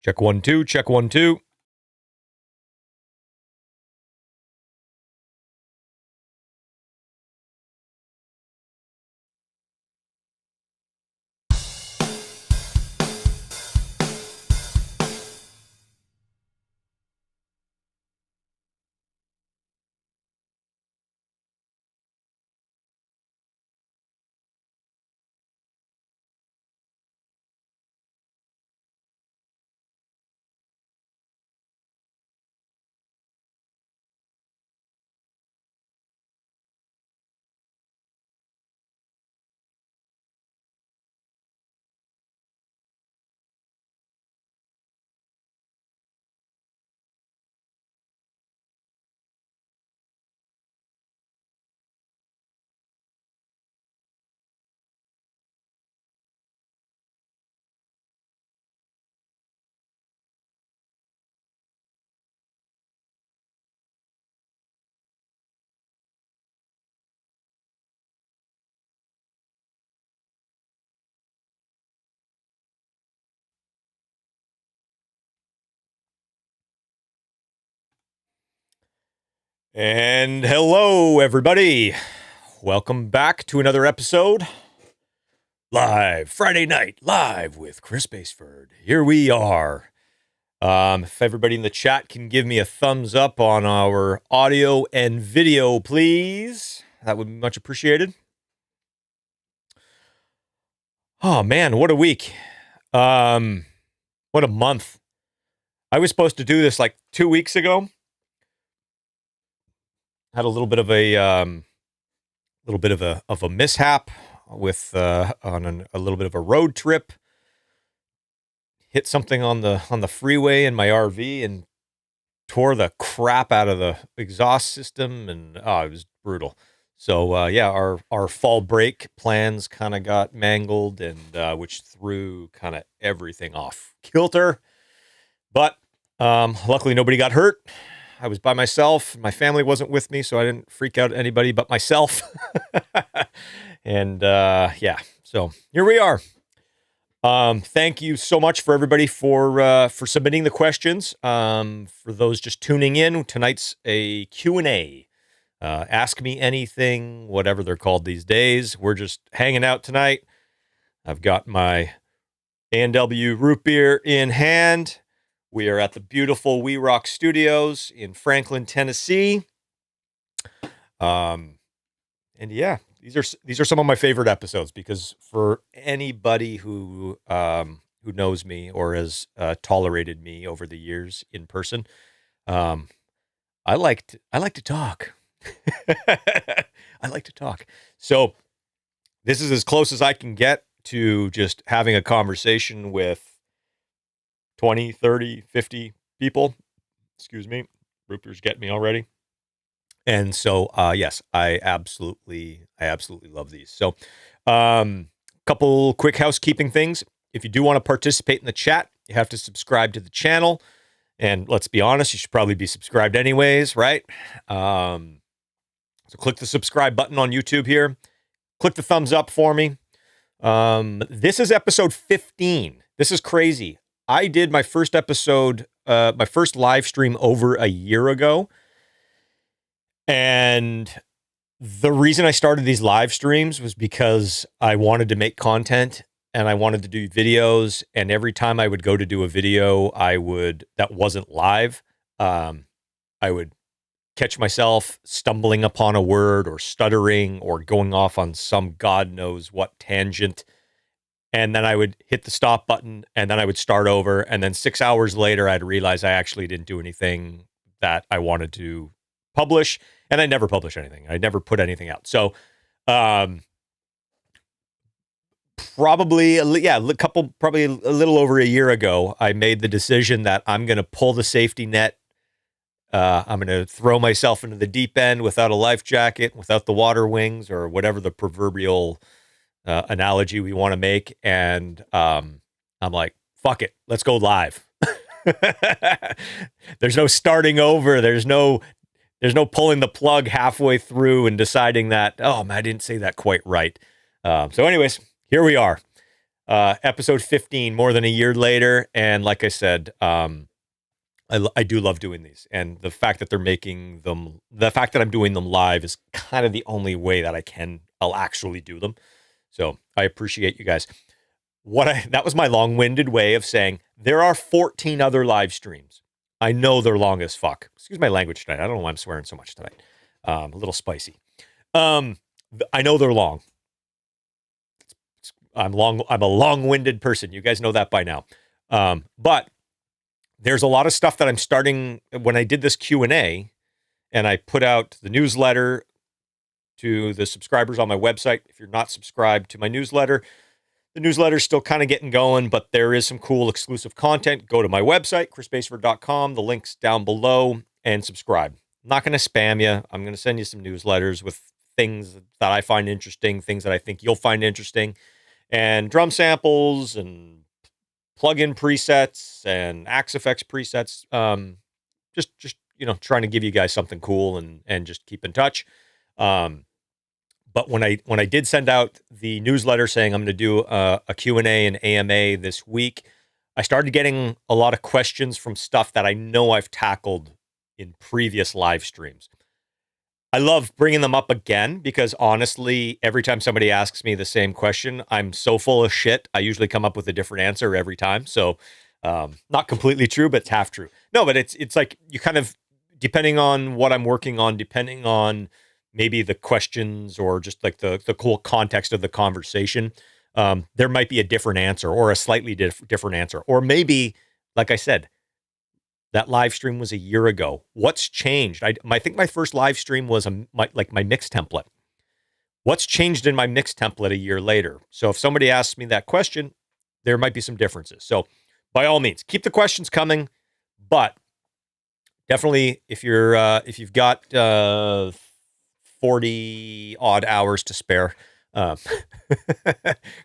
Check 1 2, check 1 2. And hello, everybody. Welcome back to another episode. Live, Friday night, live with Chris Baseford. Here we are. If everybody in the chat can give me a thumbs up on our audio and video, please. That would be much appreciated. Oh, man, what a week. What a month. I was supposed to do this like 2 weeks ago. Had a little bit of a mishap with on a little bit of a road trip. Hit something on the freeway in my RV and tore the crap out of the exhaust system, and it was brutal. So our fall break plans kind of got mangled, and which threw kind of everything off kilter. But luckily nobody got hurt. I was by myself. My family wasn't with me, so I didn't freak out anybody but myself. And so here we are. Thank you so much for everybody for submitting the questions. For those just tuning in, tonight's a Q&A. Ask me anything, whatever they're called these days. We're just hanging out tonight. I've got my A&W root beer in hand. We are at the beautiful We Rock Studios in Franklin, Tennessee. And yeah, these are some of my favorite episodes, because for anybody who knows me or has tolerated me over the years in person, I like to talk. I like to talk. So this is as close as I can get to just having a conversation with 20, 30, 50 people. Excuse me. Rupert's getting me already. And so, yes, I absolutely love these. So, couple quick housekeeping things. If you do want to participate in the chat, you have to subscribe to the channel. And let's be honest, you should probably be subscribed anyways, right? So click the subscribe button on YouTube here. Click the thumbs up for me. This is episode 15. This is crazy. I did my first episode, my first live stream over a year ago. And the reason I started these live streams was because I wanted to make content and I wanted to do videos. And every time I would go to do a video, that wasn't live, I would catch myself stumbling upon a word or stuttering or going off on some God knows what tangent. And then I would hit the stop button, and then I would start over. And then 6 hours later, I'd realize I actually didn't do anything that I wanted to publish. And I never publish anything. I never put anything out. So probably a little over a year ago, I made the decision that I'm going to pull the safety net. I'm going to throw myself into the deep end without a life jacket, without the water wings, or whatever the proverbial analogy we want to make. And I'm like, fuck it, let's go live. There's no starting over. There's no pulling the plug halfway through and deciding that, oh man, I didn't say that quite right. So anyways, here we are. Episode 15, more than a year later. And like I said, I do love doing these. And the fact that the fact that I'm doing them live is kind of the only way that I'll actually do them. So I appreciate you guys. That was my long-winded way of saying there are 14 other live streams. I know they're long as fuck. Excuse my language tonight. I don't know why I'm swearing so much tonight. A little spicy. I know they're long. I'm a long-winded person. You guys know that by now. But there's a lot of stuff that I'm starting when I did this Q&A and I put out the newsletter to the subscribers on my website. If you're not subscribed to my newsletter, the newsletter's still kind of getting going, but there is some cool exclusive content. Go to my website, chrisbaseford.com. The link's down below, and subscribe. I'm not going to spam you. I'm going to send you some newsletters with things that I find interesting, things that I think you'll find interesting, and drum samples and plug-in presets and Axe Effects presets. Just trying to give you guys something cool and just keep in touch. But when I did send out the newsletter saying I'm going to do a Q&A and AMA this week, I started getting a lot of questions from stuff that I know I've tackled in previous live streams. I love bringing them up again because honestly, every time somebody asks me the same question, I'm so full of shit. I usually come up with a different answer every time. So not completely true, but it's half true. No, but it's like you kind of, depending on what I'm working on, depending on maybe the questions or just like the cool context of the conversation, there might be a different answer or a slightly different answer. Or maybe, like I said, that live stream was a year ago. What's changed? I think my first live stream was my mix template. What's changed in my mix template a year later? So if somebody asks me that question, there might be some differences. So by all means, keep the questions coming, but definitely if you've got 40 odd hours to spare,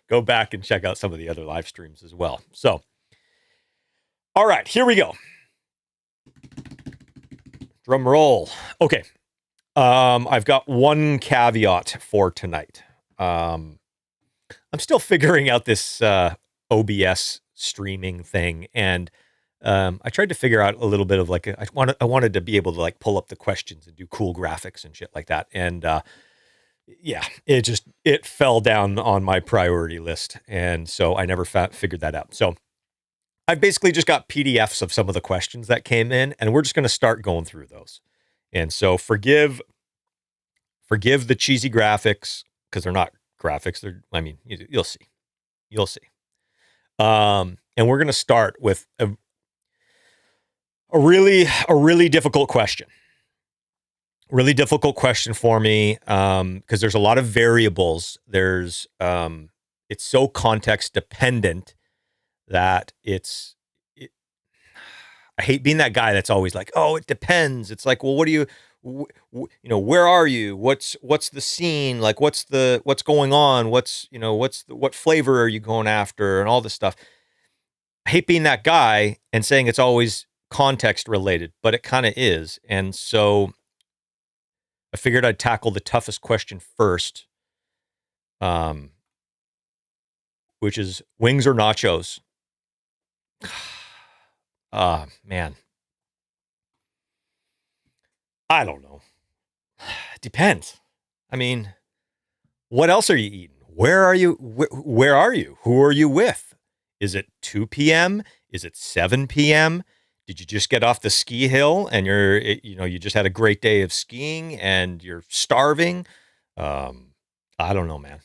go back and check out some of the other live streams as well. So, all right, here we go. Drum roll. Okay. I've got one caveat for tonight. I'm still figuring out this OBS streaming thing, and I tried to figure out a little bit of I wanted to be able to pull up the questions and do cool graphics and shit like that. And yeah, it fell down on my priority list, and so I never figured that out. So I've basically just got PDFs of some of the questions that came in, and we're just going to start going through those. And so forgive the cheesy graphics because they're not graphics. You'll see. And we're going to start with a really difficult question. Really difficult question for me because there's a lot of variables. It's so context dependent that I hate being that guy that's always like, oh, it depends. It's like, well, what do you, where are you? What's the scene? Like, what's going on? What flavor are you going after? And all this stuff. I hate being that guy and saying it's always context related, but it kind of is. And so I figured I'd tackle the toughest question first, which is wings or nachos? Man. I don't know. Depends. I mean, what else are you eating? Where are you? Where are you? Who are you with? Is it 2 p.m.? Is it 7 p.m.? Did you just get off the ski hill and you just had a great day of skiing and you're starving? I don't know, man.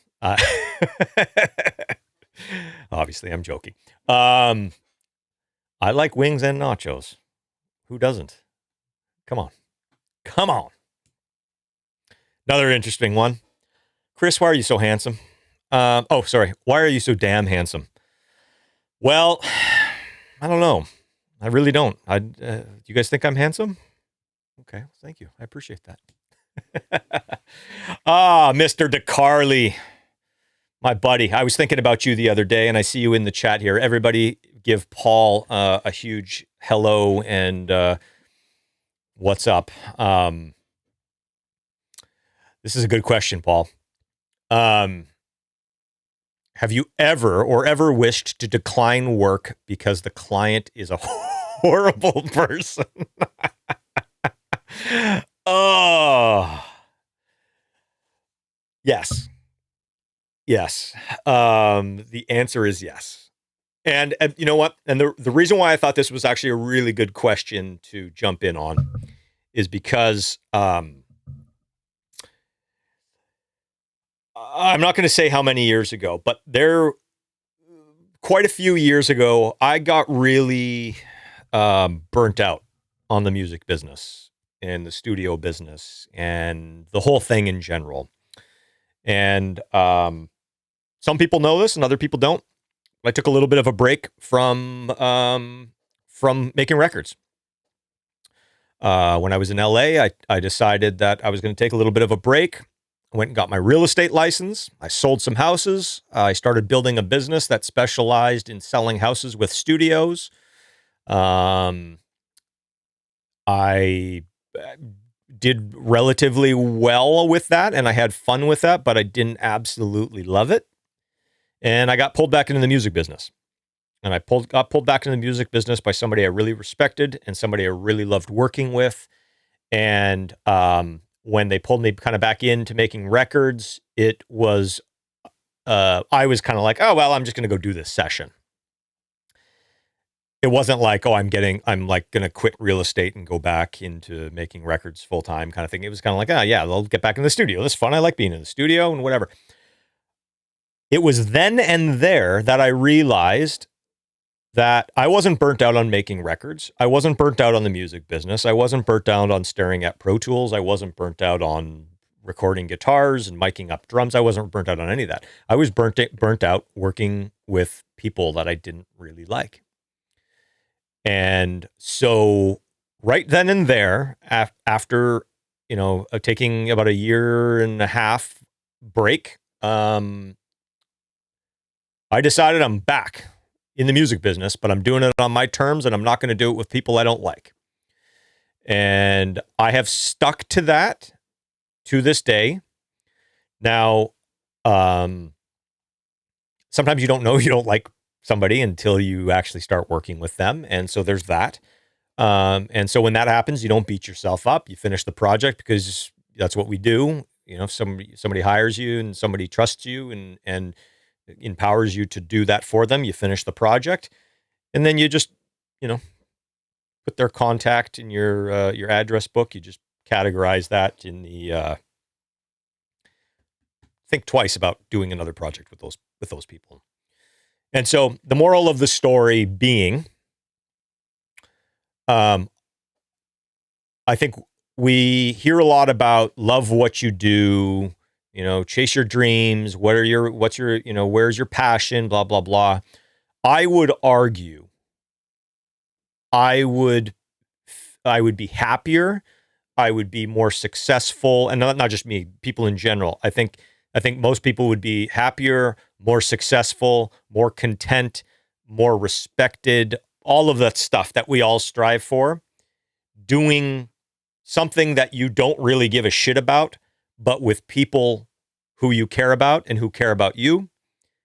Obviously, I'm joking. I like wings and nachos. Who doesn't? Come on. Another interesting one. Chris, why are you so handsome? Why are you so damn handsome? Well, I don't know. I really don't. Do you guys think I'm handsome? Okay, thank you. I appreciate that. Mr. DeCarly, my buddy. I was thinking about you the other day, and I see you in the chat here. Everybody give Paul a huge hello and what's up. This is a good question, Paul. Have Have you ever wished to decline work because the client is a horrible person? Oh, yes. Yes. The answer is yes. And you know what? And the reason why I thought this was actually a really good question to jump in on is because I'm not going to say how many years ago, but quite a few years ago, I got really burnt out on the music business and the studio business and the whole thing in general. And some people know this and other people don't. I took a little bit of a break from making records. When I was in LA, I decided that I was going to take a little bit of a break. I went and got my real estate license. I sold some houses. I started building a business that specialized in selling houses with studios. I did relatively well with that, and I had fun with that, but I didn't absolutely love it. And I got pulled back into the music business. And I got pulled back into the music business by somebody I really respected and somebody I really loved working with. And when they pulled me kind of back into making records, it was, I was kind of like, oh, well, I'm just going to go do this session. It wasn't like, oh, I'm like going to quit real estate and go back into making records full time kind of thing. It was kind of like, oh, yeah, I'll get back in the studio. This is fun. I like being in the studio and whatever. It was then and there that I realized that I wasn't burnt out on making records. I wasn't burnt out on the music business. I wasn't burnt out on staring at Pro Tools. I wasn't burnt out on recording guitars and miking up drums. I wasn't burnt out on any of that. I was burnt out working with people that I didn't really like. And so right then and there, after, taking about a year and a half break, I decided I'm back in the music business, but I'm doing it on my terms and I'm not going to do it with people I don't like. And I have stuck to that to this day. Now, sometimes you don't know you don't like somebody until you actually start working with them. And so there's that. And so when that happens, you don't beat yourself up. You finish the project because that's what we do. Somebody hires you and somebody trusts you and empowers you to do that for them. You finish the project, and then you just, put their contact in your address book. You just categorize that in the. Think twice about doing another project with those people. And so the moral of the story being, I think we hear a lot about love what you do. Chase your dreams. Where's your passion? Blah, blah, blah. I would argue I would be happier. I would be more successful. And not just me, people in general. I think most people would be happier, more successful, more content, more respected, all of that stuff that we all strive for, doing something that you don't really give a shit about, but with people who you care about and who care about you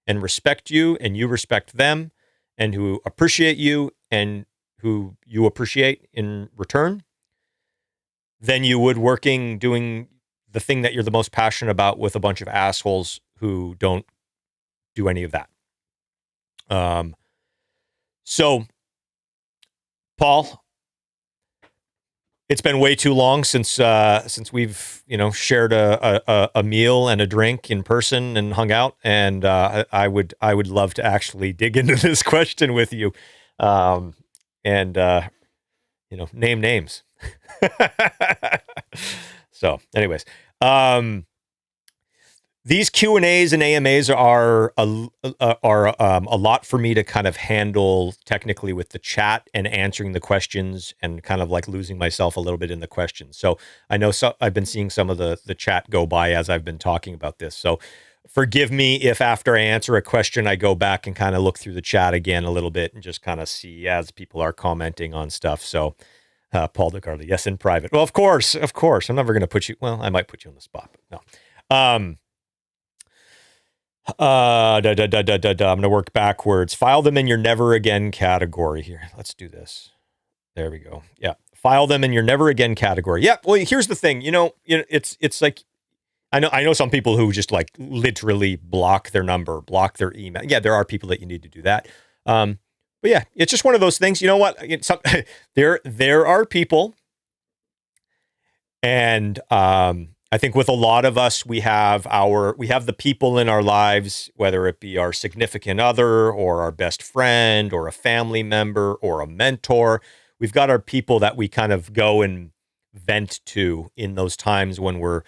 and respect you and you respect them and who appreciate you and who you appreciate in return, than you would doing the thing that you're the most passionate about with a bunch of assholes who don't do any of that. So, Paul, it's been way too long since we've shared a meal and a drink in person and hung out, and I would love to actually dig into this question with you, and name names. So, anyways, these Q&As and AMAs are a lot for me to kind of handle technically with the chat and answering the questions and kind of like losing myself a little bit in the questions. So I know I've been seeing some of the chat go by as I've been talking about this. So forgive me if after I answer a question, I go back and kind of look through the chat again a little bit and just kind of see as people are commenting on stuff. So Paul DeCarli, yes, in private. Well, of course. I'm never going to put you. Well, I might put you on the spot, but no. I'm going to work backwards. File them in your never again category here. Let's do this. There we go. Yeah. File them in your never again category. Yeah. Well, here's the thing, it's like, I know some people who just like literally block their number, block their email. Yeah. There are people that you need to do that. But yeah, it's just one of those things. You know what? There are people, and I think with a lot of us, we have the people in our lives, whether it be our significant other or our best friend or a family member or a mentor. We've got our people that we kind of go and vent to in those times when we're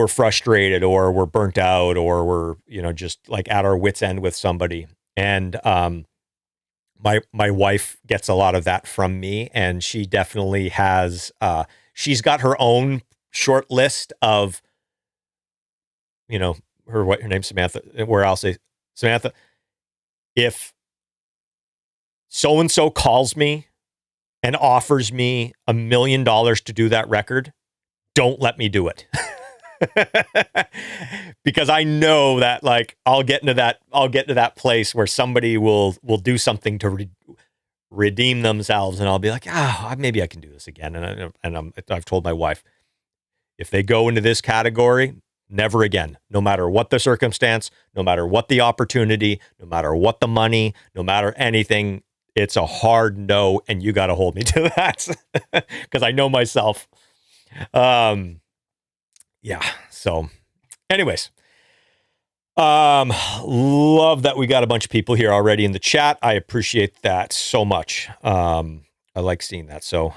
frustrated or we're burnt out or we're, just like at our wit's end with somebody. And my wife gets a lot of that from me, and she definitely has, she's got her own short list of, her name's Samantha, where I'll say, Samantha, if so-and-so calls me and offers me $1 million to do that record, don't let me do it. Because I know that like I'll get into that place where somebody will do something to redeem themselves, and I'll be like, maybe I can do this again. And I've told my wife, if they go into this category, never again, no matter what the circumstance, no matter what the opportunity, no matter what the money, no matter anything, it's a hard no, and you got to hold me to that because I know myself. Yeah. So anyways, love that we got a bunch of people here already in the chat. I appreciate that so much. I like seeing that. So,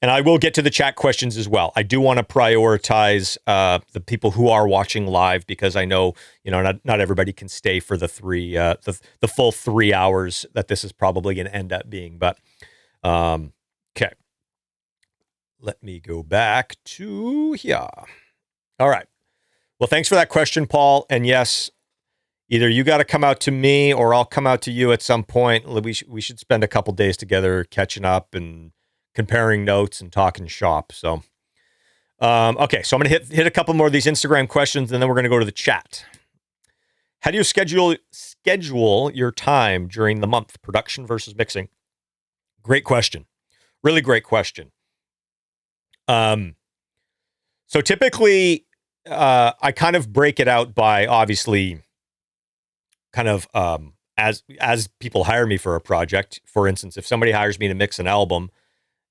and I will get to the chat questions as well. I do want to prioritize the people who are watching live, because I know, not everybody can stay for the full 3 hours that this is probably going to end up being. But okay, let me go back to here. All right. Well, thanks for that question, Paul. And yes, either you got to come out to me or I'll come out to you at some point. We should spend a couple days together catching up and comparing notes and talking shop. So, okay. So I'm going to hit a couple more of these Instagram questions, and then we're going to go to the chat. How do you schedule your time during the month, production versus mixing? Great question. Really great question. So typically, I kind of break it out by obviously kind of, as people hire me for a project. For instance, if somebody hires me to mix an album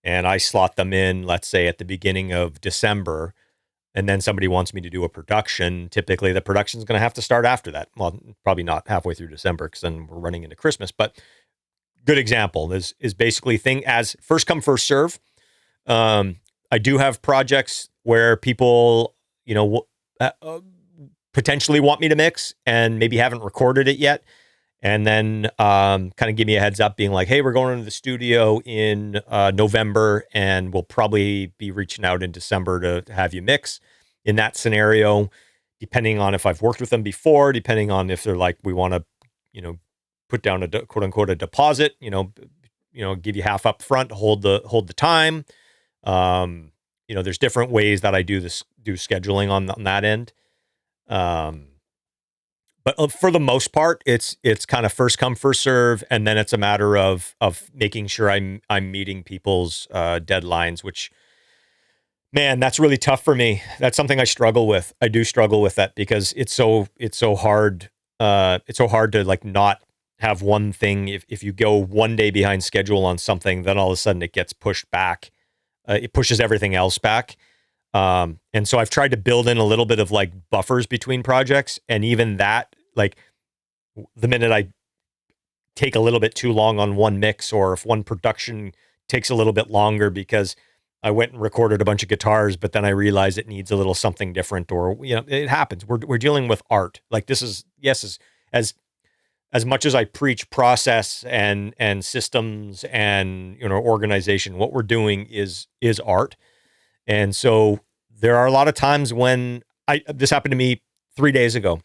and I slot them in, let's say at the beginning of December, and then somebody wants me to do a production, typically the production is going to have to start after that. Well, probably not halfway through December, because then we're running into Christmas, but good example is basically thing as first come, first serve. I do have projects where people, potentially want me to mix and maybe haven't recorded it yet. And then kind of give me a heads up being like, hey, we're going into the studio in November, and we'll probably be reaching out in December to have you mix. In that scenario, depending on if I've worked with them before, depending on if they're like, we want to, put down a quote unquote a deposit, give you half up front, hold the time. There's different ways that I do scheduling on that end. But for the most part, it's kind of first come, first serve. And then it's a matter of making sure I'm meeting people's, deadlines, which, man, that's really tough for me. That's something I struggle with. I do struggle with that because it's so hard. It's so hard to like not have one thing. If you go one day behind schedule on something, then all of a sudden it gets pushed back. It pushes everything else back. And so I've tried to build in a little bit of like buffers between projects. And even that, like the minute I take a little bit too long on one mix, or if one production takes a little bit longer because I went and recorded a bunch of guitars, but then I realize it needs a little something different, or, it happens. We're dealing with art. Like this is, yes, as much as I preach process and systems and, organization, what we're doing is art. And so there are a lot of times when this happened to me 3 days ago.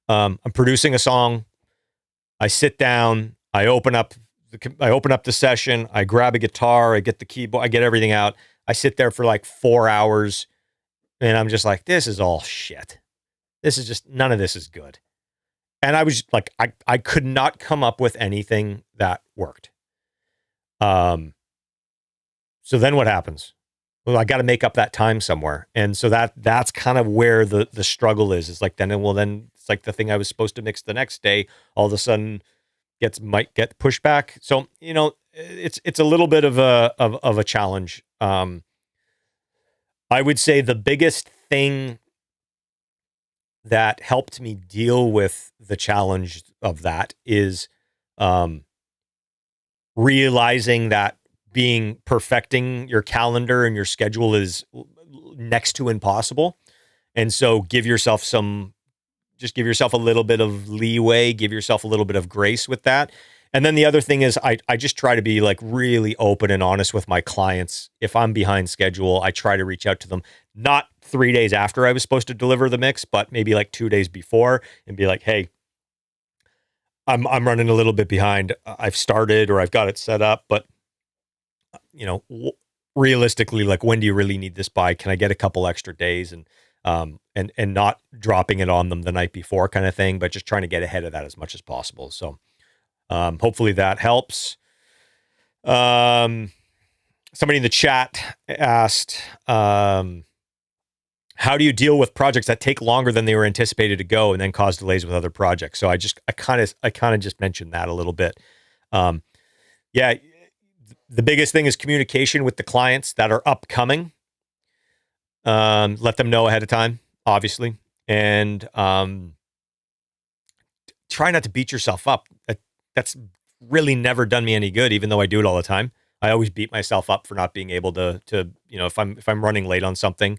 I'm producing a song. I sit down, I open up the session, I grab a guitar, I get the keyboard, I get everything out. I sit there for like 4 hours, And I'm just like, this is all shit. This is just, none of this is good. And I was like, I could not come up with anything that worked. So then what happens? Well, I got to make up that time somewhere. And so that's kind of where the struggle is. It's like, then it's like the thing I was supposed to mix the next day, all of a sudden might get pushed back. So, it's a little bit of a challenge. I would say the biggest thing that helped me deal with the challenge of that is realizing that perfecting your calendar and your schedule is next to impossible. And so give yourself a little bit of leeway, give yourself a little bit of grace with that. And then the other thing is I just try to be like really open and honest with my clients. If I'm behind schedule, I try to reach out to them, not 3 days after I was supposed to deliver the mix, but maybe like 2 days before, and be like, hey, I'm running a little bit behind. I've started or I've got it set up, but realistically, like, when do you really need this by? Can I get a couple extra days? And not dropping it on them the night before kind of thing, but just trying to get ahead of that as much as possible. So hopefully that helps. Somebody in the chat asked, how do you deal with projects that take longer than they were anticipated to go and then cause delays with other projects? So I kind of just mentioned that a little bit. Yeah, the biggest thing is communication with the clients that are upcoming. Let them know ahead of time, obviously, and try not to beat yourself up. That's really never done me any good, even though I do it all the time. I always beat myself up for not being able to if I'm running late on something.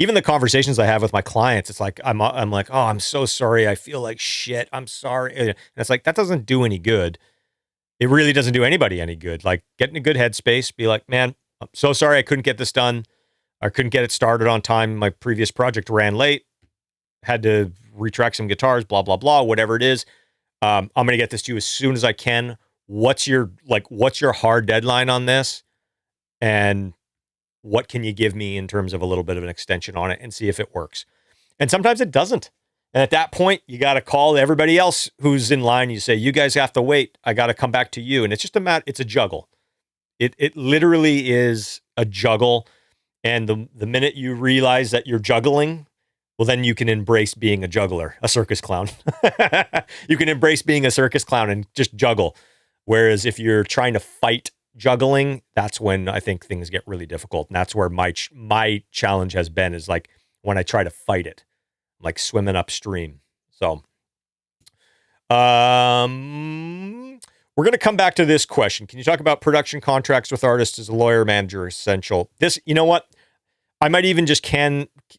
Even the conversations I have with my clients, it's like I'm like, oh, I'm so sorry. I feel like shit. I'm sorry. And it's like, that doesn't do any good. It really doesn't do anybody any good. Like, get in a good headspace. Be like, man, I'm so sorry I couldn't get this done. I couldn't get it started on time. My previous project ran late. Had to retrack some guitars, blah, blah, blah, whatever it is. I'm going to get this to you as soon as I can. What's your hard deadline on this? And what can you give me in terms of a little bit of an extension on it, and see if it works? And sometimes it doesn't. And at that point, you got to call everybody else who's in line. You say, you guys have to wait. I got to come back to you. And it's just it's a juggle. It literally is a juggle. And the minute you realize that you're juggling, well, then you can embrace being a juggler, a circus clown. You can embrace being a circus clown and just juggle. Whereas if you're trying to fight juggling, that's when I think things get really difficult. And that's where my challenge has been, is like when I try to fight it, I'm like swimming upstream. So we're going to come back to this question. Can you talk about production contracts with artists as a lawyer manager essential? This, you know what? I might even just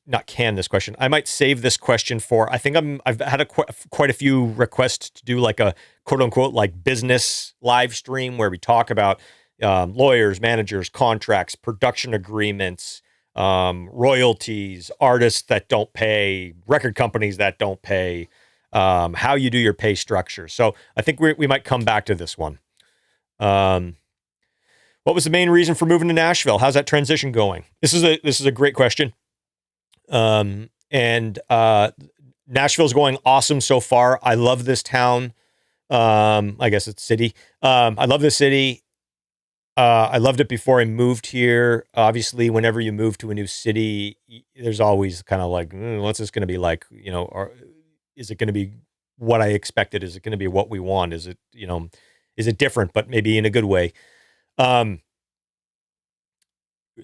not can this question. I might save this question for, I think I've had quite a few requests to do like a quote unquote like business live stream where we talk about lawyers, managers, contracts, production agreements, royalties, artists that don't pay, record companies that don't pay, how you do your pay structure. So I think we might come back to this one. What was the main reason for moving to Nashville? How's that transition going? This is a great question. Nashville's going awesome so far. I love this town. I guess it's city. I love this city. I loved it before I moved here. Obviously, whenever you move to a new city, there's always kind of like, what's this going to be like? Or is it going to be what I expected? Is it going to be what we want? Is it different, but maybe in a good way?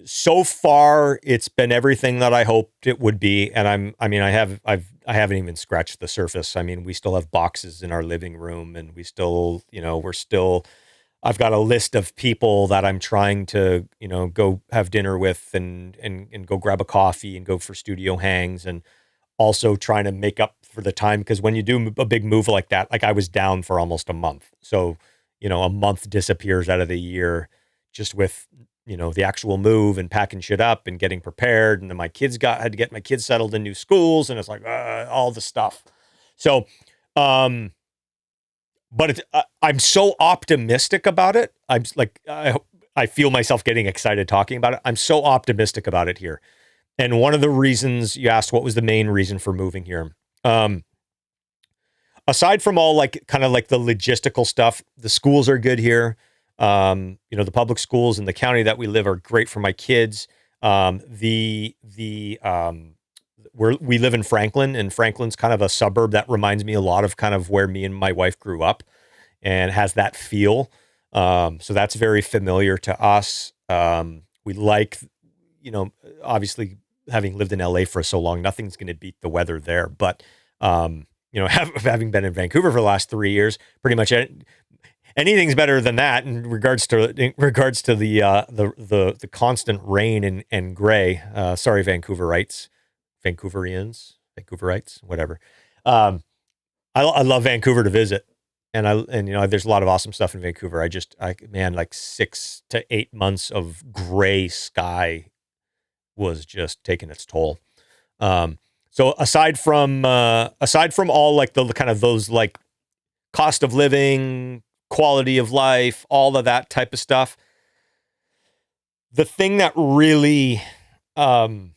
So far it's been everything that I hoped it would be. And I haven't even scratched the surface. I mean, we still have boxes in our living room, and we still, I've got a list of people that I'm trying to, go have dinner with and go grab a coffee and go for studio hangs, and also trying to make up for the time. Because when you do a big move like that, like I was down for almost a month. So, a month disappears out of the year just with, the actual move and packing shit up and getting prepared. And then had to get my kids settled in new schools, and it's like, all the stuff. So, but I'm so optimistic about it. I'm like, I feel myself getting excited talking about it. I'm so optimistic about it here. And one of the reasons you asked, what was the main reason for moving here? Aside from all like kind of like the logistical stuff, the schools are good here. The public schools in the county that we live are great for my kids. We live in Franklin, and Franklin's kind of a suburb that reminds me a lot of kind of where me and my wife grew up, and has that feel. So that's very familiar to us. We like, obviously having lived in LA for so long, nothing's going to beat the weather there. But, having been in Vancouver for the last 3 years, pretty much anything's better than that in regards to the constant rain and gray. Sorry, Vancouverians, whatever. I love Vancouver to visit. And there's a lot of awesome stuff in Vancouver. Like 6 to 8 months of gray sky was just taking its toll. So aside from all like the kind of those like cost of living, quality of life, all of that type of stuff, the thing that really, the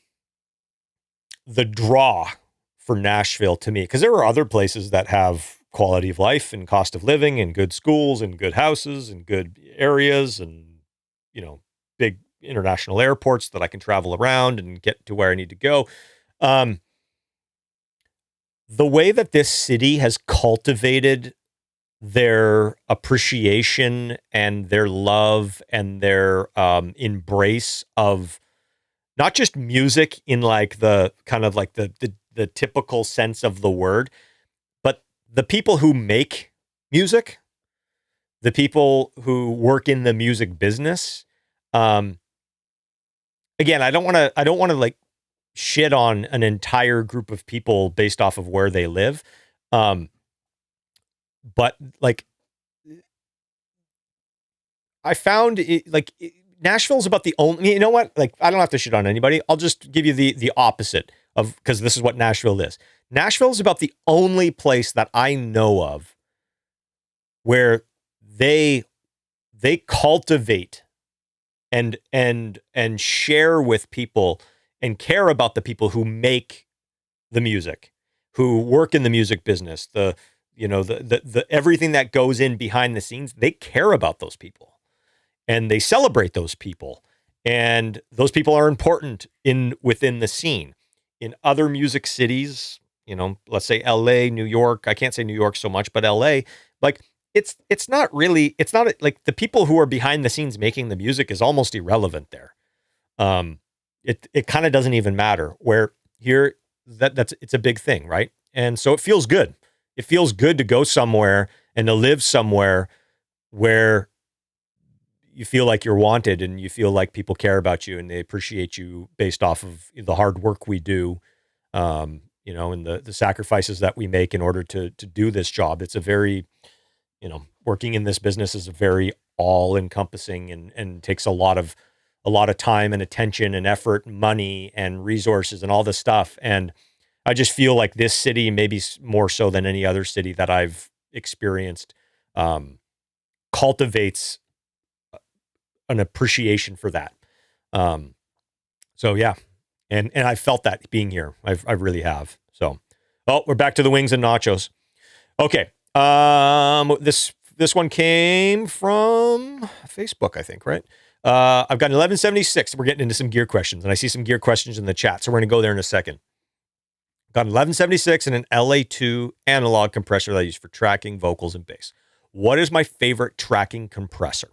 draw for Nashville to me, because there are other places that have quality of life and cost of living and good schools and good houses and good areas and, big international airports that I can travel around and get to where I need to go. The way that this city has cultivated their appreciation and their love and their embrace of not just music in like the kind of like the typical sense of the word, but the people who make music, the people who work in the music business. Again, I don't want to like shit on an entire group of people based off of where they live. But like, I found it like Nashville's about the only, you know what? Like, I don't have to shit on anybody. I'll just give you the opposite of, because this is what Nashville is. Nashville is about the only place that I know of where they cultivate and share with people and care about the people who make the music, who work in the music business, the everything that goes in behind the scenes. They care about those people and they celebrate those people. And those people are important within the scene. In other music cities, let's say LA, New York, I can't say New York so much, but LA, like it's not like the people who are behind the scenes making the music is almost irrelevant there. It kind of doesn't even matter. Where here it's a big thing, right? And so it feels good. It feels good to go somewhere and to live somewhere where you feel like you're wanted and you feel like people care about you and they appreciate you based off of the hard work we do, and the sacrifices that we make in order to do this job. It's a very, working in this business is a very all encompassing and takes a lot of time and attention and effort, and money and resources and all this stuff. And I just feel like this city, maybe more so than any other city that I've experienced, cultivates an appreciation for that. So yeah. And I felt that being here. I really have. So, we're back to the wings and nachos. Okay. This one came from Facebook, I think, right? I've got an 1176. We're getting into some gear questions, and I see some gear questions in the chat, so we're going to go there in a second. Got an 1176 and an LA2 analog compressor that I use for tracking vocals and bass. What is my favorite tracking compressor?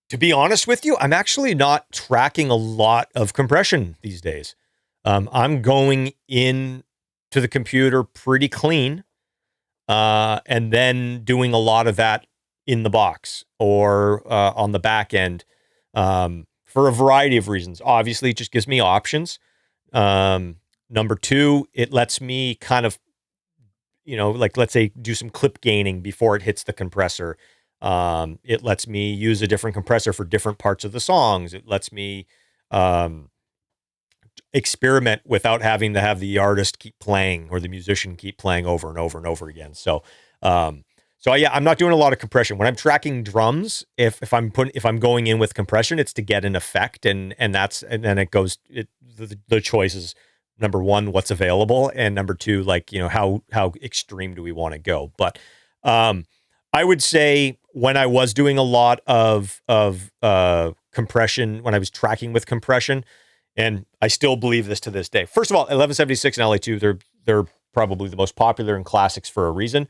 To be honest with you, I'm actually not tracking a lot of compression these days. I'm going in to the computer pretty clean, and then doing a lot of that in the box or on the back end, for a variety of reasons. Obviously, it just gives me options. Number two, it lets me kind of, like let's say do some clip gaining before it hits the compressor. It lets me use a different compressor for different parts of the songs. It lets me experiment without having to have the artist keep playing or the musician keep playing over and over and over again. So So yeah, I'm not doing a lot of compression. When I'm tracking drums, if I'm going in with compression, it's to get an effect, and then it goes, the choice is, number one, what's available, and number two, like, how extreme do we want to go? But I would say when I was doing a lot of compression, when I was tracking with compression, and I still believe this to this day. First of all, 1176 and LA2, they're probably the most popular and classics for a reason.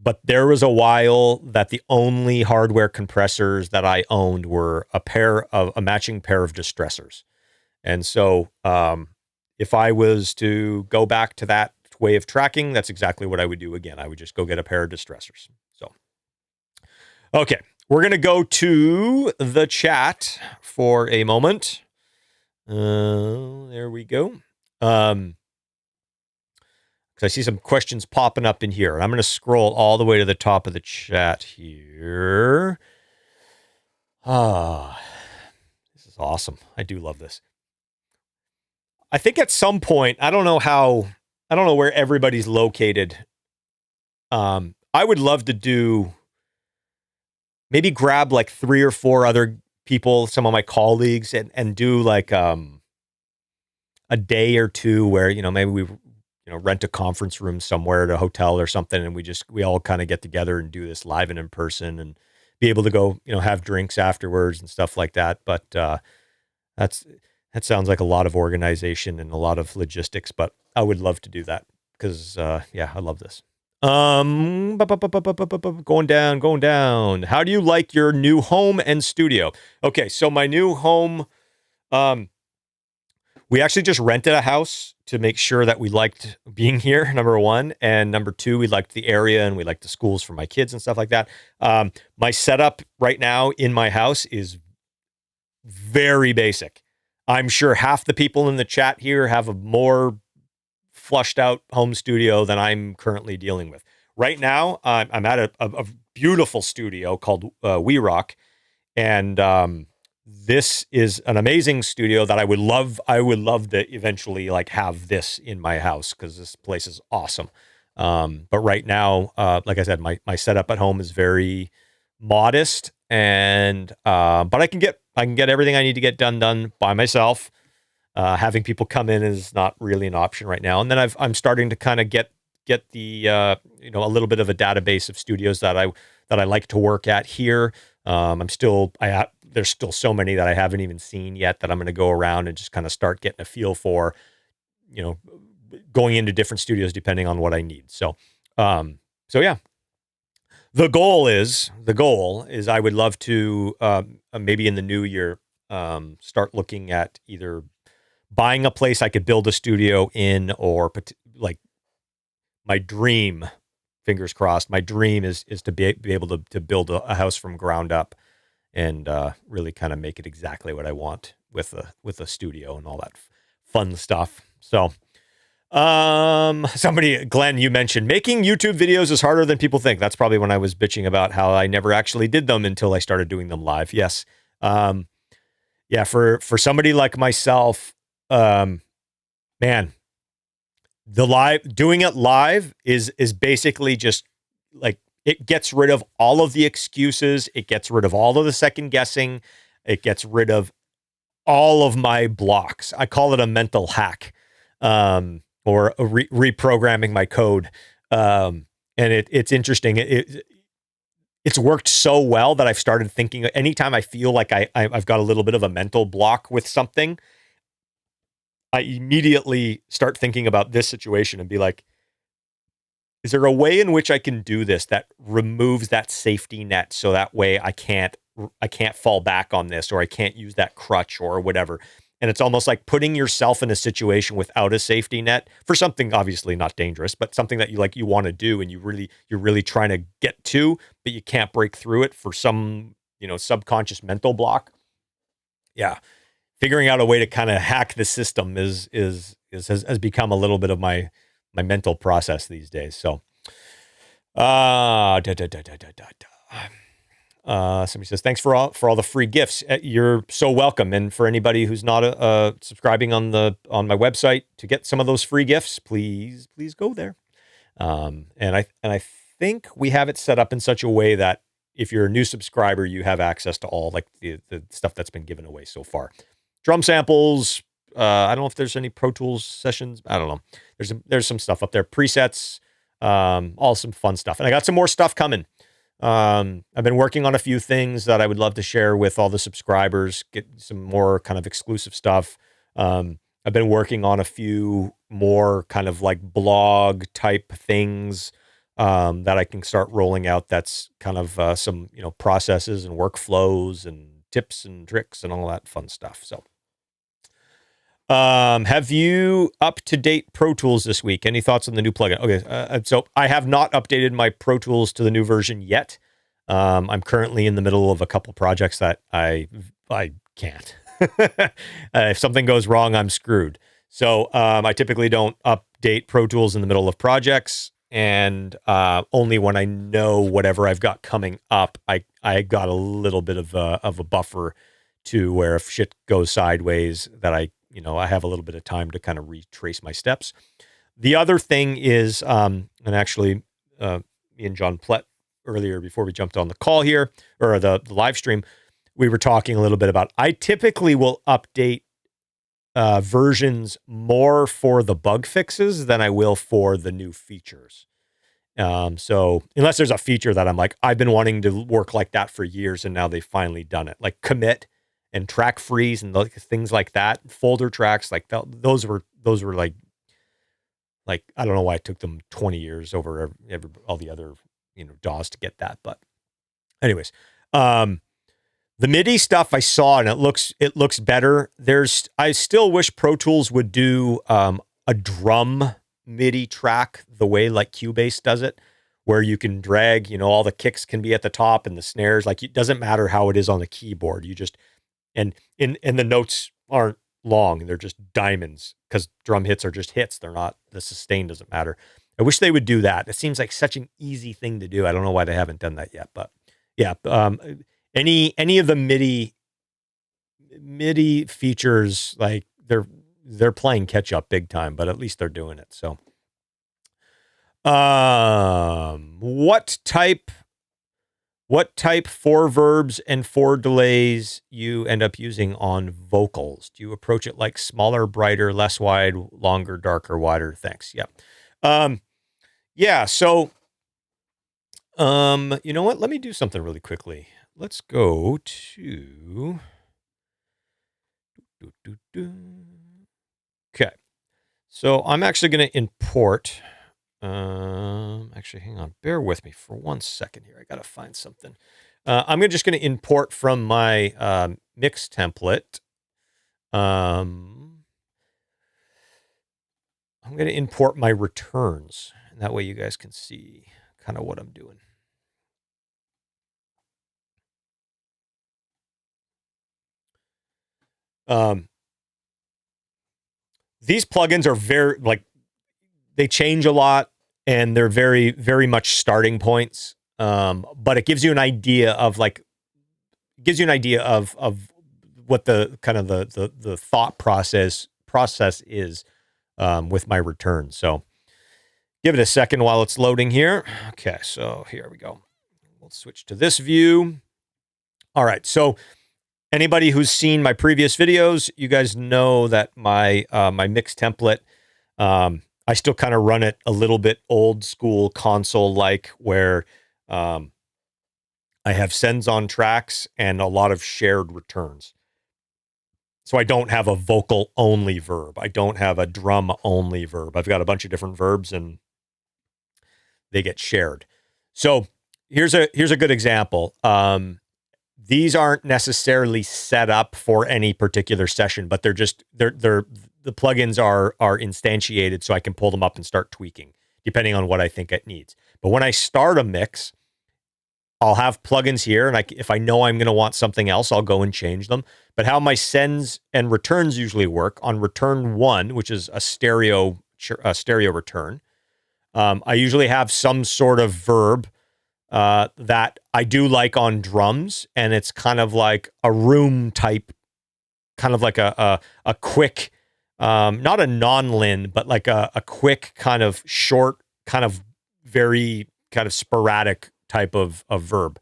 But there was a while that the only hardware compressors that I owned were a matching pair of distressors. And so if I was to go back to that way of tracking, that's exactly what I would do again. I would just go get a pair of distressors. So, okay, we're going to go to the chat for a moment. There we go. Because I see some questions popping up in here. And I'm going to scroll all the way to the top of the chat here. This is awesome. I do love this. I think at some point, I don't know where everybody's located. I would love to maybe grab like 3 or 4 other people, some of my colleagues, and do like a day or two where, maybe we rent a conference room somewhere at a hotel or something, and we all kind of get together and do this live and in person, and be able to go, have drinks afterwards and stuff like that. But that sounds like a lot of organization and a lot of logistics, but I would love to do that because, I love this. Going down. How do you like your new home and studio? Okay, so my new home, we actually just rented a house to make sure that we liked being here, number one. And number two, we liked the area and we liked the schools for my kids and stuff like that. My setup right now in my house is very basic. I'm sure half the people in the chat here have a more flushed out home studio than I'm currently dealing with. Right now, I'm at a beautiful studio called We Rock. And this is an amazing studio that I would love to eventually like have this in my house because this place is awesome. But right now, like I said, my setup at home is very modest, and but I can get everything I need to get done by myself. Having people come in is not really an option right now. And then I'm starting to kind of get the a little bit of a database of studios that I like to work at here. There's still so many that I haven't even seen yet that I'm going to go around and just kind of start getting a feel for, going into different studios depending on what I need. So yeah. The goal is I would love to maybe in the new year start looking at either buying a place I could build a studio in, or like my dream, fingers crossed, my dream is to be able to build a house from ground up and really kind of make it exactly what I want with a studio and all that fun stuff. So Glenn, you mentioned making YouTube videos is harder than people think. That's probably when I was bitching about how I never actually did them until I started doing them live. Yes. For somebody like myself, man, doing it live is basically just like, it gets rid of all of the excuses. It gets rid of all of the second guessing. It gets rid of all of my blocks. I call it a mental hack, or reprogramming my code. And it's interesting. It's worked so well that I've started thinking anytime I feel like I've got a little bit of a mental block with something, I immediately start thinking about this situation and be like, is there a way in which I can do this that removes that safety net so that way I can't fall back on this, or I can't use that crutch or whatever? And it's almost like putting yourself in a situation without a safety net for something obviously not dangerous, but something that you want to do and you're really trying to get to, but you can't break through it for some, subconscious mental block. Yeah. Figuring out a way to kind of hack the system has become a little bit of my mental process these days. So, somebody says, thanks for all the free gifts. You're so welcome. And for anybody who's not subscribing on my website to get some of those free gifts, please go there. And I think we have it set up in such a way that if you're a new subscriber, you have access to all like the stuff that's been given away so far. Drum samples. I don't know if there's any Pro Tools sessions. I don't know. There's some stuff up there. Presets. All some fun stuff. And I got some more stuff coming. I've been working on a few things that I would love to share with all the subscribers, get some more kind of exclusive stuff. I've been working on a few more kind of like blog type things that I can start rolling out. That's kind of some, processes and workflows and tips and tricks and all that fun stuff. So, have you up to date Pro Tools this week? Any thoughts on the new plugin? Okay. So I have not updated my Pro Tools to the new version yet. I'm currently in the middle of a couple projects that I can't. If something goes wrong, I'm screwed. So I typically don't update Pro Tools in the middle of projects, and only when I know whatever I've got coming up, I got a little bit of a buffer to where if shit goes sideways, that I have a little bit of time to kind of retrace my steps. The other thing is, and actually, me and John Plett earlier before we jumped on the call here or the live stream, we were talking a little bit about, I typically will update versions more for the bug fixes than I will for the new features. So unless there's a feature that I'm like, I've been wanting to work like that for years and now they've finally done it, like commit and track freeze and things like that, folder tracks, like those were like, I don't know why it took them 20 years over all the other, DAWs to get that. But anyways, the MIDI stuff I saw and it looks better. I still wish Pro Tools would do a drum MIDI track the way like Cubase does it, where you can drag, all the kicks can be at the top and the snares. Like it doesn't matter how it is on the keyboard. You just and the notes aren't long; they're just diamonds because drum hits are just hits. They're not, the sustain doesn't matter. I wish they would do that. It seems like such an easy thing to do. I don't know why they haven't done that yet, but yeah. Any of the MIDI features, like they're playing catch up big time, but at least they're doing it. So, what type 4 verbs and 4 delays you end up using on vocals? Do you approach it like smaller, brighter, less wide, longer, darker, wider? Thanks. Yeah. Yeah. So, you know what? Let me do something really quickly. Let's go to, okay. So I'm actually going to import, actually, hang on, bear with me for 1 second here. I got to find something. I'm just going to import from my mix template. I'm going to import my returns, and that way you guys can see kind of what I'm doing. These plugins are very, they change a lot and they're very, very much starting points. But it gives you an idea of what the kind of the thought process is, with my return. So give it a second while it's loading here. Okay. So here we go. We'll switch to this view. All right. So anybody who's seen my previous videos, you guys know that my mix template, I still kind of run it a little bit old school console-like, where I have sends on tracks and a lot of shared returns. So I don't have a vocal only verb. I don't have a drum only verb. I've got a bunch of different verbs and they get shared. So here's a good example. These aren't necessarily set up for any particular session, but they're the plugins are instantiated so I can pull them up and start tweaking depending on what I think it needs. But when I start a mix, I'll have plugins here, and if I know I'm going to want something else, I'll go and change them. But how my sends and returns usually work, on return 1, which is a stereo return, I usually have some sort of verb that I do like on drums, and it's kind of like a room type, kind of like a quick, not a non-lin, but like a quick kind of short, kind of very kind of sporadic type of verb,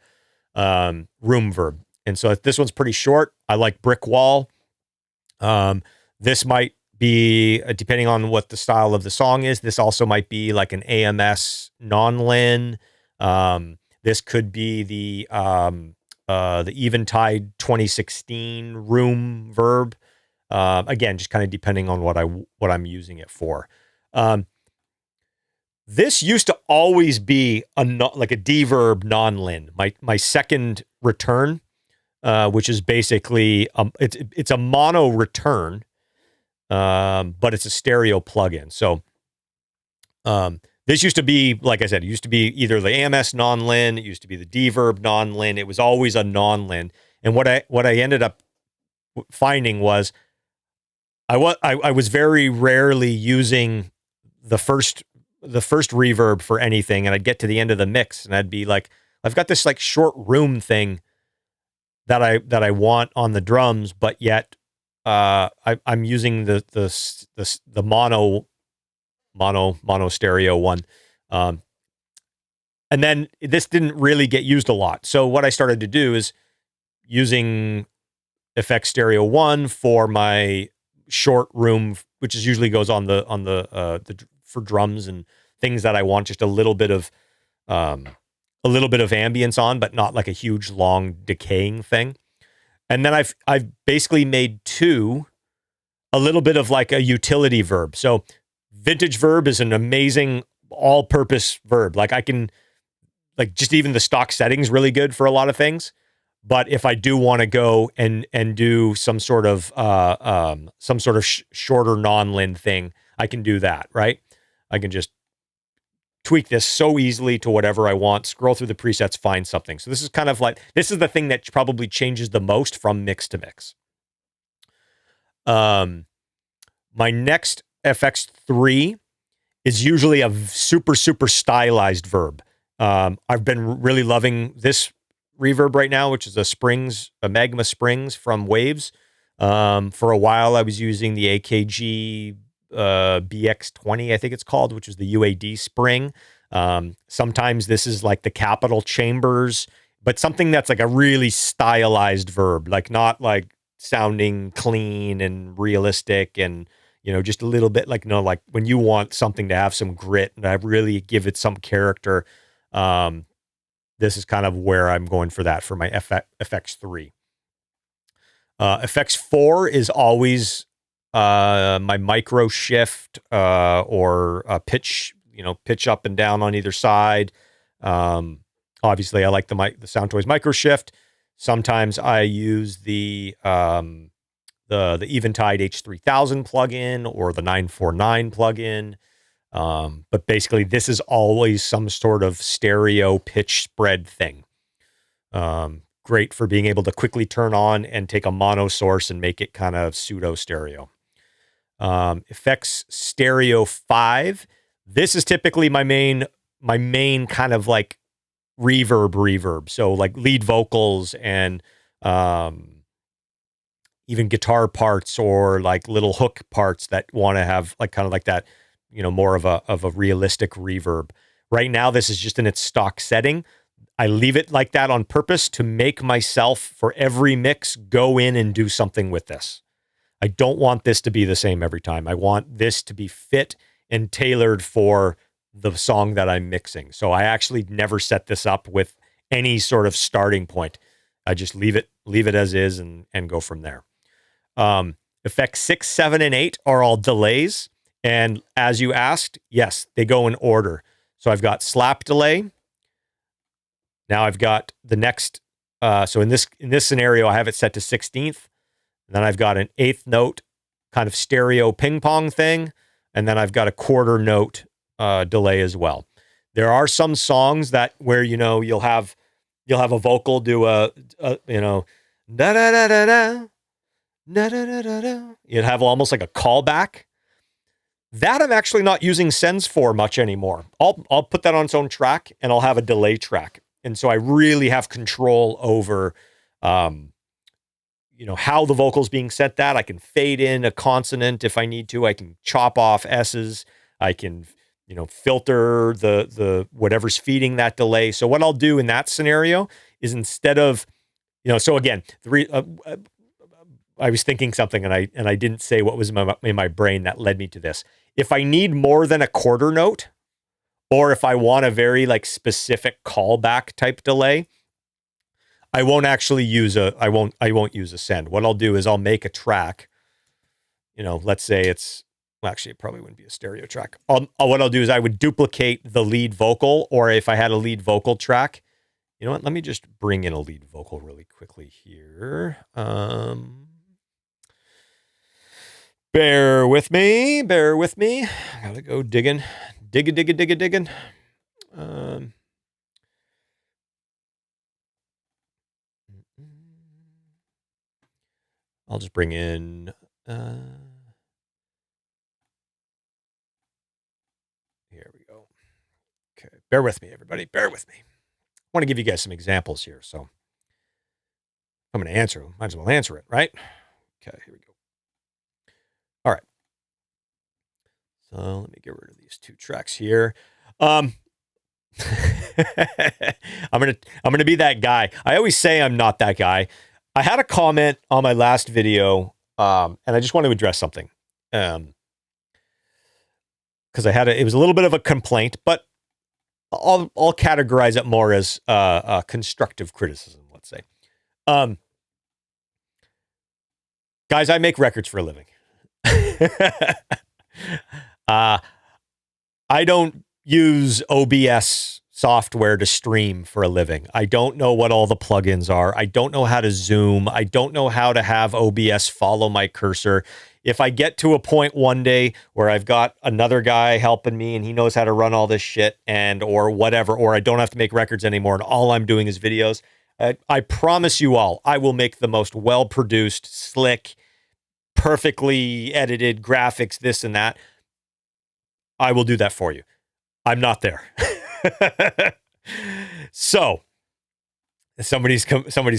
room verb. And so this one's pretty short. I like brick wall. This might be, depending on what the style of the song is, this also might be like an AMS non-lin. This could be the Eventide 2016 room verb. Again, just kind of depending on what I'm using it for. This used to always be like a D-verb non-lin. My second return, which is basically it's a mono return, but it's a stereo plugin. So this used to be, like I said, it used to be either the AMS non-lin, it used to be the D-verb non-lin. It was always a non-lin. And what I ended up finding was I was very rarely using the first reverb for anything, and I'd get to the end of the mix and I'd be like, I've got this like short room thing that I want on the drums, but yet I'm using the mono stereo one, and then this didn't really get used a lot. So what I started to do is using FX Stereo 1 for my short room, which is usually goes on the for drums and things that I want just a little bit of ambience on, but not like a huge long decaying thing. And then I've basically made a little bit of like a utility verb. So vintage verb is an amazing all-purpose verb. Like I can, like, just even the stock setting's really good for a lot of things. But if I do want to go and do some sort of shorter non-lin thing, I can do that, right? I can just tweak this so easily to whatever I want, scroll through the presets, find something. So this is kind of like, this is the thing that probably changes the most from mix to mix. My next FX3 is usually a super, super stylized verb. I've been really loving this reverb right now, which is a Magma Springs from Waves. For a while, I was using the AKG BX20, I think it's called, which is the UAD spring. Sometimes this is like the Capital Chambers, but something that's like a really stylized verb, like not like sounding clean and realistic and, just a little bit like, like when you want something to have some grit and I really give it some character. This is kind of where I'm going for that for my FX3. FX4 is always my micro shift or pitch, pitch up and down on either side. Obviously, I like the Soundtoys micro shift. Sometimes I use the Eventide H3000 plugin or the 949 plugin. But basically, this is always some sort of stereo pitch spread thing. Great for being able to quickly turn on and take a mono source and make it kind of pseudo stereo. Effects Stereo 5. This is typically my main kind of like reverb. So like lead vocals and even guitar parts or like little hook parts that want to have like kind of like that, more of a realistic reverb. Right now, this is just in its stock setting. I leave it like that on purpose to make myself, for every mix, go in and do something with this. I don't want this to be the same every time. I want this to be fit and tailored for the song that I'm mixing. So I actually never set this up with any sort of starting point. I just leave it as is and go from there. Effects 6, 7, and 8 are all delays. And as you asked, yes, they go in order. So I've got slap delay. Now I've got the next, so in this scenario, I have it set to 16th. And then I've got an 8th note kind of stereo ping pong thing. And then I've got a quarter note delay as well. There are some songs that where, you'll have a vocal do a da da da da da, da da da da da. You'd have almost like a callback. That I'm actually not using sends for much anymore. I'll put that on its own track and I'll have a delay track. And so I really have control over, how the vocal's being set I can fade in a consonant if I need to. I can chop off S's. I can, filter the whatever's feeding that delay. So what I'll do in that scenario is instead of, so again, I was thinking something and I didn't say what was in my brain that led me to this. If I need more than a quarter note, or if I want a very like specific callback type delay, I won't actually use I won't use a send. What I'll do is I'll make a track. Let's say actually it probably wouldn't be a stereo track. What I'll do is I would duplicate the lead vocal, or if I had a lead vocal track, you know what? Let me just bring in a lead vocal really quickly here. Bear with me. I gotta go digging. I'll just bring in, here we go. Okay. Bear with me, everybody. Bear with me. I want to give you guys some examples here. So I'm going to answer them. Might as well answer it, right? Okay, here we go. All right. So let me get rid of these two tracks here. I'm gonna be that guy. I always say I'm not that guy. I had a comment on my last video, and I just want to address something. Because it was a little bit of a complaint, but I'll categorize it more as constructive criticism, let's say. Guys, I make records for a living. I don't use OBS software to stream for a living. I don't know what all the plugins are. I don't know how to zoom. I don't know how to have OBS follow my cursor. If I get to a point one day where I've got another guy helping me and he knows how to run all this shit or whatever, or I don't have to make records anymore and all I'm doing is videos, I promise you all, I will make the most well-produced, slick, perfectly edited graphics, this and that. I will do that for you. I'm not there. So somebody's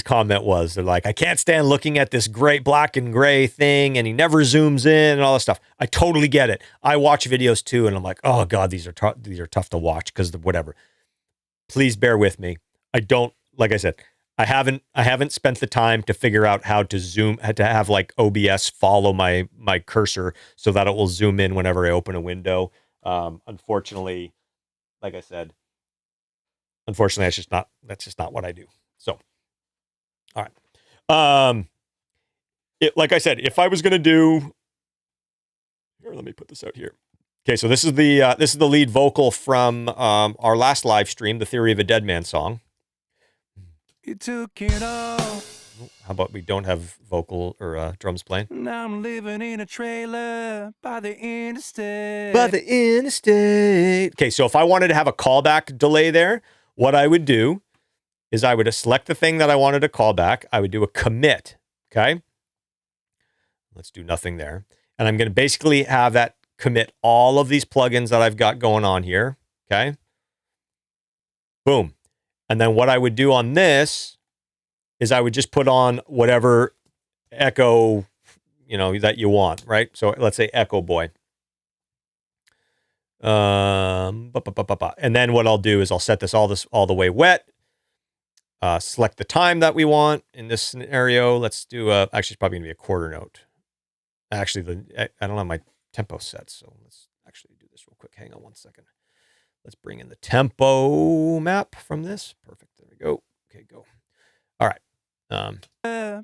comment was, they're like, I can't stand looking at this great black and gray thing and he never zooms in and all this stuff. I totally get it. I watch videos too and I'm like, oh God, these are tough to watch because of whatever. Please bear with me. Like I said, I haven't spent the time to figure out how to zoom, to have like OBS follow my cursor so that it will zoom in whenever I open a window. Unfortunately, like I said, that's just not what I do. So, all right. Like I said, if I was going to do, here, let me put this out here. Okay. So this is the lead vocal from, our last live stream, The Theory of a Dead Man song. You took it all. How about we don't have vocal or drums playing? Now I'm living in a trailer by the interstate. Okay, so if I wanted to have a callback delay there, what I would do is I would select the thing that I wanted to call back. I would do a commit, okay? Let's do nothing there. And I'm going to basically have that commit all of these plugins that I've got going on here, okay? Boom. And then what I would do on this is I would just put on whatever echo, that you want, right? So let's say Echo Boy. And then what I'll do is I'll set this all the way wet. Select the time that we want in this scenario. Let's do actually it's probably gonna be a quarter note. Actually, I don't have my tempo set, so let's actually do this real quick. Hang on one second. Let's bring in the tempo map from this. Perfect. There we go. Okay, go. All right.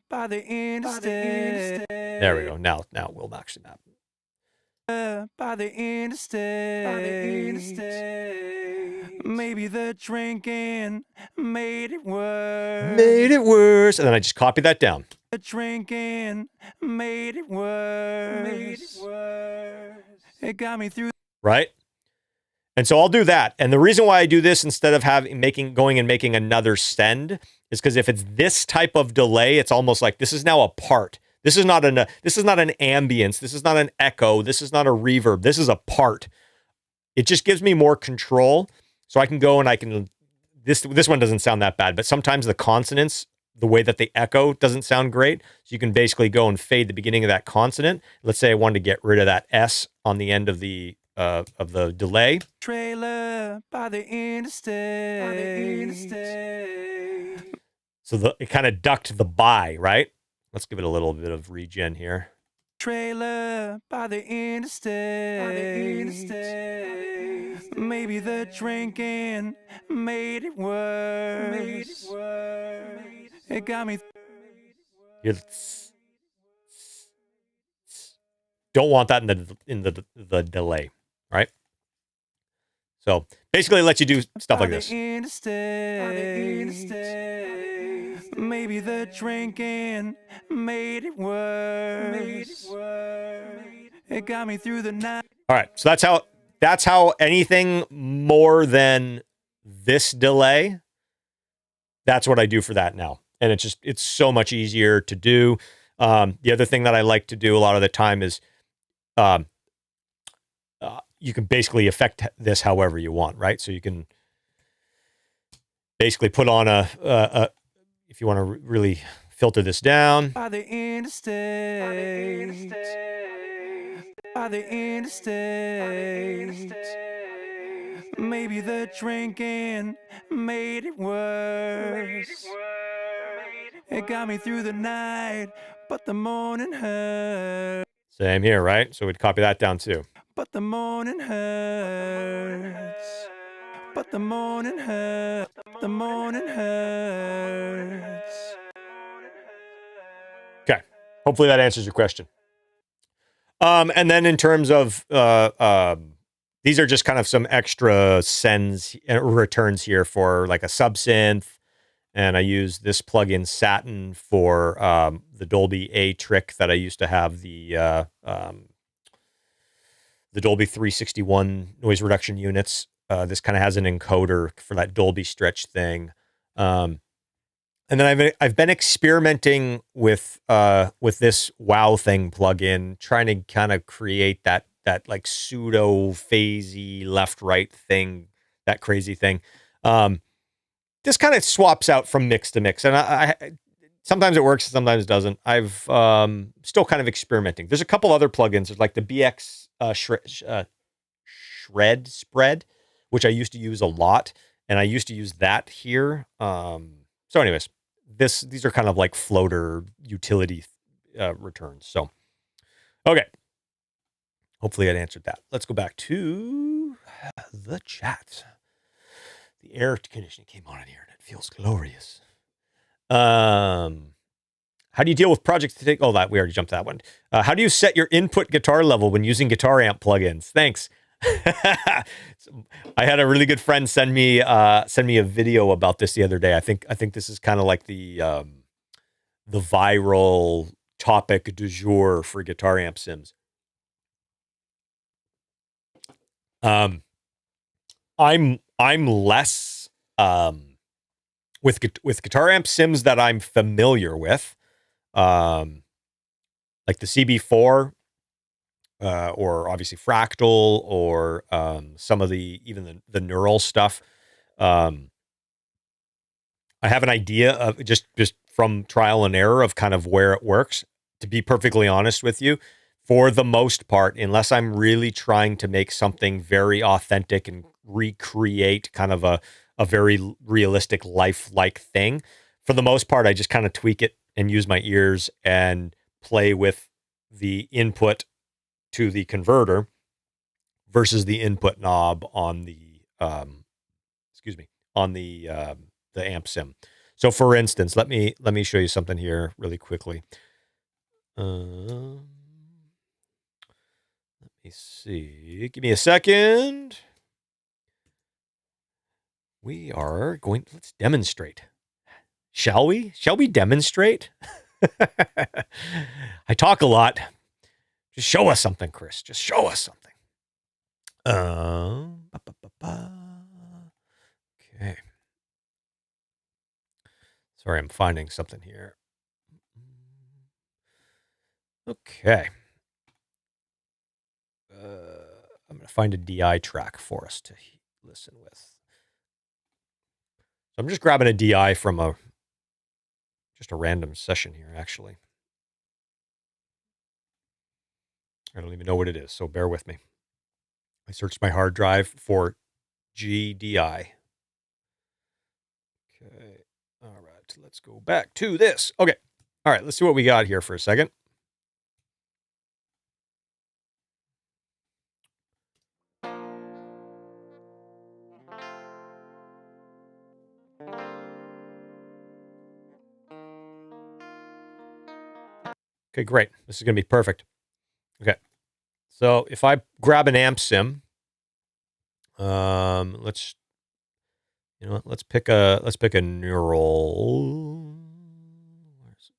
By the interstate. There we go. Now we'll actually map. By the interstate. Maybe the drinking made it worse. And then I just copy that down. The drinking made it worse. It got me through. Right? And so I'll do that. And the reason why I do this instead of going and making another send is because if it's this type of delay, it's almost like this is now a part. This is not an ambience. This is not an echo. This is not a reverb. This is a part. It just gives me more control. So I can go and this one doesn't sound that bad, but sometimes the consonants, the way that they echo doesn't sound great. So you can basically go and fade the beginning of that consonant. Let's say I wanted to get rid of that S on the end of the delay. Trailer by the interstate. So it kind of ducked the by, right? Let's give it a little bit of regen here. Trailer by the interstate. Maybe the drinking made it worse. It got me. Don't want that in the delay, right? So basically, it lets you do stuff like this. Maybe the drinking made it worse. It got me through the night. All right, so that's how anything more than this delay, that's what I do for that now. And it's so much easier to do. The other thing that I like to do a lot of the time is you can basically affect this however you want, right? So you can basically put on if you want to really filter this down. By the interstate. By the interstate. Maybe the drinking made it worse. It got me through the night, but the morning hurt. Same here, right? So we'd copy that down too. But the morning hurts. But the morning hurts. The morning hurts. Okay. Hopefully that answers your question. And then in terms of these are just kind of some extra sends returns here for like a subsynth. And I use this plugin Satin for the Dolby A trick that I used to have the Dolby 361 noise reduction units. This kind of has an encoder for that Dolby stretch thing. And then I've been experimenting with this Wow Thing plugin, trying to kind of create that like pseudo phasey left right thing, that crazy thing. This kind of swaps out from mix to mix, and I sometimes it works, sometimes it doesn't. I've still kind of experimenting. There's a couple other plugins. There's like the BX Shred Spread, which I used to use a lot, and I used to use that here. So anyways, these are kind of like floater utility returns. So, okay. Hopefully I answered that. Let's go back to the chat. The air conditioning came on in here and it feels glorious. How do you deal with projects to take? Oh, that we already jumped that one. How do you set your input guitar level when using guitar amp plugins? Thanks. I had a really good friend send me a video about this the other day. I think this is kind of like the viral topic du jour for guitar amp sims. I'm less with guitar amp sims that I'm familiar with, like the CB4, or obviously Fractal, or some of even the neural stuff. I have an idea of just from trial and error of kind of where it works. To be perfectly honest with you, for the most part, unless I'm really trying to make something very authentic and recreate kind of a very realistic lifelike thing, for the most part, I just kind of tweak it and use my ears and play with the input to the converter versus the input knob on the the amp sim. So for instance, let me show you something here really quickly. Let me see. Give me a second. Let's demonstrate. Shall we? Shall we demonstrate? I talk a lot. Just show us something, Chris. Just show us something. Okay. Sorry, I'm finding something here. Okay. I'm going to find a DI track for us to listen with. So I'm just grabbing a DI from just a random session here, actually. I don't even know what it is, so bear with me. I searched my hard drive for GDI. Okay. All right. Let's go back to this. Okay. All right. Let's see what we got here for a second. Okay, great. This is going to be perfect. Okay. So if I grab an amp sim, let's pick a neural. Where's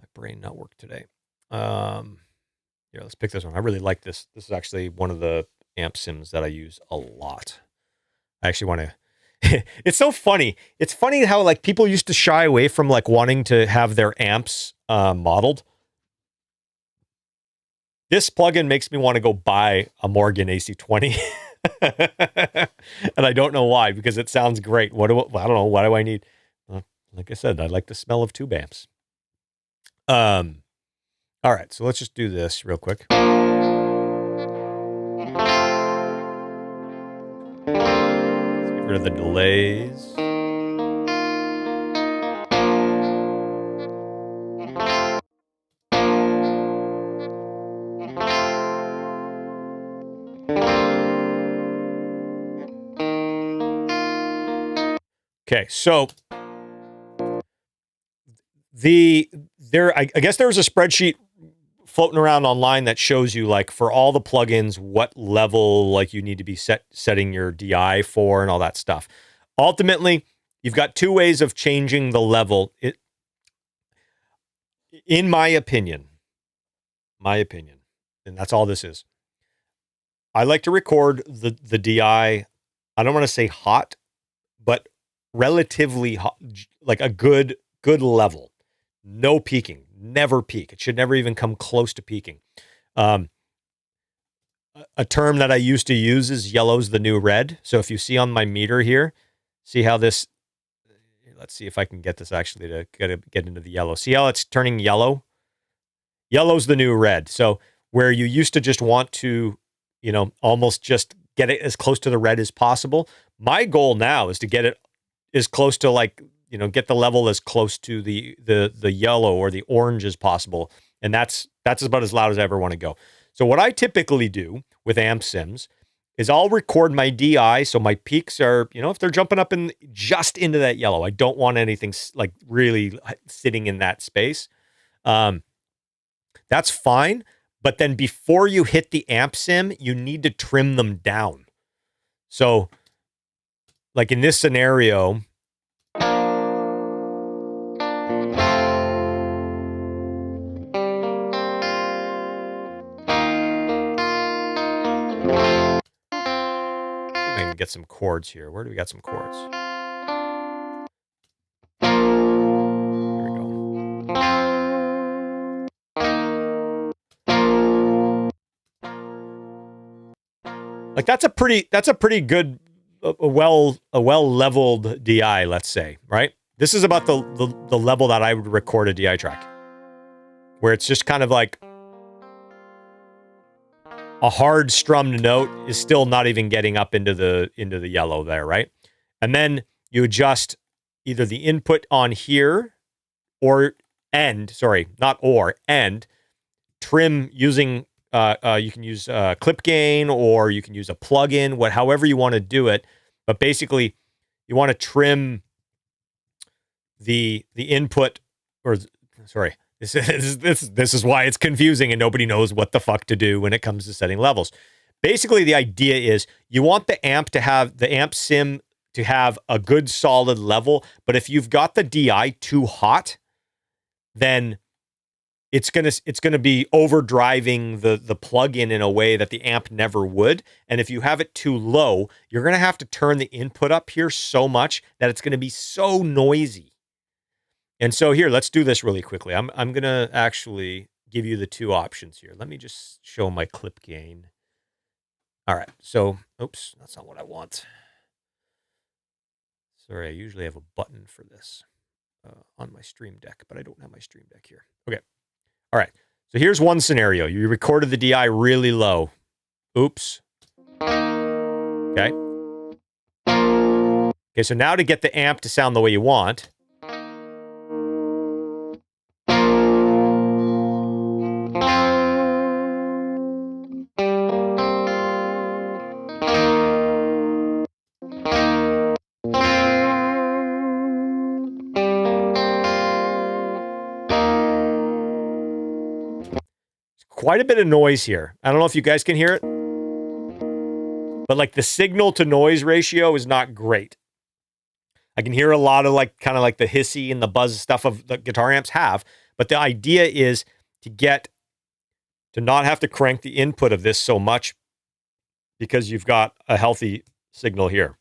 my brain not work today? Here, let's pick this one. I really like this. This is actually one of the amp sims that I use a lot. I actually want to. It's so funny. It's funny how like people used to shy away from like wanting to have their amps modeled. This plugin makes me want to go buy a Morgan AC20. And I don't know why, because it sounds great. I don't know. Why do I need? Like I said, I like the smell of tube amps. All right, so let's just do this real quick. Let's get rid of the delays. Okay, so I guess there's a spreadsheet floating around online that shows you like for all the plugins what level like you need to be setting your DI for and all that stuff. Ultimately, you've got two ways of changing the level. In my opinion, and that's all this is. I like to record the DI. I don't want to say hot, but relatively hot, like a good level. No peaking, never peak. It should never even come close to peaking. A term that I used to use is yellow's the new red. So if you see on my meter here, see how this, let's see if I can get this actually to get into the yellow. See how it's turning yellow? Yellow's the new red. So where you used to just want to, almost just get it as close to the red as possible. My goal now is to get it as close to like, get the level as close to the yellow or the orange as possible. And that's about as loud as I ever want to go. So what I typically do with amp sims is I'll record my DI. So my peaks are, if they're jumping up just into that yellow, I don't want anything like really sitting in that space. That's fine. But then before you hit the amp sim, you need to trim them down. So like in this scenario, I can get some chords here. Where do we got some chords? Here we go. Like that's a pretty good, a well leveled DI, let's say, right? This is about the level that I would record a DI track, where it's just kind of like a hard strummed note is still not even getting up into the yellow there, right? And then you adjust either the input on here and trim using you can use clip gain, or you can use a plugin, however you want to do it. But basically, you want to trim the input, this is why it's confusing and nobody knows what the fuck to do when it comes to setting levels. Basically, the idea is you want the amp sim to have a good solid level, but if you've got the DI too hot, then it's gonna be overdriving the plugin in a way that the amp never would. And if you have it too low, you're gonna have to turn the input up here so much that it's gonna be so noisy. And so here, let's do this really quickly. I'm gonna actually give you the two options here. Let me just show my clip gain. All right, so oops, that's not what I want. Sorry, I usually have a button for this on my Stream Deck, but I don't have my Stream Deck here. Okay. All right. So here's one scenario. You recorded the DI really low. Oops. Okay. Okay, so now to get the amp to sound the way you want. Quite a bit of noise here. I don't know if you guys can hear it, but like the signal to noise ratio is not great. I can hear a lot of like kind of like the hissy and the buzz stuff of the guitar amps have, but the idea is to not have to crank the input of this so much because you've got a healthy signal here.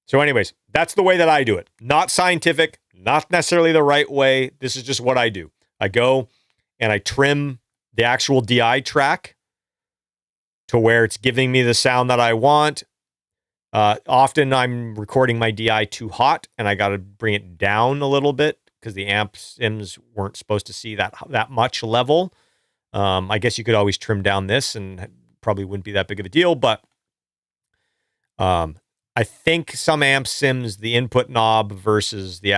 So anyways, that's the way that I do it. Not scientific, not necessarily the right way. This is just what I do. I go and I trim the actual DI track to where it's giving me the sound that I want. Often I'm recording my DI too hot and I got to bring it down a little bit because the amp sims weren't supposed to see that much level. I guess you could always trim down this and probably wouldn't be that big of a deal, but I think some amp sims the input knob versus the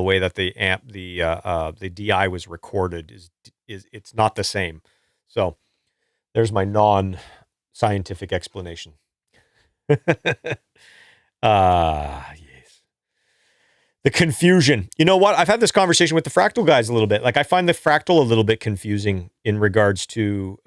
way that the DI was recorded is it's not the same. So there's my non-scientific explanation. Yes. The confusion. You know what? I've had this conversation with the Fractal guys a little bit. Like I find the Fractal a little bit confusing in regards to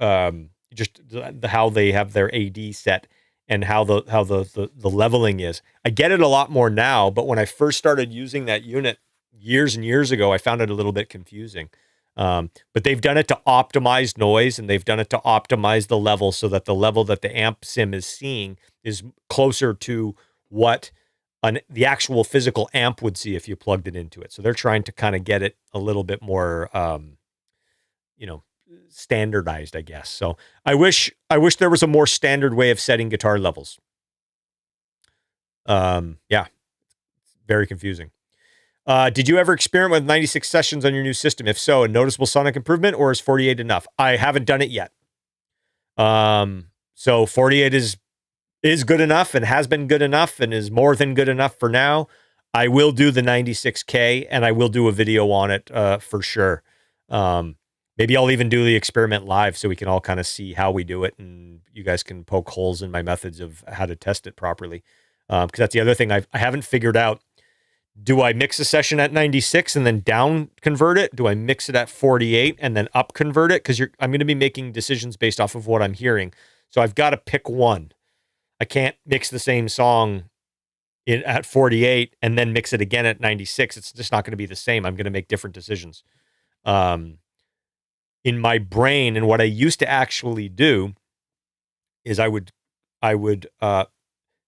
just how they have their AD set. And how the leveling is. I get it a lot more now, but when I first started using that unit years and years ago, I found it a little bit confusing. But they've done it to optimize noise, and they've done it to optimize the level so that the level that the amp sim is seeing is closer to what the actual physical amp would see if you plugged it into it. So they're trying to kind of get it a little bit more, standardized, I guess. So I wish there was a more standard way of setting guitar levels. Yeah, very confusing. Did you ever experiment with 96 sessions on your new system? If so, a noticeable sonic improvement, or is 48 enough? I haven't done it yet. So 48 is good enough and has been good enough and is more than good enough for now. I will do the 96K and I will do a video on it for sure. Maybe I'll even do the experiment live so we can all kind of see how we do it and you guys can poke holes in my methods of how to test it properly. Because that's the other thing I haven't figured out. Do I mix a session at 96 and then down convert it? Do I mix it at 48 and then up convert it? Because I'm going to be making decisions based off of what I'm hearing. So I've got to pick one. I can't mix the same song at 48 and then mix it again at 96. It's just not going to be the same. I'm going to make different decisions. In my brain, and what I used to actually do is I would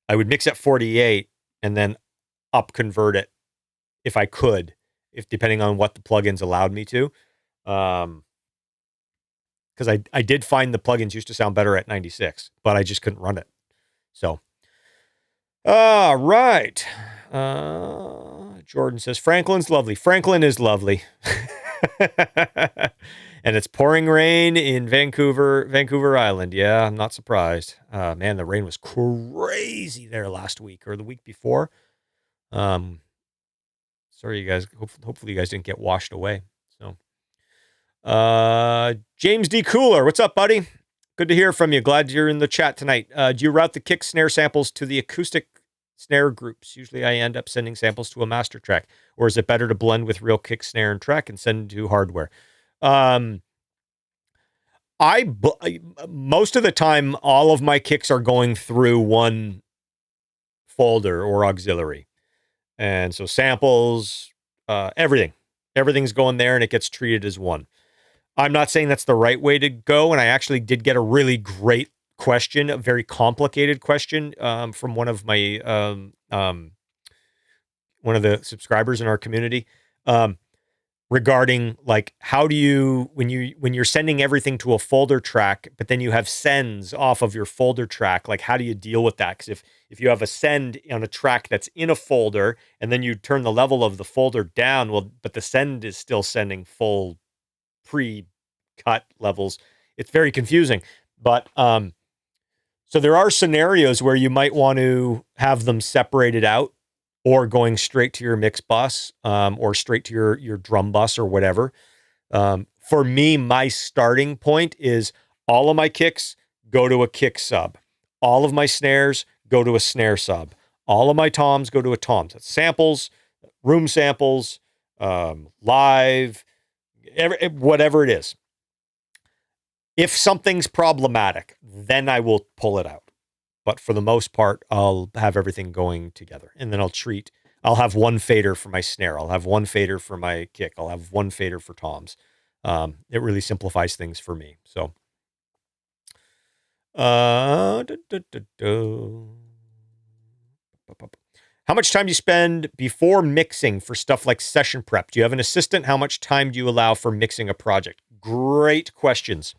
mix at 48 and then up convert it if I could, depending on what the plugins allowed me to. Because I did find the plugins used to sound better at 96, but I just couldn't run it. So, all right. Jordan says, Franklin's lovely. Franklin is lovely. And it's pouring rain in Vancouver Island. Yeah, I'm not surprised. Man, the rain was crazy there last week or the week before. Sorry, you guys. Hopefully you guys didn't get washed away. So, James D. Cooler, what's up, buddy? Good to hear from you. Glad you're in the chat tonight. Do you route the kick snare samples to the acoustic snare groups? Usually I end up sending samples to a master track. Or is it better to blend with real kick, snare, and track and send to hardware? Most of the time, all of my kicks are going through one folder or auxiliary. And so samples, everything's going there and it gets treated as one. I'm not saying that's the right way to go. And I actually did get a really great question, a very complicated question, from one of my, one of the subscribers in our community, regarding like how do you when you're sending everything to a folder track, but then you have sends off of your folder track, like how do you deal with that? Because if you have a send on a track that's in a folder and then you turn the level of the folder down, well, but the send is still sending full pre-cut levels. It's very confusing. But so there are scenarios where you might want to have them separated out or going straight to your mix bus or straight to your drum bus or whatever. For me, my starting point is all of my kicks go to a kick sub. All of my snares go to a snare sub. All of my toms go to a tom. That's samples, room samples, live, whatever it is. If something's problematic, then I will pull it out. But for the most part, I'll have everything going together. And then I'll have one fader for my snare. I'll have one fader for my kick. I'll have one fader for toms. It really simplifies things for me. So, how much time do you spend before mixing for stuff like session prep? Do you have an assistant? How much time do you allow for mixing a project? Great questions.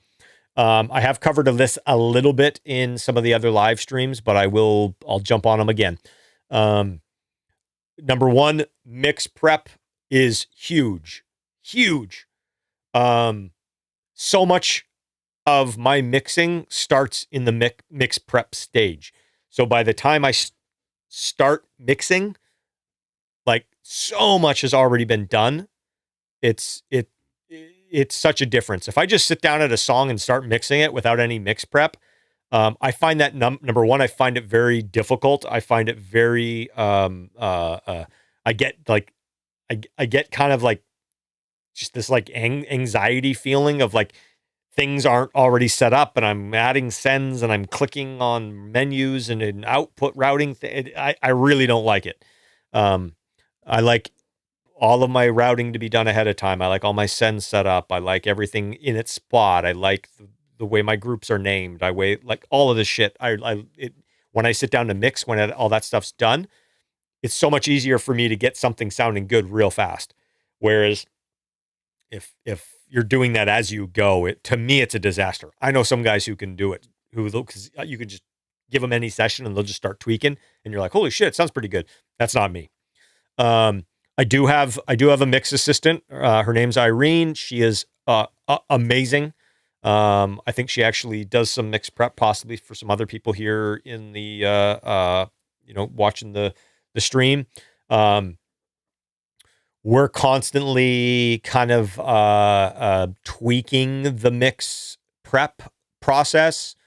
I have covered this a little bit in some of the other live streams, but I'll jump on them again. Number one, mix prep is huge. So much of my mixing starts in the mix prep stage. So by the time I start mixing, like so much has already been done. It's such a difference. If I just sit down at a song and start mixing it without any mix prep, I find that number one, I find it very difficult. I find it very, I get kind of like just this like anxiety feeling of like things aren't already set up and I'm adding sends and I'm clicking on menus and an output routing. I really don't like it. I like all of my routing to be done ahead of time. I like all my sends set up. I like everything in its spot. I like the way my groups are named. Like all of this shit. When I sit down to mix, when all that stuff's done, it's so much easier for me to get something sounding good real fast. Whereas if you're doing that as you go, to me, it's a disaster. I know some guys who can do it, because you can just give them any session and they'll just start tweaking and you're like, holy shit, it sounds pretty good. That's not me. I do have a mix assistant. Her name's Irene. She is amazing. I think she actually does some mix prep, possibly for some other people here in the watching the stream. We're constantly kind of tweaking the mix prep process.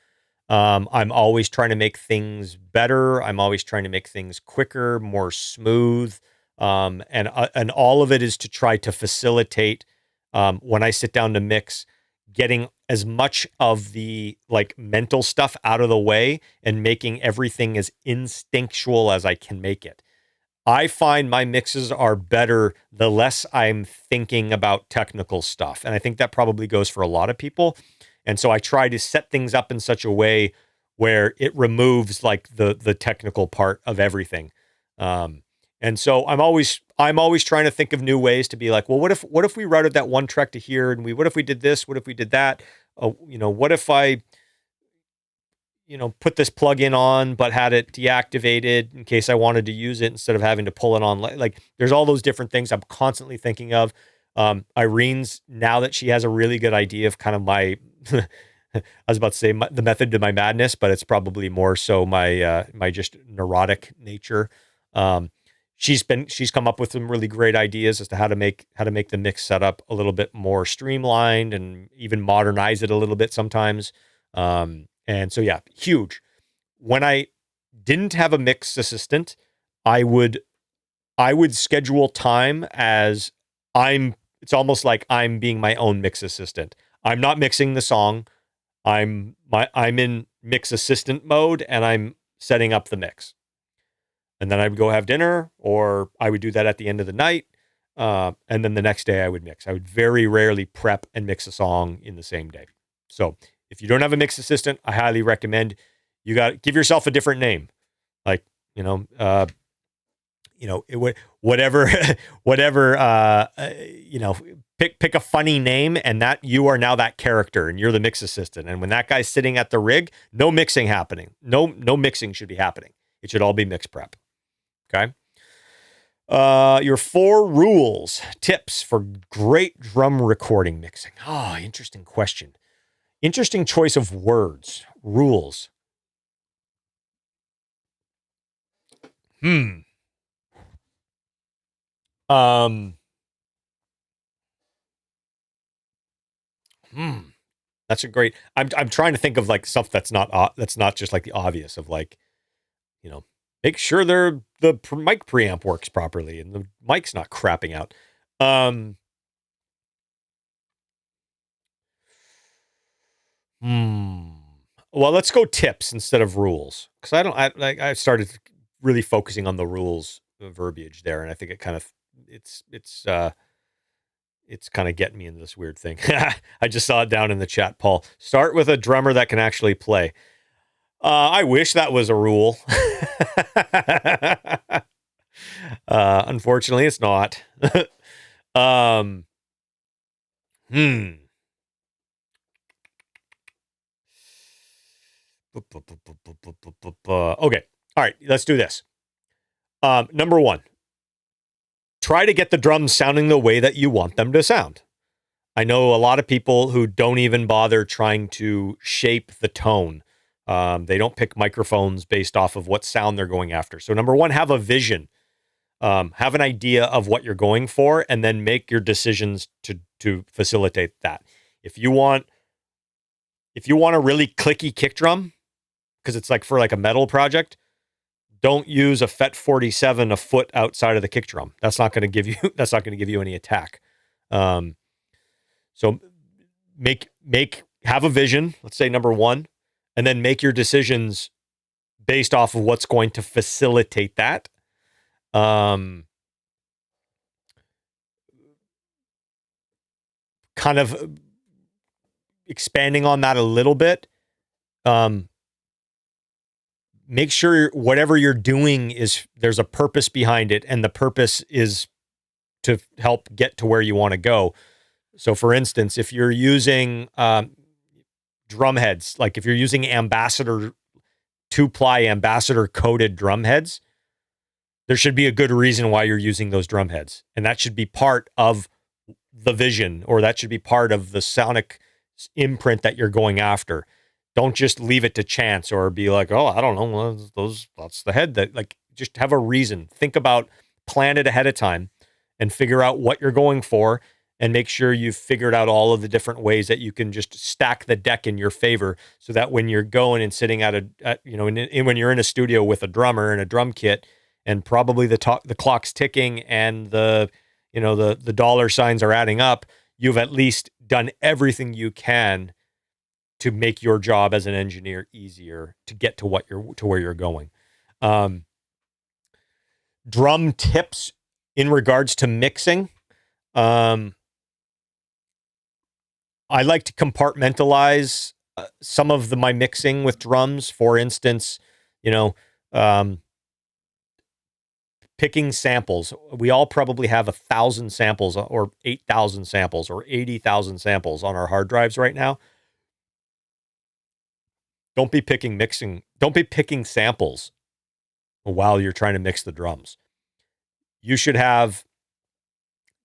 I'm always trying to make things better. I'm always trying to make things quicker, more smooth. And all of it is to try to facilitate, when I sit down to mix, getting as much of the like mental stuff out of the way and making everything as instinctual as I can make it. I find my mixes are better the less I'm thinking about technical stuff. And I think that probably goes for a lot of people. And so I try to set things up in such a way where it removes like the technical part of everything. And so I'm always trying to think of new ways to be like, well, what if we routed that one track to here, and what if we did this? What if we did that? What if I, put this plugin on but had it deactivated in case I wanted to use it instead of having to pull it on? Like, there's all those different things I'm constantly thinking of. Irene's, now that she has a really good idea of kind of my, I was about to say the method to my madness, but it's probably more so my just neurotic nature. She's come up with some really great ideas as to how to make the mix setup a little bit more streamlined and even modernize it a little bit sometimes. And so, yeah, huge. When I didn't have a mix assistant, I would schedule time as it's almost like I'm being my own mix assistant. I'm not mixing the song. I'm in mix assistant mode and I'm setting up the mix. And then I would go have dinner, or I would do that at the end of the night. And then the next day I would mix. I would very rarely prep and mix a song in the same day. So if you don't have a mix assistant, I highly recommend you give yourself a different name. Like, whatever, whatever, pick a funny name, and that you are now that character, and you're the mix assistant. And when that guy's sitting at the rig, no mixing happening. No mixing should be happening. It should all be mix prep. Okay. Your 4 rules, tips for great drum recording mixing. Oh, interesting question. Interesting choice of words. Rules. That's a great. I'm trying to think of like stuff that's not just like the obvious of like, make sure the mic preamp works properly and the mic's not crapping out. Well, let's go tips instead of rules, because I started really focusing on the rules verbiage there, and I think it kind of it's kind of getting me into this weird thing. I just saw it down in the chat, Paul. Start with a drummer that can actually play. I wish that was a rule. Unfortunately, it's not. Okay. All right. Let's do this. Number 1, try to get the drums sounding the way that you want them to sound. I know a lot of people who don't even bother trying to shape the tone. They don't pick microphones based off of what sound they're going after. So number 1, have a vision. Have an idea of what you're going for, and then make your decisions to facilitate that. If you want a really clicky kick drum, because it's like for like a metal project, don't use a FET 47 a foot outside of the kick drum. That's not going to give you any attack. So have a vision, let's say number 1, and then make your decisions based off of what's going to facilitate that. Kind of expanding on that a little bit. Make sure whatever you're doing there's a purpose behind it, and the purpose is to help get to where you want to go. So for instance, if you're using drum heads, like if you're using Ambassador 2-ply Ambassador coated drum heads, there should be a good reason why you're using those drum heads. And that should be part of the vision, or that should be part of the sonic imprint that you're going after. Don't just leave it to chance or be like, oh, I don't know, that's the head that, like, just have a reason. Think about, plan it ahead of time and figure out what you're going for, and make sure you've figured out all of the different ways that you can just stack the deck in your favor, so that when you're going and sitting when you're in a studio with a drummer and a drum kit, and probably the clock's ticking and the dollar signs are adding up, you've at least done everything you can to make your job as an engineer easier to get to where you're going. Drum tips in regards to mixing. I like to compartmentalize some of my mixing with drums. For instance, picking samples. We all probably have 1,000 samples or 8,000 samples or 80,000 samples on our hard drives right now. Don't be picking samples while you're trying to mix the drums. You should have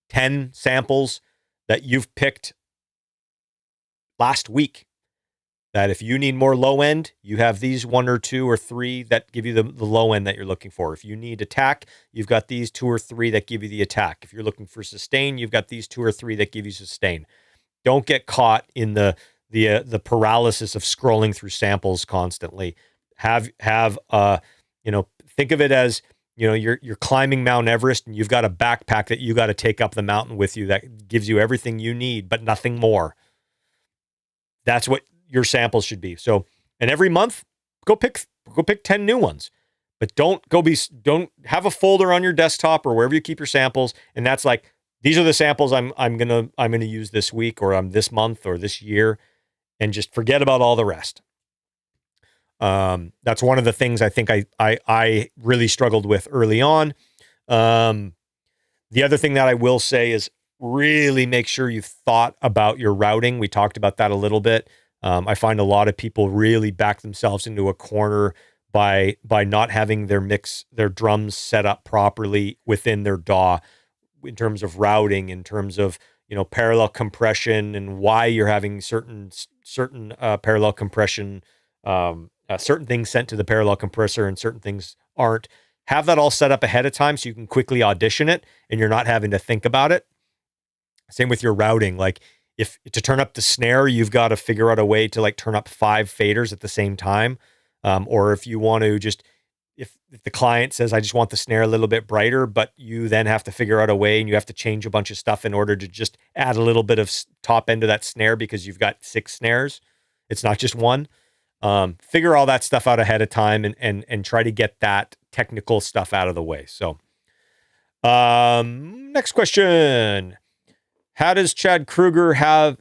10 samples that you've picked last week, that if you need more low end, you have these 1 or 2 or 3 that give you the low end that you're looking for. If you need attack, you've got these 2 or 3 that give you the attack. If you're looking for sustain, you've got these 2 or 3 that give you sustain. Don't get caught in the paralysis of scrolling through samples constantly. Think of it as, you're climbing Mount Everest, and you've got a backpack that you got to take up the mountain with you that gives you everything you need, but nothing more. That's what your samples should be. So, and every month, go pick 10 new ones, but don't have a folder on your desktop or wherever you keep your samples. And that's like, these are the samples I'm going to use this week, or this month, or this year, and just forget about all the rest. That's one of the things I think I really struggled with early on. The other thing that I will say is really make sure you've thought about your routing. We talked about that a little bit. I find a lot of people really back themselves into a corner by not having their drums set up properly within their DAW in terms of routing, in terms of, parallel compression and why you're having certain parallel compression, certain things sent to the parallel compressor and certain things aren't. Have that all set up ahead of time so you can quickly audition it and you're not having to think about it. Same with your routing. Like if to turn up the snare, you've got to figure out a way to like turn up 5 faders at the same time. Or if you want to just, if the client says, I just want the snare a little bit brighter, but you then have to figure out a way and you have to change a bunch of stuff in order to just add a little bit of top end to that snare because you've got 6 snares. It's not just one. Figure all that stuff out ahead of time and try to get that technical stuff out of the way. So, next question. How does Chad Kruger have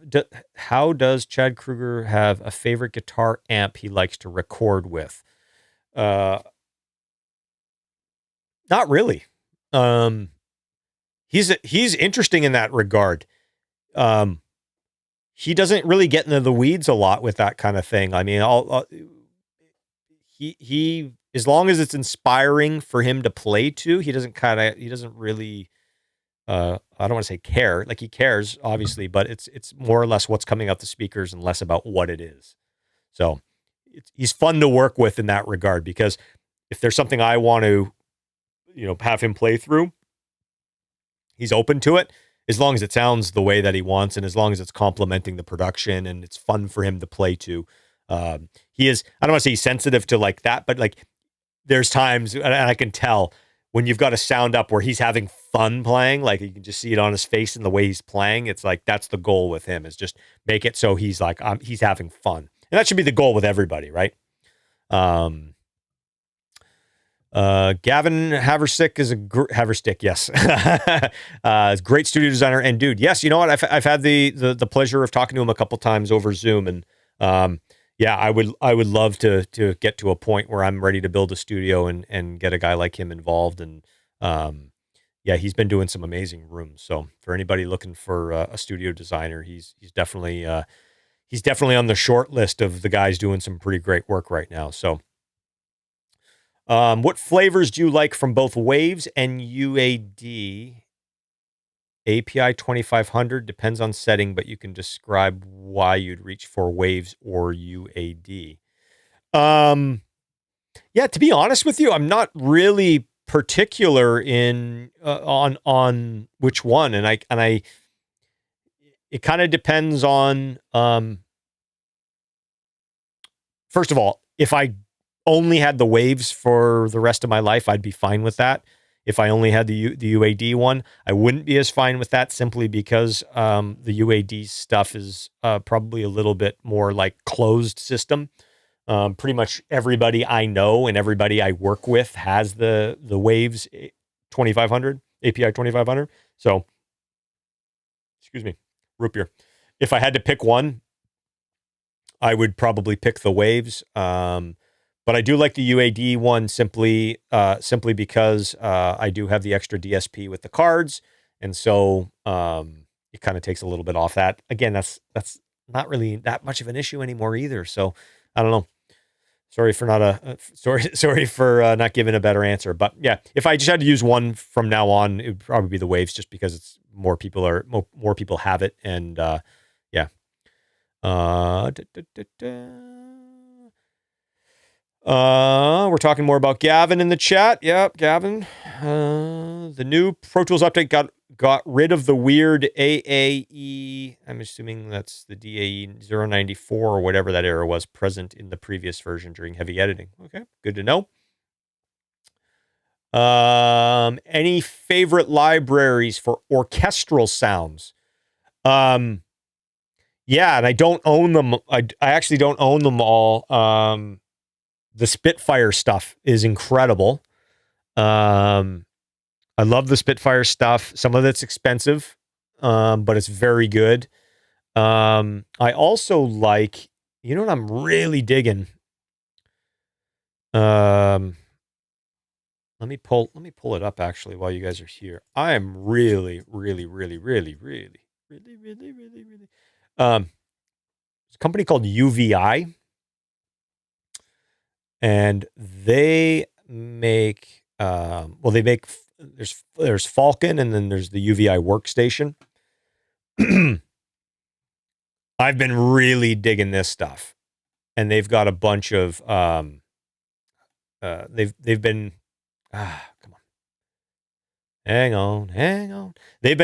a favorite guitar amp he likes to record with? Not really. He's interesting in that regard. He doesn't really get into the weeds a lot with that kind of thing. I mean, he as long as it's inspiring for him to play to, he doesn't really, I don't want to say care. Like he cares, obviously, but it's more or less what's coming out the speakers and less about what it is. So he's fun to work with in that regard, because if there's something I want to, have him play through, he's open to it as long as it sounds the way that he wants and as long as it's complementing the production and it's fun for him to play to. He is, I don't want to say he's sensitive to like that, but like there's times, and I can tell when you've got a sound up where he's having fun playing, like you can just see it on his face and the way he's playing. It's like, that's the goal with him, is just make it so he's like, he's having fun. And that should be the goal with everybody, right? Gavin Haverstick is Haverstick, yes. Is a great studio designer. And dude, yes, you know what? I've had the pleasure of talking to him a couple times over Zoom, and yeah, I would love to get to a point where I'm ready to build a studio and get a guy like him involved. And yeah, he's been doing some amazing rooms. So for anybody looking for a studio designer, he's definitely on the short list of the guys doing some pretty great work right now. So. What flavors do you like from both Waves and UAD? API 2500 depends on setting, but you can describe why you'd reach for Waves or UAD. Yeah, to be honest with you, I'm not really particular on which one, and I it kind of depends on first of all, if I only had the Waves for the rest of my life, I'd be fine with that. If I only had the UAD one, I wouldn't be as fine with that, simply because the UAD stuff is probably a little bit more like closed system. Pretty much everybody I know and everybody I work with has the Waves 2500, API 2500. So, excuse me, root beer. If I had to pick one, I would probably pick the Waves. But I do like the UAD one simply because I do have the extra DSP with the cards, and so it kind of takes a little bit off that. Again, that's not really that much of an issue anymore either. So I don't know. Sorry for not giving a better answer. But yeah, if I just had to use one from now on, it would probably be the Waves, just because it's more people have it, and yeah. We're talking more about Gavin in the chat. Yep, Gavin. The new Pro Tools update got rid of the weird AAE. I'm assuming that's the DAE 094 or whatever that error was present in the previous version during heavy editing. Okay, good to know. Any favorite libraries for orchestral sounds? Yeah, and I don't own them. I actually don't own them all. The Spitfire stuff is incredible. I love the Spitfire stuff. Some of it's expensive, but it's very good. I also like, what I'm really digging? let me pull it up actually while you guys are here. I am really, really, really, really, really, really, really, really, really. It's a company called UVI, and they make there's Falcon, and then there's the UVI workstation. I've been really digging this stuff, and they've got a bunch of they've been come on, hang on. They've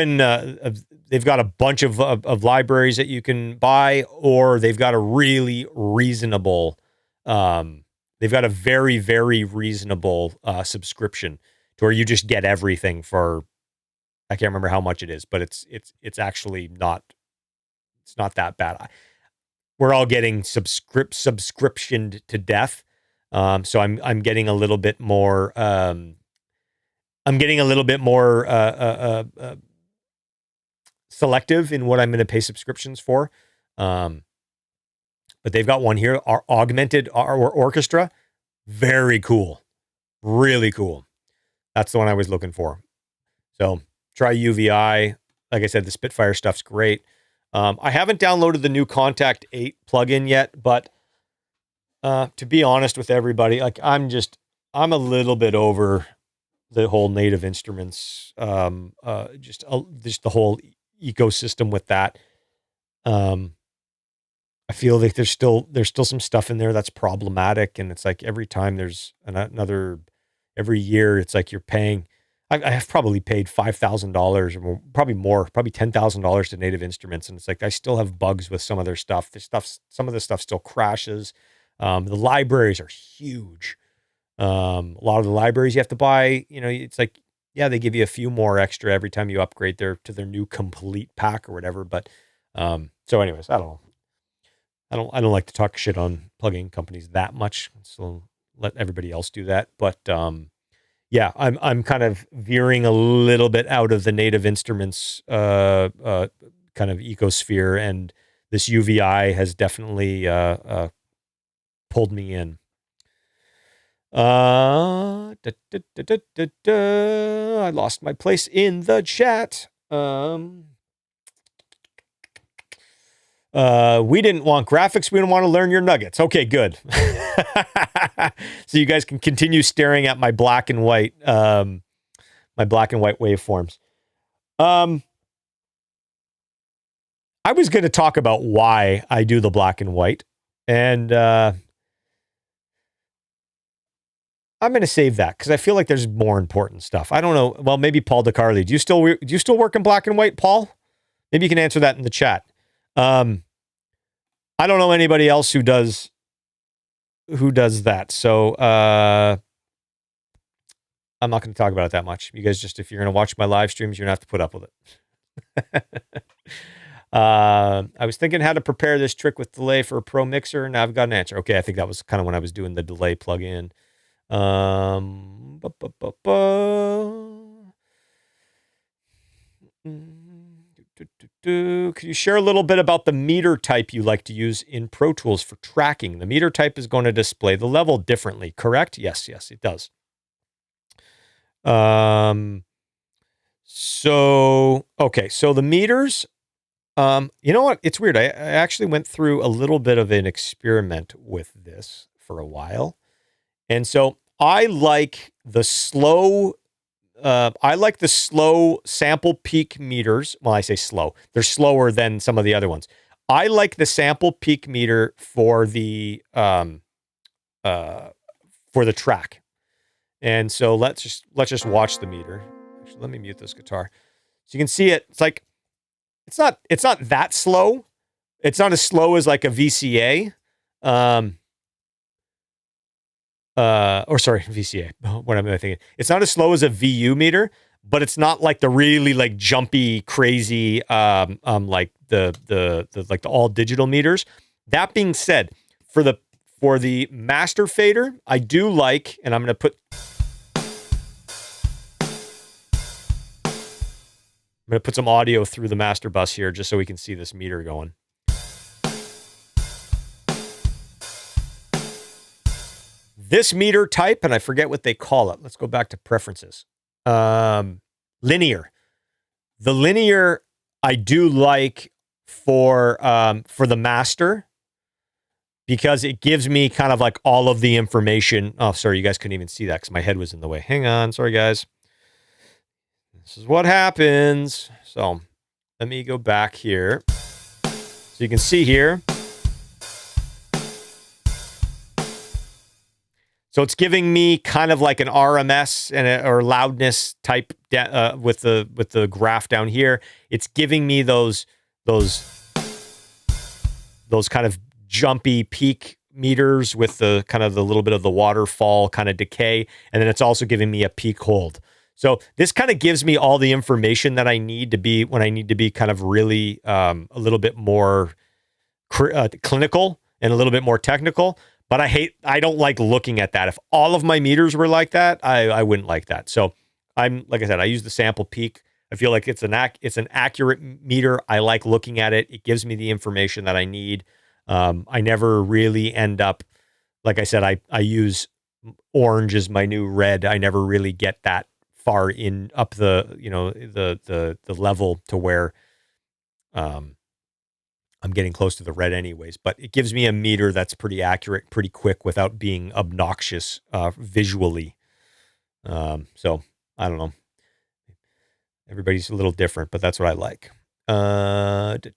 got a bunch of libraries that you can buy, or they've got a really reasonable they've got a very, very reasonable subscription to where you just get everything for, I can't remember how much it is, but it's actually not, it's not that bad. We're all getting subscriptioned to death. So I'm getting a little bit more, selective in what I'm going to pay subscriptions for. But they've got one here, our augmented orchestra. Very cool. Really cool. That's the one I was looking for. So try UVI. Like I said, the Spitfire stuff's great. I haven't downloaded the new Contact 8 plugin yet, but to be honest with everybody, like I'm a little bit over the whole Native Instruments, just the whole ecosystem with that. I feel like there's still some stuff in there that's problematic, and it's like every time there's every year, it's like you're paying. I have probably paid $5,000 or more, probably more, probably $10,000 to Native Instruments, and it's like I still have bugs with some of their stuff. Some of the stuff still crashes. The libraries are huge. A lot of the libraries you have to buy, it's like, yeah, they give you a few more extra every time you upgrade to their new complete pack or whatever. But so, anyways, I don't know. I don't like to talk shit on plugin companies that much, so let everybody else do that. But yeah, I'm kind of veering a little bit out of the Native Instruments kind of ecosphere, and this UVI has definitely pulled me in. I lost my place in the chat. We didn't want graphics. We don't want to learn your nuggets. Okay, good. So you guys can continue staring at my black and white waveforms. I was going to talk about why I do the black and white, and I'm going to save that because I feel like there's more important stuff. I don't know. Well, maybe Paul DeCarli. Do you still work in black and white, Paul? Maybe you can answer that in the chat. I don't know anybody else who does that. So I'm not going to talk about it that much. You guys if you're going to watch my live streams, you're going to have to put up with it. I was thinking how to prepare this trick with delay for a pro mixer, and I've got an answer. Okay, I think that was kind of when I was doing the delay plugin. Could you share a little bit about the meter type you like to use in Pro Tools for tracking? The meter type is going to display the level differently, correct? Yes, it does. So the meters, you know what? It's weird. I actually went through a little bit of an experiment with this for a while. And so I like the slow sample peak meters. Well, I say slow. They're slower than some of the other ones. I like the sample peak meter for the track. And so let's just watch the meter. Actually, let me mute this guitar. So you can see it. It's like it's not that slow. It's not as slow as like a VCA. VCA. What am I thinking? It's not as slow as a VU meter, but it's not like the really like jumpy, crazy, like the all digital meters. That being said, for the master fader, I do like, and I'm going to put some audio through the master bus here just so we can see this meter going. This meter type, and I forget what they call it. Let's go back to preferences. Linear. The linear I do like for the master, because it gives me kind of like all of the information. Oh, sorry, you guys couldn't even see that because my head was in the way. Hang on, sorry guys. This is what happens. So let me go back here. So you can see here. So it's giving me kind of like an RMS or loudness type with the graph down here. It's giving me those kind of jumpy peak meters with the kind of the little bit of the waterfall kind of decay, and then it's also giving me a peak hold. So this kind of gives me all the information that I need to be when I need to be kind of really a little bit more clinical and a little bit more technical. But I don't like looking at that. If all of my meters were like that, I wouldn't like that. So like I said, I use the sample peak. I feel like it's an accurate meter. I like looking at it. It gives me the information that I need. I never really end up, like I said, I use orange as my new red. I never really get that far up the level to where I'm getting close to the red anyways, but it gives me a meter that's pretty accurate, pretty quick without being obnoxious visually. So I don't know. Everybody's a little different, but that's what I like. What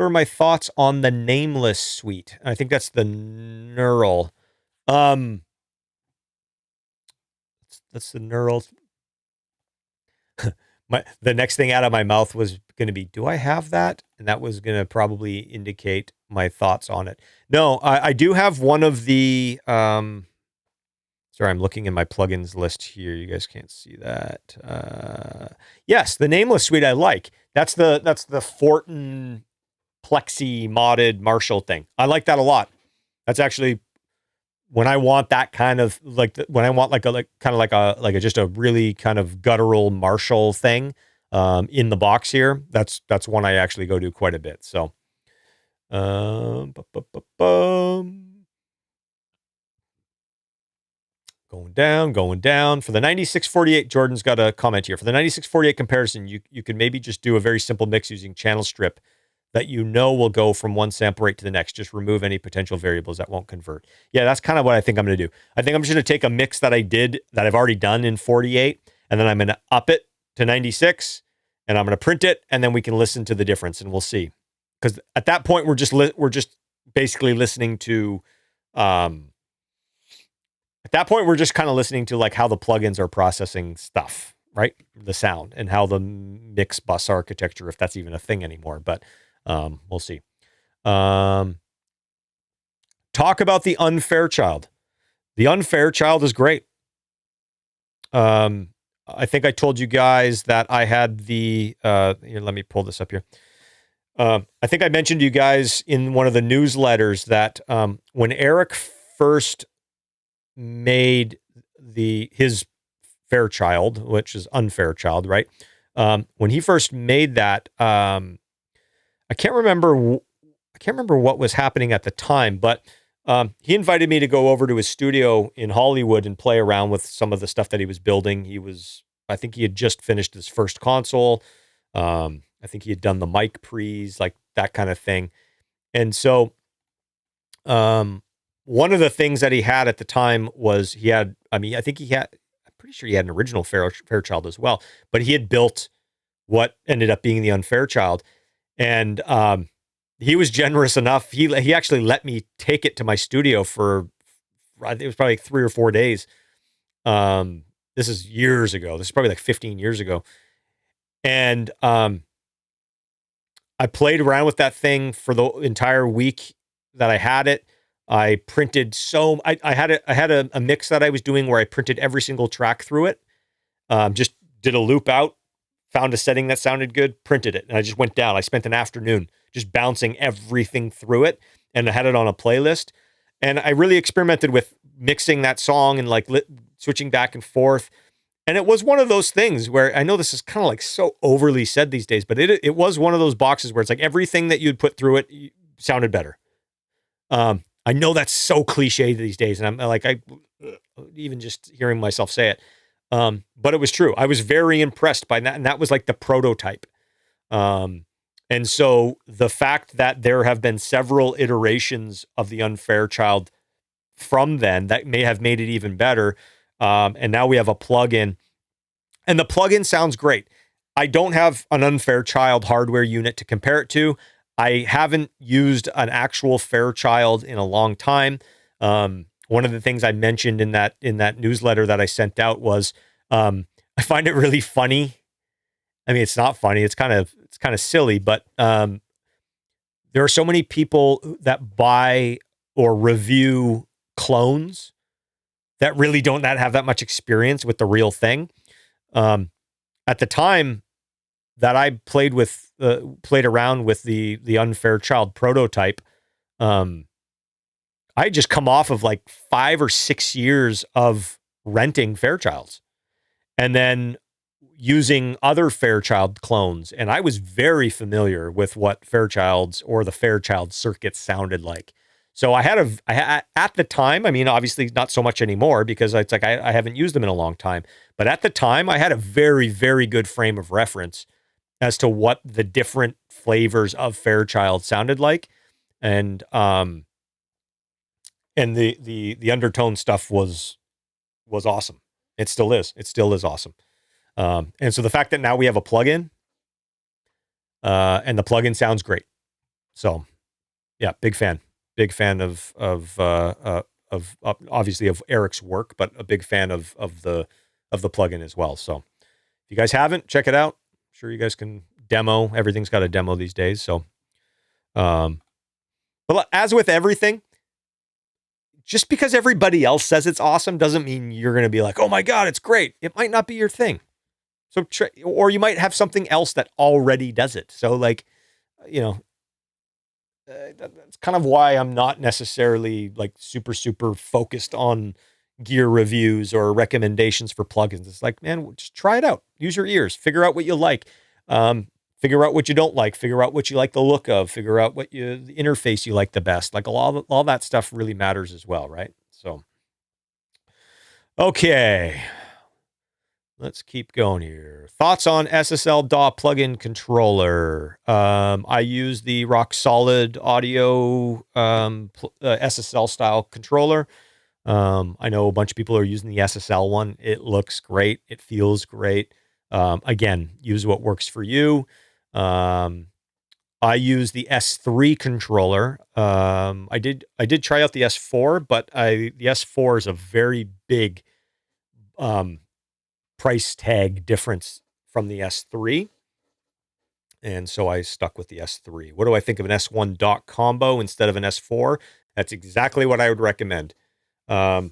are my thoughts on the Nameless suite? I think that's the neural. That's the neural. The next thing out of my mouth was going to be, do I have that? And that was going to probably indicate my thoughts on it. No, I do have one of the, sorry, I'm looking in my plugins list here. You guys can't see that. Yes, the Nameless suite I like. That's the Fortin Plexi modded Marshall thing. I like that a lot. That's actually when I want that kind of when I want just a really kind of guttural Marshall thing in the box here. That's one I actually go to quite a bit. So, going down for the 9648. Jordan's got a comment here for the 9648 comparison. You can maybe just do a very simple mix using channel strip that will go from one sample rate to the next. Just remove any potential variables that won't convert. Yeah, that's kind of what I think I'm going to do. I think I'm just going to take a mix that I've already done in 48, and then I'm going to up it to 96, and I'm going to print it, and then we can listen to the difference, and we'll see. Because at that point, we're just basically listening to. At that point, we're just kind of listening to like how the plugins are processing stuff, right? The sound and how the mix bus architecture, if that's even a thing anymore, but. We'll see. Talk about the Unfair Child. The Unfair Child is great. I think I told you guys that I had the, here, let me pull this up here. I think I mentioned to you guys in one of the newsletters that when Eric first made his Fairchild, which is Unfair Child, right? When he first made that, I can't remember what was happening at the time, but he invited me to go over to his studio in Hollywood and play around with some of the stuff that he was building. I think he had just finished his first console. I think he had done the mic pre's, like that kind of thing. And so one of the things that he had at the time was I'm pretty sure he had an original Fairchild as well, but he had built what ended up being the Unfair Child. And he was generous enough. He actually let me take it to my studio for, it was probably like 3 or 4 days. This is years ago. This is probably like 15 years ago. And I played around with that thing for the entire week that I had it. I printed I had a mix that I was doing where I printed every single track through it. Just did a loop out. Found a setting that sounded good, printed it, and I just went down. I spent an afternoon just bouncing everything through it, and I had it on a playlist. And I really experimented with mixing that song and like switching back and forth. And it was one of those things where I know this is kind of like so overly said these days, but it was one of those boxes where it's like everything that you'd put through it sounded better. I know that's so cliche these days, and I'm like, I even just hearing myself say it. But it was true. I was very impressed by that, and that was like the prototype. And so the fact that there have been several iterations of the Unfair Child from then that may have made it even better. And now we have a plugin, and the plugin sounds great. I don't have an Unfair Child hardware unit to compare it to. I haven't used an actual Fairchild in a long time. One of the things I mentioned in that newsletter that I sent out was I find it really funny. I mean, it's not funny. It's kind of silly, but there are so many people that buy or review clones that really don't have that much experience with the real thing. At the time that I played around with the Unfair Child prototype, I had just come off of like 5 or 6 years of renting Fairchilds and then using other Fairchild clones. And I was very familiar with what Fairchilds or the Fairchild circuit sounded like. So I had at the time, I mean, obviously not so much anymore because it's like I haven't used them in a long time. But at the time, I had a very, very good frame of reference as to what the different flavors of Fairchild sounded like. And the undertone stuff was awesome. It still is. It still is awesome. And so the fact that now we have a plugin, and the plugin sounds great. So yeah, big fan of obviously of Eric's work, but a big fan of the plugin as well. So if you guys haven't, check it out. I'm sure you guys can demo. Everything's got a demo these days. So, but as with everything, just because everybody else says it's awesome doesn't mean you're going to be like, oh my God, it's great. It might not be your thing. So, or you might have something else that already does it. So like, that's kind of why I'm not necessarily like super, super focused on gear reviews or recommendations for plugins. It's like, man, just try it out. Use your ears, figure out what you like. Figure out what you don't like, figure out what you like the look of, figure out the interface you like the best. Like all that stuff really matters as well, right? So, okay, let's keep going here. Thoughts on SSL DAW plugin controller. I use the Rock Solid Audio SSL style controller. I know a bunch of people are using the SSL one. It looks great. It feels great. Again, use what works for you. I use the S3 controller. I did try out the S4, but the S4 is a very big price tag difference from the S3. And so I stuck with the S3. What do I think of an S1 dock combo instead of an S4? That's exactly what I would recommend. I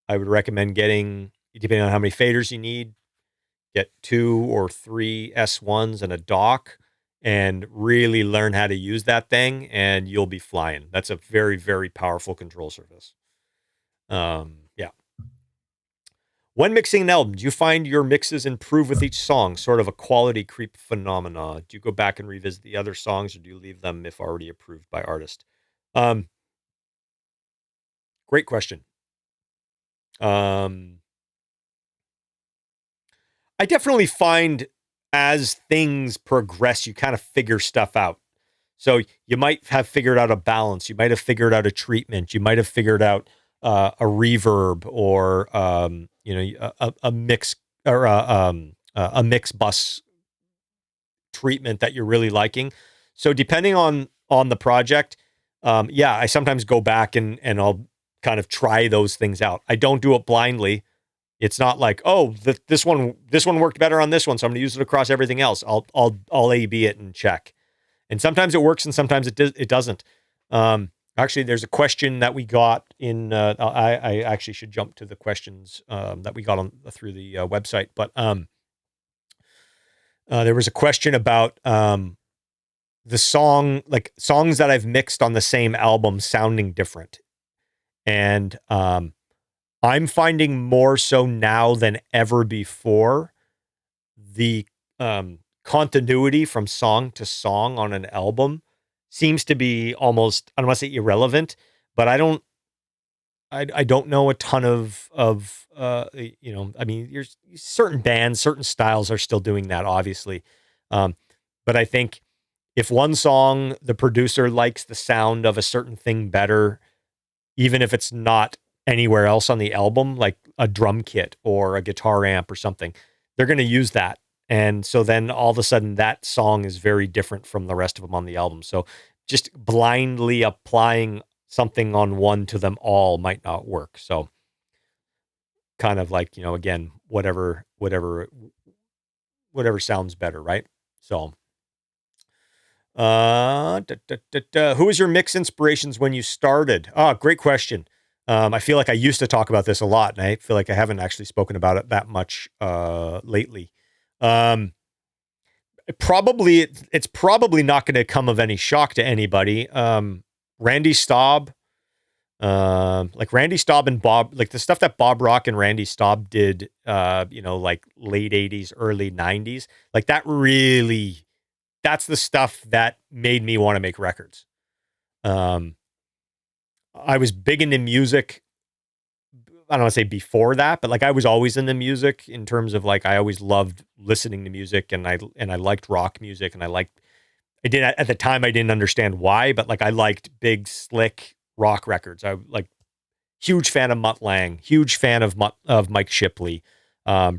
would recommend getting, depending on how many faders you need, get 2 or 3 S1s and a dock and really learn how to use that thing and you'll be flying. That's a very, very powerful control surface. Yeah. When mixing an album, do you find your mixes improve with each song? Sort of a quality creep phenomena. Do you go back and revisit the other songs or do you leave them if already approved by artist? Great question. I definitely find as things progress, you kind of figure stuff out. So you might have figured out a balance. You might have figured out a treatment. You might have figured out a reverb or a mix or a mix bus treatment that you're really liking. So depending on the project, I sometimes go back and I'll kind of try those things out. I don't do it blindly. It's not like, oh, this one worked better on this one, so I'm going to use it across everything else. I'll A/B it and check. And sometimes it works, and sometimes it doesn't. Actually, there's a question that we got in. I actually should jump to the questions that we got through the website. But there was a question about the songs that I've mixed on the same album sounding different, and I'm finding more so now than ever before the continuity from song to song on an album seems to be almost, I don't want to say irrelevant, but I don't know a ton of I mean, there's certain bands, certain styles are still doing that, obviously. Um, but I think if one song, the producer likes the sound of a certain thing better, even if it's not anywhere else on the album, like a drum kit or a guitar amp or something, they're going to use that. And so then all of a sudden that song is very different from the rest of them on the album. So just blindly applying something on one to them all might not work. So kind of like, again, whatever sounds better, right? So who was your mix inspirations when you started? Great question. I feel like I used to talk about this a lot, and I feel like I haven't actually spoken about it that much lately. It's probably not going to come of any shock to anybody. Randy Staub, like Randy Staub and Bob, like the stuff that Bob Rock and Randy Staub did, like late 80s, early 90s, like that's the stuff that made me want to make records. I was big into music. I don't want to say before that, but like I was always into music in terms of like I always loved listening to music, and I liked rock music, and I did at the time I didn't understand why, but like I liked big slick rock records. I like huge fan of Mutt Lange, huge fan of Mike Shipley,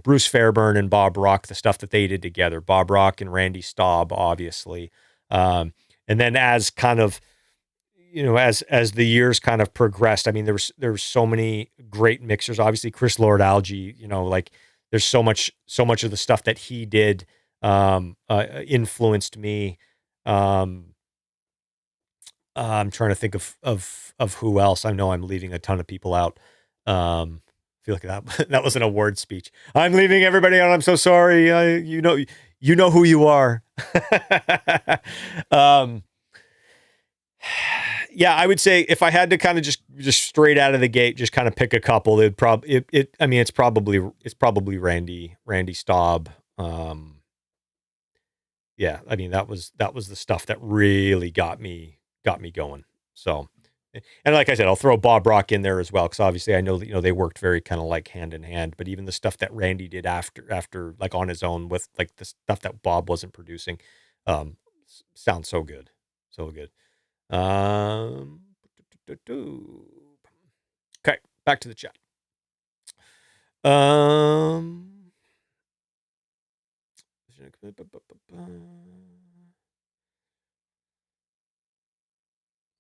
Bruce Fairbairn and Bob Rock, the stuff that they did together, Bob Rock and Randy Staub, obviously. And then as kind of, as the years kind of progressed, I mean, there was so many great mixers, obviously Chris Lord Alge, like there's so much of the stuff that he did, influenced me. I'm trying to think of who else. I know I'm leaving a ton of people out. Feel like that was an award speech. I'm leaving everybody out. I'm so sorry. You know who you are. Yeah, I would say if I had to kind of just straight out of the gate, just kind of pick a couple, it's probably Randy Staub. Yeah, I mean, that was the stuff that really got me going. So, and like I said, I'll throw Bob Rock in there as well, because obviously I know that, they worked very kind of like hand in hand, but even the stuff that Randy did after like on his own with like the stuff that Bob wasn't producing, sounds so good. So good. Okay, back to the chat.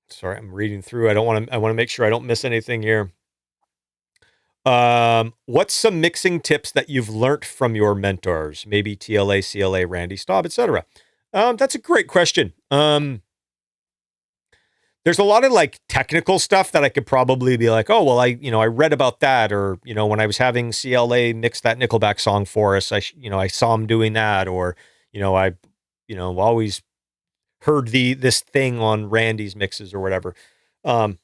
Sorry, I'm reading through. I want to make sure I don't miss anything here. What's some mixing tips that you've learned from your mentors? Maybe TLA, CLA, Randy Staub, etc. That's a great question. There's a lot of like technical stuff that I could probably be like, oh, well, I read about that, or, when I was having CLA mix that Nickelback song for us, I saw him doing that, or, I always heard this thing on Randy's mixes or whatever. But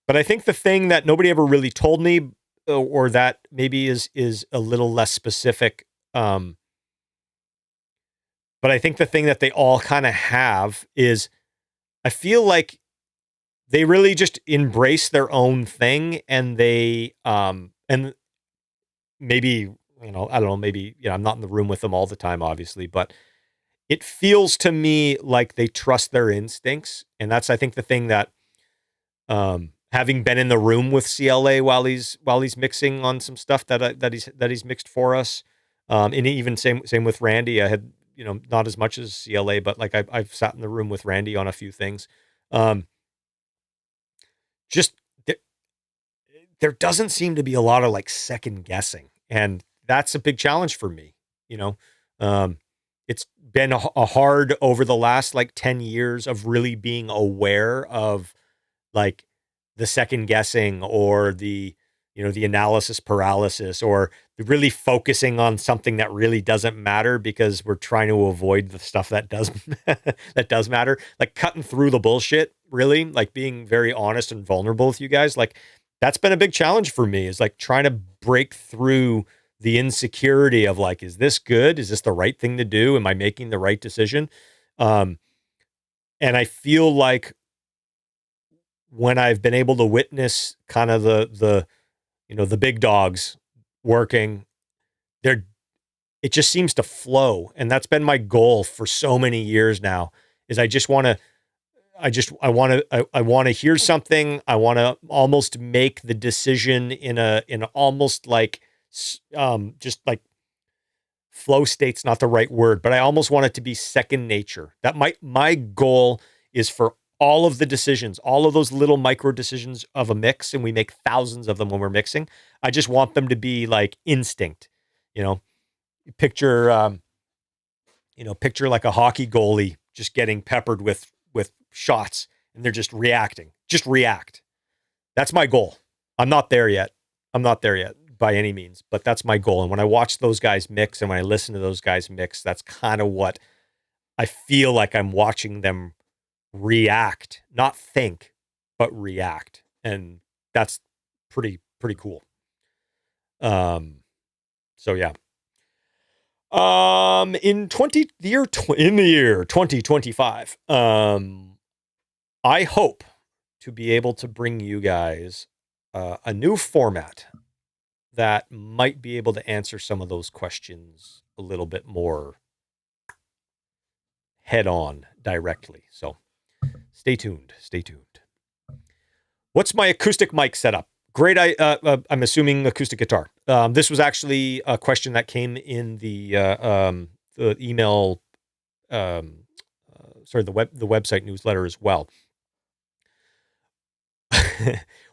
I think the thing that nobody ever really told me, or that maybe is a little less specific, but I think the thing that they all kind of have is, I feel like they really just embrace their own thing, and they, and maybe, I don't know, maybe, I'm not in the room with them all the time, obviously, but it feels to me like they trust their instincts. And that's, I think, the thing that, having been in the room with CLA while he's mixing on some stuff that he's mixed for us, and even same with Randy. I had, not as much as CLA, but like I've sat in the room with Randy on a few things. Just there doesn't seem to be a lot of like second guessing, and that's a big challenge for me. It's been a hard over the last like 10 years of really being aware of like the second guessing, or the the analysis paralysis, or really focusing on something that really doesn't matter because we're trying to avoid the stuff that does that does matter, like cutting through the bullshit, really, like being very honest and vulnerable with you guys. Like that's been a big challenge for me, is like trying to break through the insecurity of like, is this good? Is this the right thing to do? Am I making the right decision? And I feel like when I've been able to witness kind of the the big dogs working, it just seems to flow. And that's been my goal for so many years now, is I want to hear something. I want to almost make the decision in a almost like, just like flow state's not the right word, but I almost want it to be second nature. That my goal is for all of the decisions, all of those little micro decisions of a mix, and we make thousands of them when we're mixing. I just want them to be like instinct, you know, picture, picture like a hockey goalie just getting peppered with shots, and they're just reacting. Just react. That's my goal. I'm not there yet. By any means, but that's my goal. And when I watch those guys mix, and when I listen to those guys mix, that's kind of what I feel like. I'm watching them react, not think, but react. And that's pretty cool. So yeah. In the year 2025, I hope to be able to bring you guys a new format that might be able to answer some of those questions a little bit more head on directly. So stay tuned. What's my acoustic mic setup? Great. I'm assuming acoustic guitar. This was actually a question that came in the email, the website newsletter as well.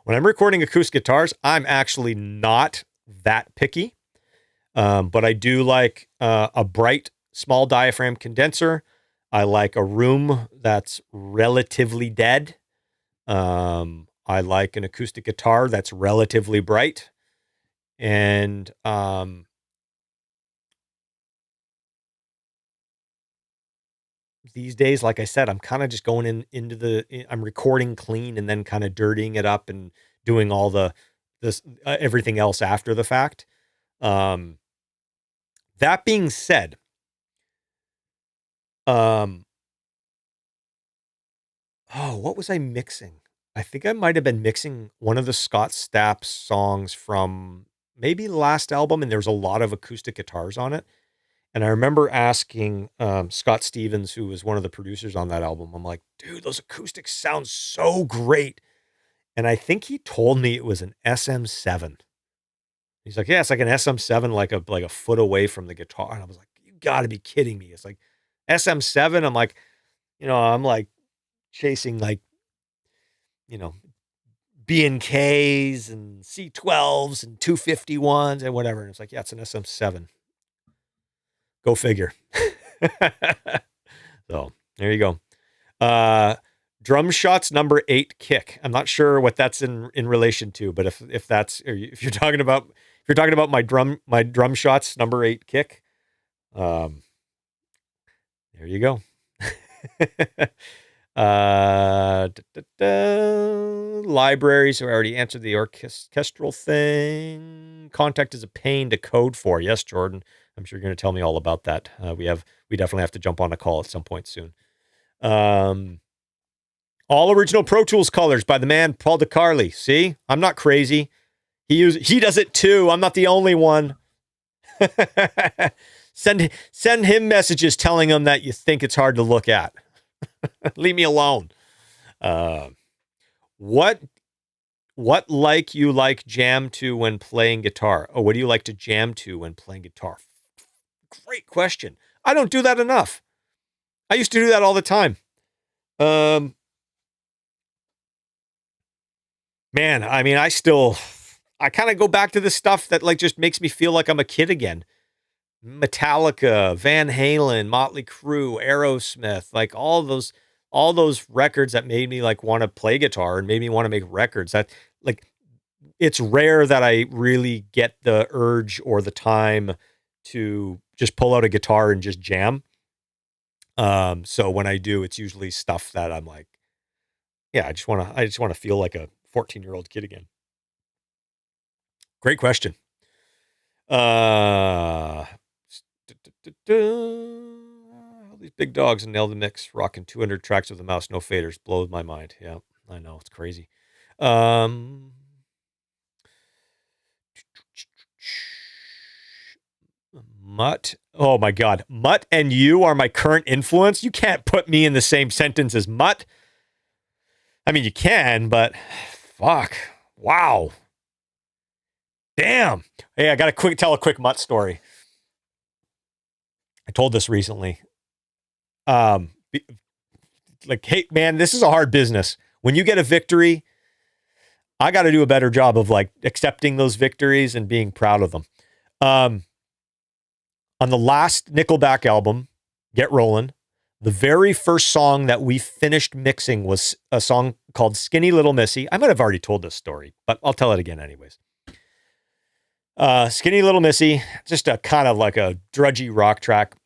When I'm recording acoustic guitars, I'm actually not that picky, but I do like a bright, small diaphragm condenser. I like a room that's relatively dead. I like an acoustic guitar that's relatively bright. And these days, like I said, I'm kind of just going I'm recording clean and then kind of dirtying it up and doing all everything else after the fact. That being said, what was I mixing? I think I might have been mixing one of the Scott Stapp songs from maybe the last album, and there was a lot of acoustic guitars on it. And I remember asking Scott Stevens, who was one of the producers on that album, I'm like, dude, those acoustics sound so great. And I think he told me it was an SM7. He's like, yeah, it's like an SM7, like a foot away from the guitar. And I was like, you got to be kidding me. It's like SM7. I'm like, I'm like chasing like, B&Ks and C12s and 251s and whatever. And it's like, yeah, it's an SM7. Go figure. So there you go. Drum shots number 8 kick. I'm not sure what that's in relation to, but if you're talking about my drum shots number 8 kick, there you go. Libraries. So I already answered the orchestral thing. Contact is a pain to code for. Yes, Jordan. I'm sure you're going to tell me all about that. We definitely have to jump on a call at some point soon. All original Pro Tools colors by the man Paul DeCarli. See, I'm not crazy. He does it too. I'm not the only one. Send him messages telling him that you think it's hard to look at. Leave me alone. What you like jam to when playing guitar? Oh, what do you like to jam to when playing guitar? Great question. I don't do that enough. I used to do that all the time. Man, I mean, I kind of go back to the stuff that like just makes me feel like I'm a kid again. Metallica, Van Halen, Motley Crue, Aerosmith, like all those records that made me like want to play guitar and made me want to make records. That like, it's rare that I really get the urge or the time to just pull out a guitar and just jam. So when I do, it's usually stuff that I'm like, yeah, I just want to feel like a 14-year-old kid again. Great question. All these big dogs and nail the mix, rocking 200 tracks with the mouse, no faders, blows my mind. Yeah, I know, it's crazy. Um, Mutt. Oh my God. Mutt and you are my current influence. You can't put me in the same sentence as Mutt. I mean, you can, but fuck. Wow. Damn. Hey, I got to tell a quick Mutt story. I told this recently. Like, hey, man, this is a hard business. When you get a victory, I got to do a better job of like accepting those victories and being proud of them. On the last Nickelback album, Get Rollin', the very first song that we finished mixing was a song called Skinny Little Missy. I might have already told this story, but I'll tell it again anyways. Skinny Little Missy, just a kind of like a drudgy rock track.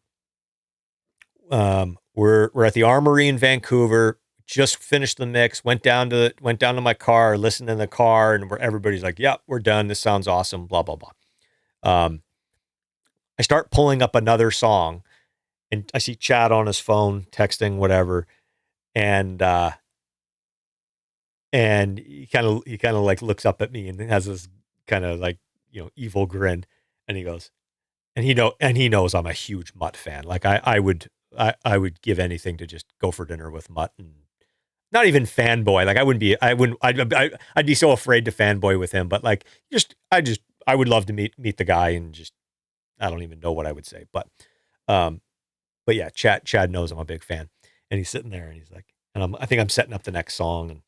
We're at the Armory in Vancouver, just finished the mix, went down to my car, listened in the car, and everybody's like, "Yep, we're done. This sounds awesome." Blah blah blah. I start pulling up another song, and I see Chad on his phone texting whatever, and he kind of like looks up at me and has this kind of like, you know, evil grin, and he goes, and he knows I'm a huge Mutt fan. Like I would give anything to just go for dinner with Mutt, and not even fanboy. Like I'd be so afraid to fanboy with him, but like I would love to meet the guy, and just, I don't even know what I would say, but yeah, Chad knows I'm a big fan, and he's sitting there and he's like, and I think I'm setting up the next song, and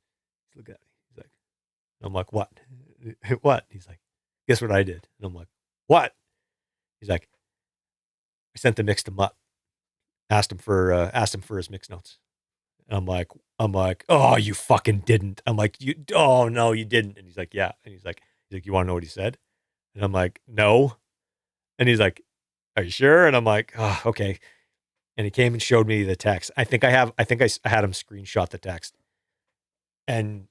he's like, I'm like, what? What? He's like, guess what I did? And I'm like, what? He's like, I sent the mix to Mutt, asked him for his mix notes. And I'm like, oh, you fucking didn't. I'm like, oh no, you didn't. And he's like, yeah. And he's like, you want to know what he said? And I'm like, no. And he's like, are you sure? And I'm like, oh, okay. And he came and showed me the text. I think I had him screenshot the text. And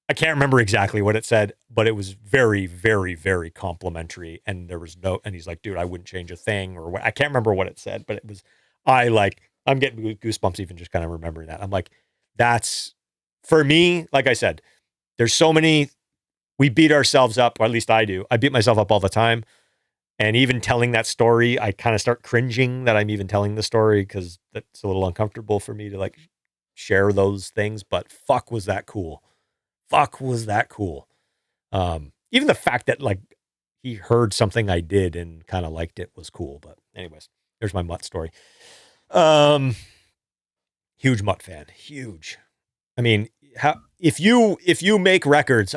I can't remember exactly what it said, but it was very, very, very complimentary. And and he's like, dude, I wouldn't change a thing, or what. I can't remember what it said, but it was, I'm getting goosebumps even just kind of remembering that. I'm like, that's, for me, like I said, there's so many, we beat ourselves up, or at least I do. I beat myself up all the time. And even telling that story, I kind of start cringing that I'm even telling the story, because that's a little uncomfortable for me to like share those things. But fuck, was that cool. Fuck, was that cool. Even the fact that like he heard something I did and kind of liked it was cool. But anyways, there's my Mutt story. Huge Mutt fan, huge. I mean, if you make records,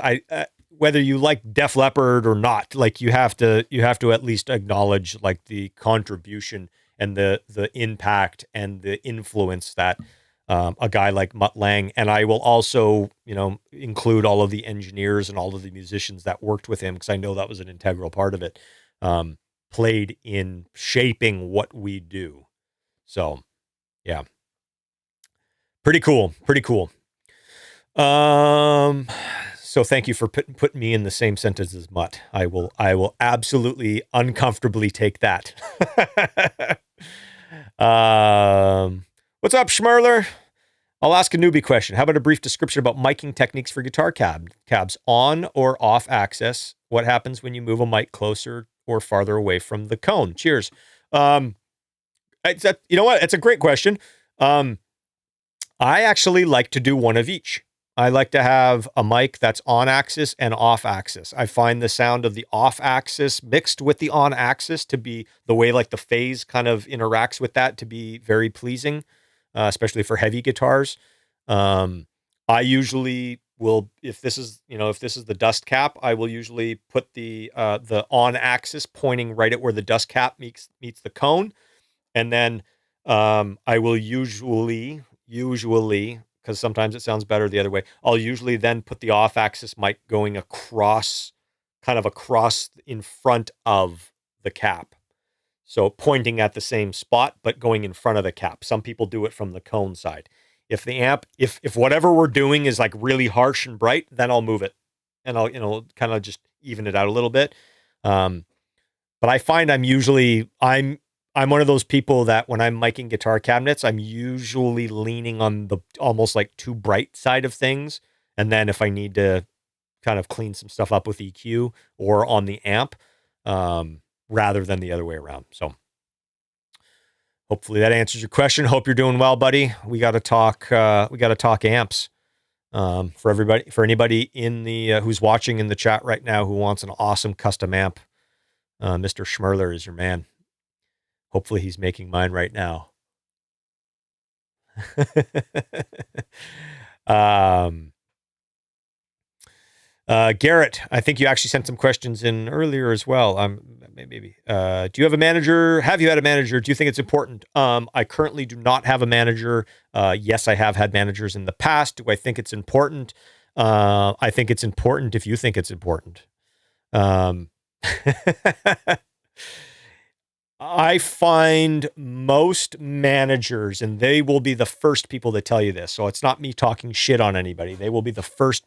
whether you like Def Leppard or not, like you have to at least acknowledge like the contribution and the impact and the influence that a guy like Mutt Lange, and I will also, you know, include all of the engineers and all of the musicians that worked with him, because I know that was an integral part of it, played in shaping what we do. So, yeah, pretty cool. So thank you for putting me in the same sentence as Mutt. I will absolutely uncomfortably take that. What's up, Schmerler? I'll ask a newbie question. How about a brief description about miking techniques for guitar cabs, on or off axis? What happens when you move a mic closer or farther away from the cone? Cheers. You know what? It's a great question. I actually like to do one of each. I like to have a mic that's on axis and off axis. I find the sound of the off axis mixed with the on axis to be the way like the phase kind of interacts with that to be very pleasing, especially for heavy guitars. I usually will, if this is the dust cap, I will usually put the on axis pointing right at where the dust cap meets the cone. And then I will usually, because sometimes it sounds better the other way, I'll usually then put the off-axis mic going across in front of the cap. So pointing at the same spot, but going in front of the cap. Some people do it from the cone side. If the amp, if whatever we're doing is like really harsh and bright, then I'll move it. And I'll, kind of just even it out a little bit. But I find I'm I'm one of those people that when I'm miking guitar cabinets, I'm usually leaning on the almost like too bright side of things. And then if I need to kind of clean some stuff up with EQ or on the amp, rather than the other way around. So hopefully that answers your question. Hope you're doing well, buddy. We got to talk amps. For everybody, for anybody in the, who's watching in the chat right now, who wants an awesome custom amp, Mr. Schmerler is your man. Hopefully he's making mine right now. Garrett, I think you actually sent some questions in earlier as well. Maybe. Do you have a manager? Have you had a manager? Do you think it's important? I currently do not have a manager. Yes, I have had managers in the past. Do I think it's important? I think it's important if you think it's important. I find most managers, and they will be the first people to tell you this, so it's not me talking shit on anybody. They will be the first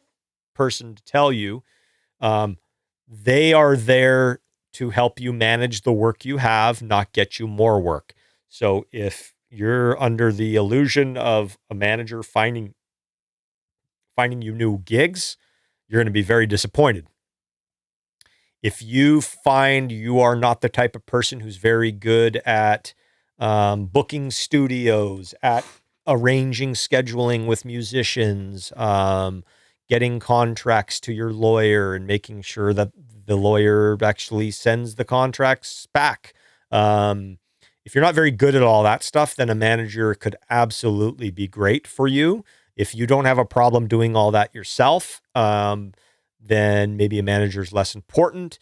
person to tell you, they are there to help you manage the work you have, not get you more work. So if you're under the illusion of a manager finding you new gigs, you're going to be very disappointed. If you find you are not the type of person who's very good at booking studios, at arranging scheduling with musicians, getting contracts to your lawyer and making sure that the lawyer actually sends the contracts back. If you're not very good at all that stuff, then a manager could absolutely be great for you. If you don't have a problem doing all that yourself, then maybe a manager is less important.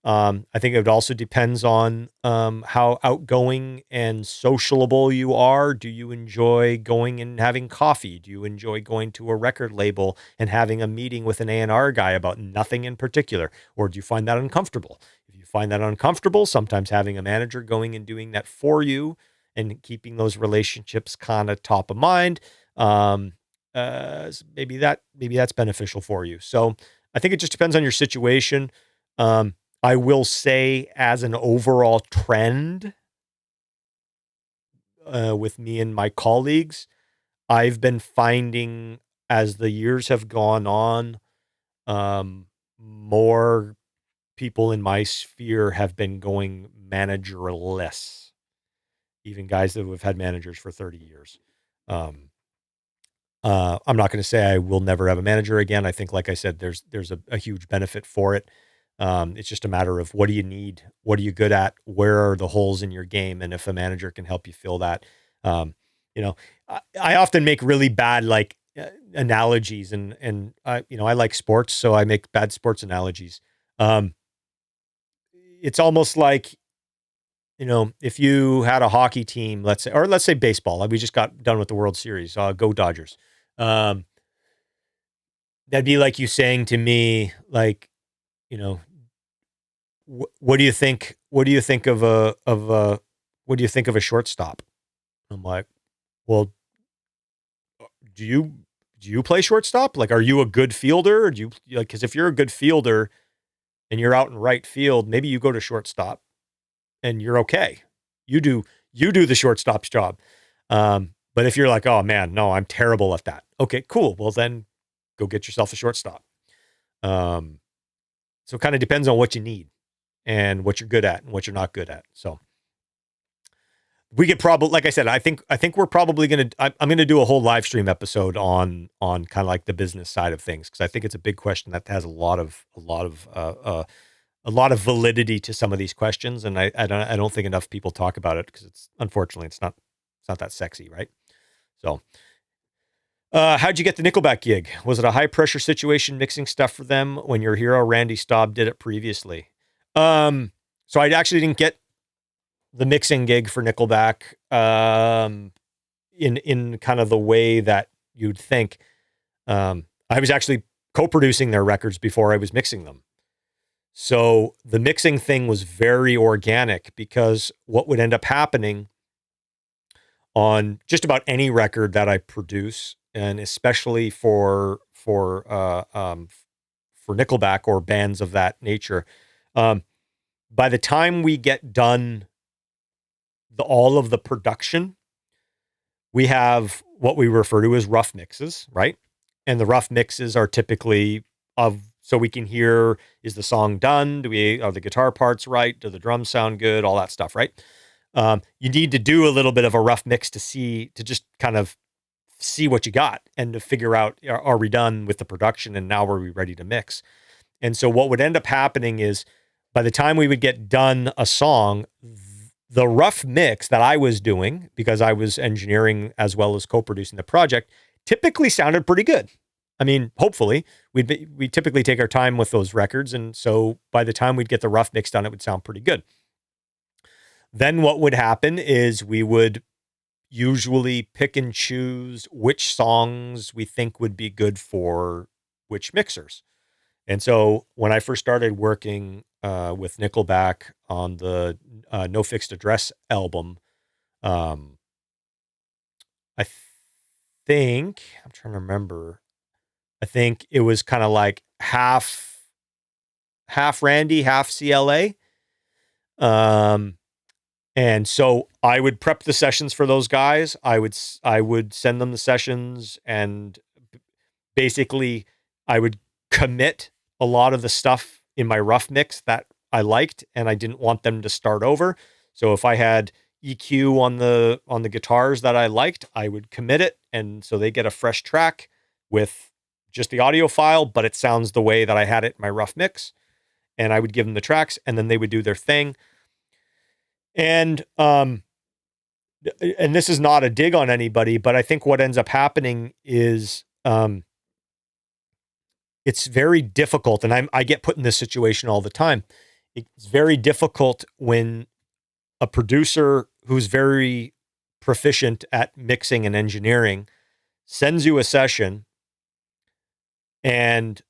I think it also depends on how outgoing and sociable you are. Do you enjoy going and having coffee? Do you enjoy going to a record label and having a meeting with an A&R guy about nothing in particular? Or do you find that uncomfortable? If you find that uncomfortable, sometimes having a manager going and doing that for you and keeping those relationships kind of top of mind, maybe that's beneficial for you. So I think it just depends on your situation. I will say, as an overall trend, with me and my colleagues, I've been finding as the years have gone on, more people in my sphere have been going managerless, even guys that have had managers for 30 years. I'm not going to say I will never have a manager again. I think, like I said, there's a huge benefit for it. It's just a matter of what do you need? What are you good at? Where are the holes in your game? And if a manager can help you fill that, I often make really bad, analogies and I like sports, so I make bad sports analogies. It's almost like, if you had a hockey team, let's say baseball, we just got done with the World Series, go Dodgers. That'd be like you saying to me, like, what do you think? What do you think of what do you think of a shortstop? I'm like, well, do you play shortstop? Like, are you a good fielder? Or do you like, because if you're a good fielder and you're out in right field, maybe you go to shortstop and you're okay. You do the shortstop's job. But if you're like, oh man, no, I'm terrible at that. Okay, cool. Well, then go get yourself a shortstop. So it kind of depends on what you need and what you're good at and what you're not good at. So we could probably, like I said, I think we're probably going to, I'm going to do a whole live stream episode on kind of like the business side of things. Cause I think it's a big question that has a lot of validity to some of these questions. And I don't think enough people talk about it because unfortunately it's not that sexy. Right. So, how'd you get the Nickelback gig? Was it a high pressure situation mixing stuff for them when your hero Randy Staub did it previously? So I actually didn't get the mixing gig for Nickelback, in kind of the way that you'd think. I was actually co-producing their records before I was mixing them. So the mixing thing was very organic because what would end up happening on just about any record that I produce, and especially for Nickelback or bands of that nature, by the time we get done all of the production, we have what we refer to as rough mixes, right? And the rough mixes are typically so we can hear, is the song done? Are the guitar parts right? Do the drums sound good? All that stuff, right? You need to do a little bit of a rough mix to just kind of see what you got and to figure out, are we done with the production and now are we ready to mix? And so what would end up happening is by the time we would get done a song, the rough mix that I was doing, because I was engineering as well as co-producing the project, typically sounded pretty good. I mean, hopefully we typically take our time with those records. And so by the time we'd get the rough mix done, it would sound pretty good. Then what would happen is we would usually pick and choose which songs we think would be good for which mixers. And so when I first started working with Nickelback on the No Fixed Address album, I think, I'm trying to remember, I think it was kind of like half Randy, half CLA. And so I would prep the sessions for those guys. I would send them the sessions, and basically I would commit a lot of the stuff in my rough mix that I liked, and I didn't want them to start over. So if I had EQ on the guitars that I liked, I would commit it, and so they get a fresh track with just the audio file, but it sounds the way that I had it in my rough mix. And I would give them the tracks, and then they would do their thing. And this is not a dig on anybody, but I think what ends up happening is it's very difficult, and I get put in this situation all the time. It's very difficult when a producer who's very proficient at mixing and engineering sends you a session and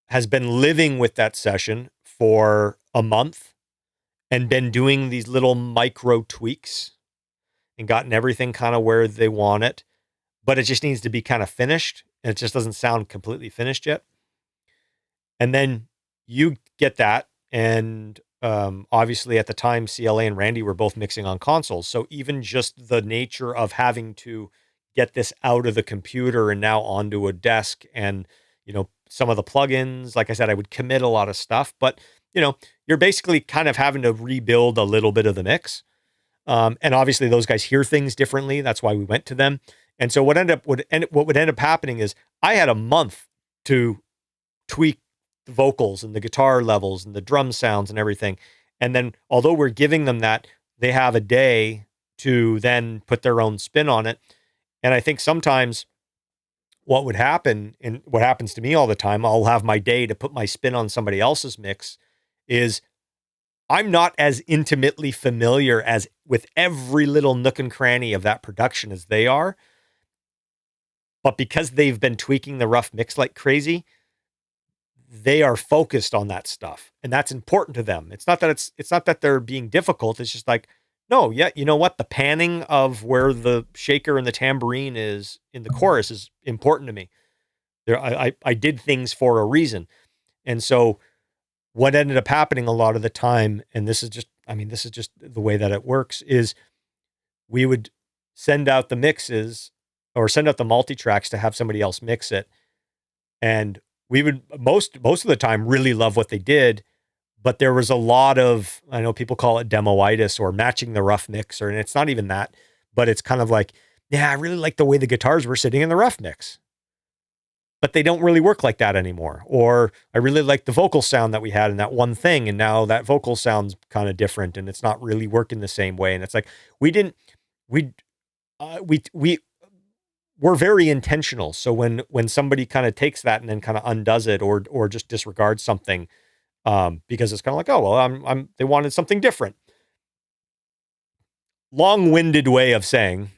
has been living with that session for a month and been doing these little micro tweaks and gotten everything kind of where they want it, but it just needs to be kind of finished, and it just doesn't sound completely finished yet. And then you get that, and obviously at the time, CLA and Randy were both mixing on consoles, so even just the nature of having to get this out of the computer and now onto a desk, and some of the plugins, like I said, I would commit a lot of stuff, but you're basically kind of having to rebuild a little bit of the mix. And obviously those guys hear things differently. That's why we went to them. And so what would end up happening is I had a month to tweak the vocals and the guitar levels and the drum sounds and everything. And then although we're giving them that, they have a day to then put their own spin on it. And I think sometimes what would happen, and what happens to me all the time, I'll have my day to put my spin on somebody else's mix, is I'm not as intimately familiar as with every little nook and cranny of that production as they are. But because they've been tweaking the rough mix like crazy, they are focused on that stuff, and that's important to them. It's not that they're being difficult. It's just like, no, yeah, you know what? The panning of where the shaker and the tambourine is in the chorus is important to me. I did things for a reason. And so what ended up happening a lot of the time, and this is just the way that it works, is we would send out the mixes or send out the multi-tracks to have somebody else mix it. And we would most of the time really love what they did. But there was a lot of, I know people call it demoitis or matching the rough mix, and it's not even that, but it's kind of like, yeah, I really like the way the guitars were sitting in the rough mix, but they don't really work like that anymore. Or I really like the vocal sound that we had in that one thing, and now that vocal sounds kind of different, and it's not really working the same way. And it's like, we're very intentional. So when somebody kind of takes that and then kind of undoes it or just disregards something, because it's kind of like, oh, well, they wanted something different. Long-winded way of saying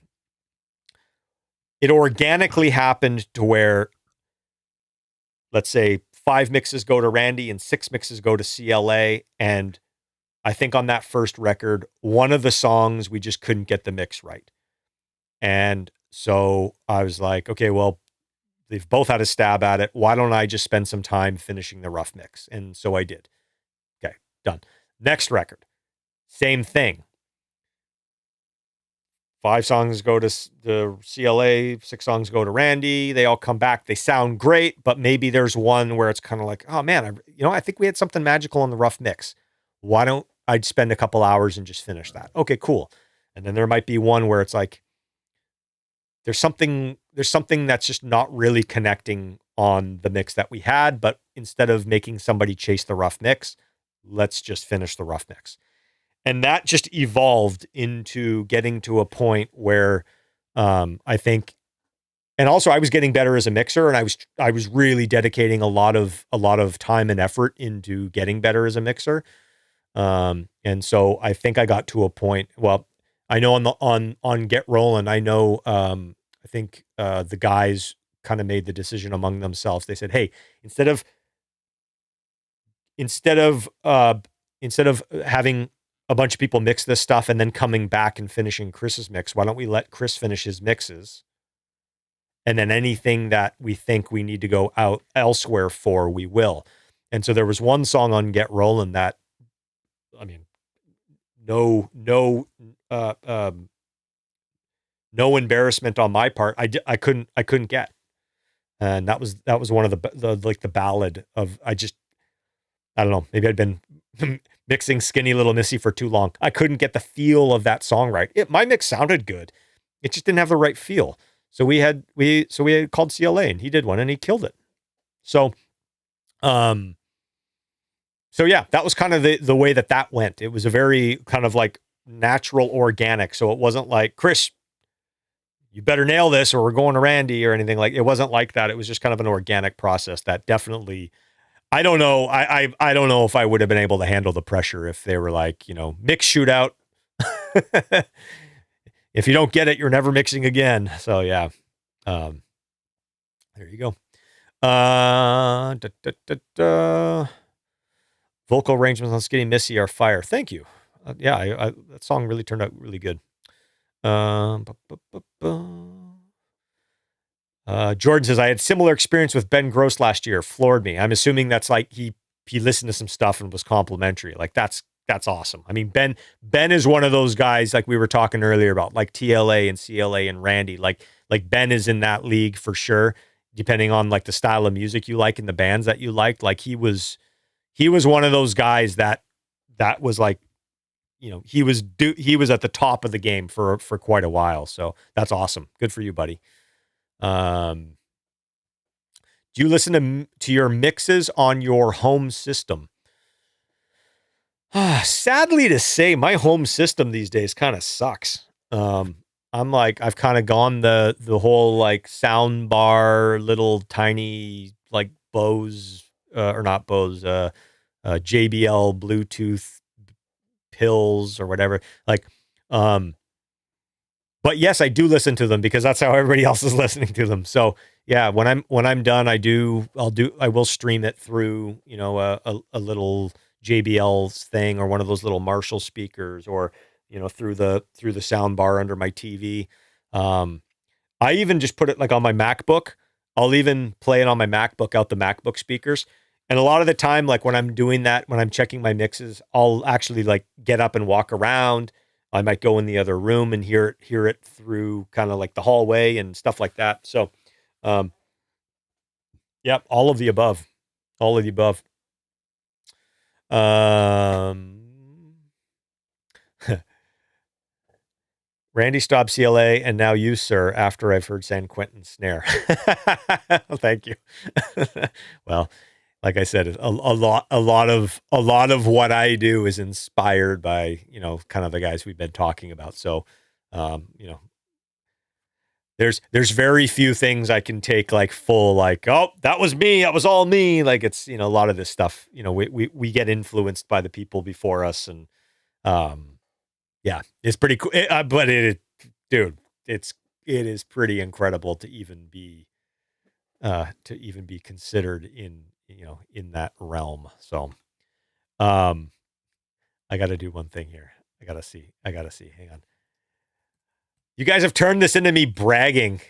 it organically happened to where, let's say 5 mixes go to Randy and 6 mixes go to CLA. And I think on that first record, one of the songs, we just couldn't get the mix right. And so I was like, okay, well, they've both had a stab at it. Why don't I just spend some time finishing the rough mix? And so I did. Okay, done. Next record, same thing. 5 songs go to the CLA, 6 songs go to Randy. They all come back. They sound great, but maybe there's one where it's kind of like, oh man, I think we had something magical in the rough mix. Why don't I spend a couple hours and just finish that? Okay, cool. And then there might be one where it's like, there's something that's just not really connecting on the mix that we had, but instead of making somebody chase the rough mix, let's just finish the rough mix. And that just evolved into getting to a point where I think, and also I was getting better as a mixer, and I was really dedicating a lot of time and effort into getting better as a mixer. And so I think I got to a point. Well, I know on Get Rollin', I know I think the guys kind of made the decision among themselves. They said, "Hey, instead of having a bunch of people mix this stuff and then coming back and finishing Chris's mix, why don't we let Chris finish his mixes? And then anything that we think we need to go out elsewhere for, we will." And so there was one song on Get Rollin' that, I mean, no embarrassment on my part. I couldn't get, and that was one of the ballad of, I don't know, maybe I'd been mixing Skinny Little Missy for too long. I couldn't get the feel of that song right. My mix sounded good. It just didn't have the right feel. So we had called CLA, and he did one and he killed it. So, yeah, that was kind of the way that went. It was a very kind of like natural, organic. So it wasn't like, Chris, you better nail this or we're going to Randy or anything. Like, it wasn't like that. It was just kind of an organic process that definitely, I don't know. I don't know if I would have been able to handle the pressure if they were like, mix shootout. If you don't get it, you're never mixing again. So yeah. There you go. Vocal arrangements on Skinny Missy are fire. Thank you. Yeah, that song really turned out really good. Jordan says, I had similar experience with Ben Gross last year. Floored me. I'm assuming that's like he listened to some stuff and was complimentary. Like that's awesome. I mean, Ben is one of those guys, like we were talking earlier about, like TLA and CLA and Randy. Like Ben is in that league for sure, depending on like the style of music you like and the bands that you liked. Like he was one of those guys that was like, he was at the top of the game for quite a while. So that's awesome. Good for you, buddy. Do you listen to your mixes on your home system? Sadly to say, my home system these days kind of sucks. I'm like, I've kind of gone the whole like sound bar, little tiny like Bose or not Bose, JBL Bluetooth pills or whatever. Like, but yes, I do listen to them because that's how everybody else is listening to them. So yeah, when I'm done, I will stream it through, a little JBL's thing or one of those little Marshall speakers, or, through the sound bar under my TV. I even just put it like on my MacBook. I'll even play it on my MacBook out the MacBook speakers. And a lot of the time, like when I'm doing that, when I'm checking my mixes, I'll actually like get up and walk around. I might go in the other room and hear it through kind of like the hallway and stuff like that. So, yep, all of the above. Randy stopped CLA and now you, sir, after I've heard San Quentin snare. Well, thank you. Well, like I said, a lot of what I do is inspired by, kind of the guys we've been talking about. So, there's very few things I can take like full, like, oh, that was me. That was all me. Like it's, a lot of this stuff, we get influenced by the people before us. And, yeah, it's pretty cool. But dude, it is pretty incredible to even be considered in, in that realm. So, I got to do one thing here. I got to see. Hang on. You guys have turned this into me bragging.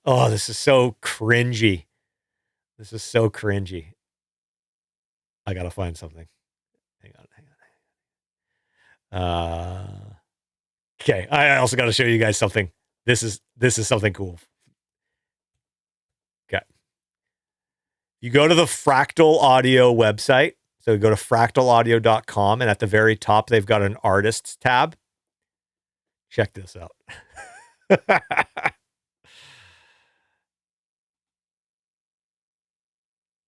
Oh, this is so cringy. I got to find something. Hang on. Okay, I also got to show you guys something. This is something cool. Okay. You go to the Fractal Audio website. So go to fractalaudio.com, and at the very top, they've got an artists tab. Check this out.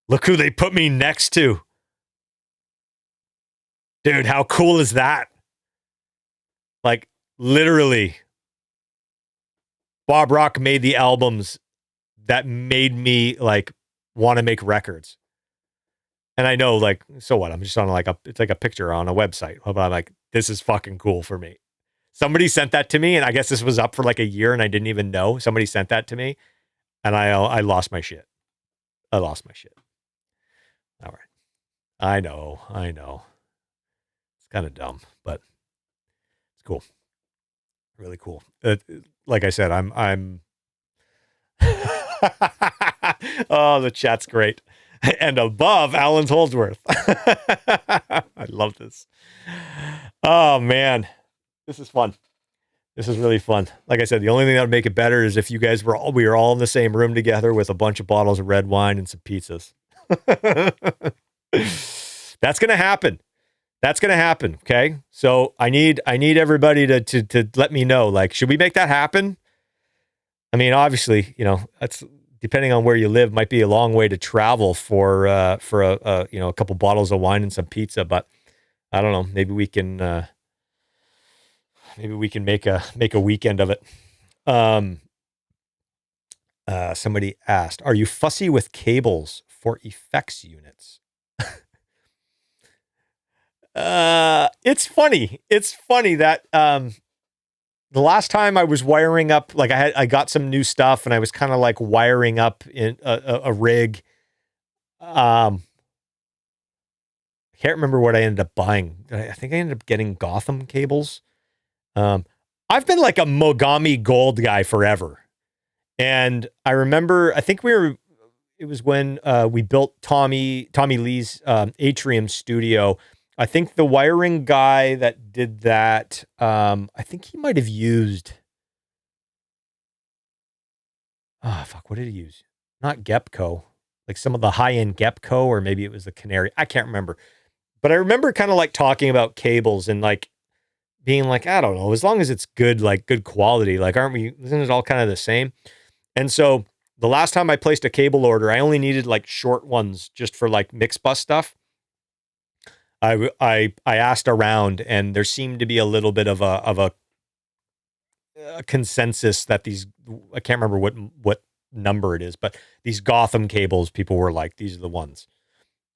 Look who they put me next to. Dude, how cool is that? Like, literally, Bob Rock made the albums that made me, like, want to make records. And I know, like, so what? I'm just on, like, it's like a picture on a website. But I'm like, this is fucking cool for me. Somebody sent that to me, and I guess this was up for, like, a year, and I didn't even know. Somebody sent that to me, and I lost my shit. I lost my shit. All right. I know. It's kind of dumb, but it's cool. Really cool. Like I said, I'm oh, the chat's great. And above Alan's Holdsworth. I love this. Oh man. This is fun. This is really fun. Like I said, the only thing that would make it better is if you guys we were all in the same room together with a bunch of bottles of red wine and some pizzas. That's going to happen. That's going to happen. Okay. So I need everybody to let me know, like, should we make that happen? I mean, obviously, that's depending on where you live, might be a long way to travel for a couple bottles of wine and some pizza, but I don't know. Maybe we can make a weekend of it. Somebody asked, are you fussy with cables for effects units? It's funny. It's funny that the last time I was wiring up, like I got some new stuff and I was kind of like wiring up in a rig. I can't remember what I ended up buying. I think I ended up getting Gotham cables. I've been like a Mogami Gold guy forever. And I remember, I think it was when we built Tommy Lee's Atrium studio. I think the wiring guy that did that, I think he might have used, what did he use? Not Gepco, like some of the high-end Gepco, or maybe it was the Canary. I can't remember. But I remember kind of like talking about cables and like being like, I don't know, as long as it's good, like good quality, like isn't it all kind of the same? And so the last time I placed a cable order, I only needed like short ones just for like mix bus stuff. I asked around, and there seemed to be a little bit of a consensus that these, I can't remember what number it is, but these Gotham cables, people were like, these are the ones.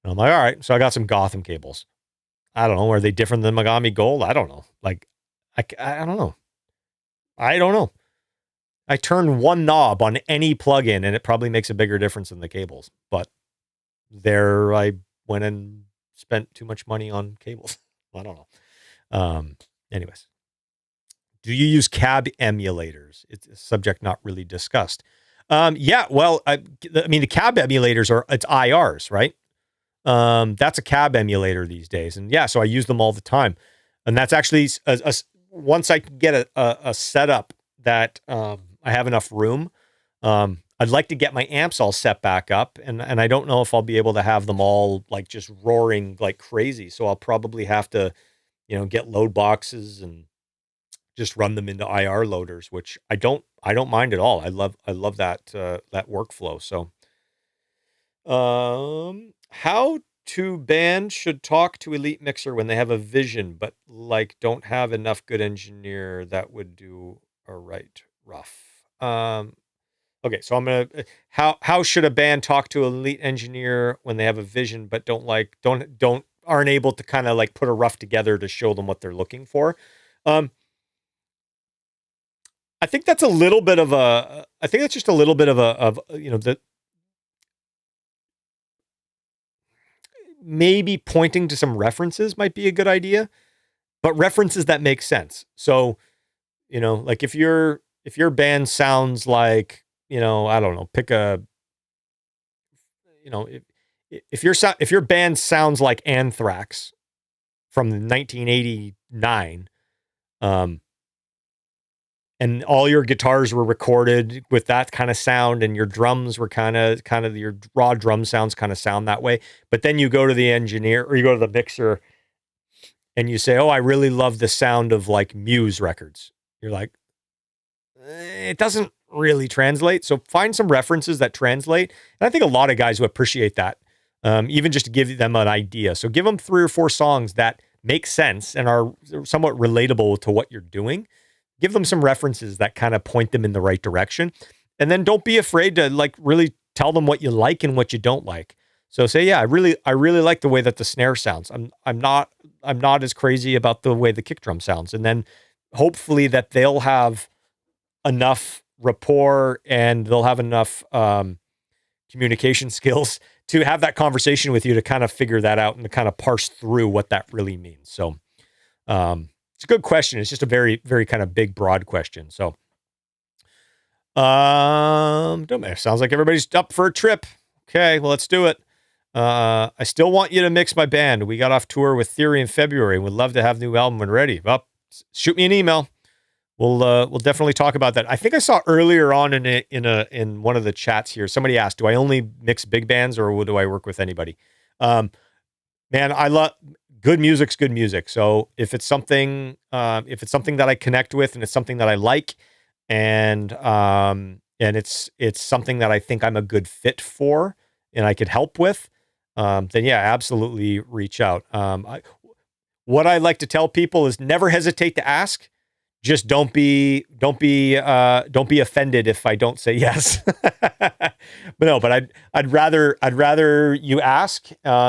And I'm like, all right. So I got some Gotham cables. I don't know. Are they different than Mogami Gold? I don't know. Like, I don't know. I don't know. I turn one knob on any plugin and it probably makes a bigger difference than the cables. But there I went and spent too much money on cables. I don't know. Anyways. Do you use cab emulators? It's a subject not really discussed. Yeah, well, I mean, the cab emulators it's IRs, right? That's a cab emulator these days. And yeah, so I use them all the time. And that's actually, once I can get a setup that I have enough room, I'd like to get my amps all set back up. And I don't know if I'll be able to have them all like just roaring like crazy. So I'll probably have to, get load boxes and just run them into IR loaders, which I don't mind at all. I love that workflow. So, how to bands should talk to Elite Mixer when they have a vision, but like don't have enough good engineer that would do a right rough. Okay, so I'm gonna how should a band talk to Elite engineer when they have a vision, but aren't able to kind of like put a rough together to show them what they're looking for? I think that's a little bit of a, I think that's just a little bit of the maybe pointing to some references might be a good idea, but references that make sense. So, like if your band sounds like, I don't know, pick a, if your band sounds like Anthrax from 1989, and all your guitars were recorded with that kind of sound, and your drums were kind of your raw drum sounds kind of sound that way. But then you go to the engineer or you go to the mixer and you say, "Oh, I really love the sound of like Muse records." You're like, it doesn't really translate. So find some references that translate. And I think a lot of guys will appreciate that, even just to give them an idea. So give them 3 or 4 songs that make sense and are somewhat relatable to what you're doing. Give them some references that kind of point them in the right direction. And then don't be afraid to like really tell them what you like and what you don't like. So say, yeah, I really like the way that the snare sounds. I'm not as crazy about the way the kick drum sounds. And then hopefully that they'll have enough rapport and they'll have enough communication skills to have that conversation with you to kind of figure that out and to kind of parse through what that really means. So it's a good question. It's just a very, very kind of big, broad question. So don't matter. Sounds like everybody's up for a trip. Okay, well, let's do it. I still want you to mix my band. We got off tour with Theory in February. Would love to have the new album when ready. Well, shoot me an email. We'll definitely talk about that. I think I saw earlier on in one of the chats here, somebody asked, do I only mix big bands or do I work with anybody? Man, I love good music's good music. So if it's something that I connect with and it's something that I like and it's something that I think I'm a good fit for and I could help with, then yeah, absolutely reach out. What I like to tell people is never hesitate to ask. Just don't be offended if I don't say yes. But I'd rather you ask,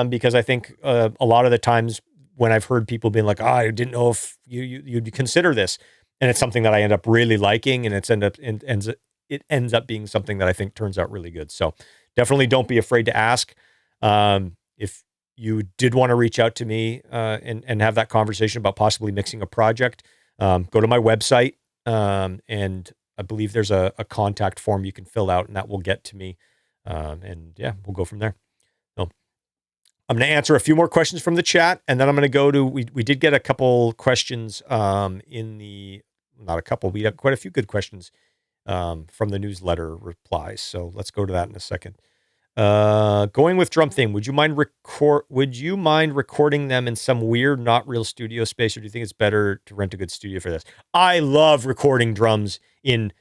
because I think a lot of the times when I've heard people being like, I didn't know if you'd consider this, and it's something that I end up really liking, and it ends up being something that I think turns out really good. So definitely don't be afraid to ask. If you did want to reach out to me and have that conversation about possibly mixing a project, go to my website, and I believe there's a contact form you can fill out, and that will get to me. And yeah, we'll go from there. So I'm going to answer a few more questions from the chat, and then I'm going to go to, we did get a couple questions not a couple, we had quite a few good questions from the newsletter replies. So let's go to that in a second. Going with Drum Thing, would you mind recording them in some weird, not real studio space, or do you think it's better to rent a good studio for this? I love recording drums in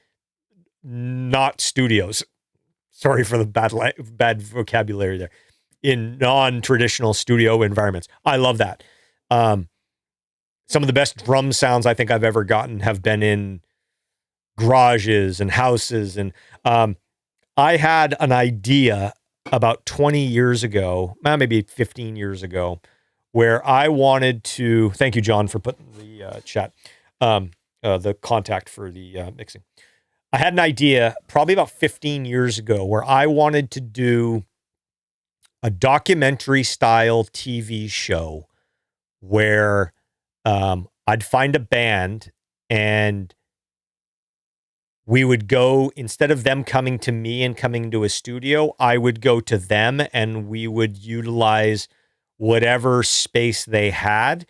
not studios. Sorry for the bad vocabulary there. In non-traditional studio environments. I love that. Some of the best drum sounds I think I've ever gotten have been in garages and houses. And I had an idea about 20 years ago, maybe 15 years ago, where I wanted to, thank you, John, for putting the chat, the contact for the mixing. I had an idea probably about 15 years ago where I wanted to do a documentary style TV show where I'd find a band and we would go, instead of them coming to me and coming to a studio, I would go to them and we would utilize whatever space they had.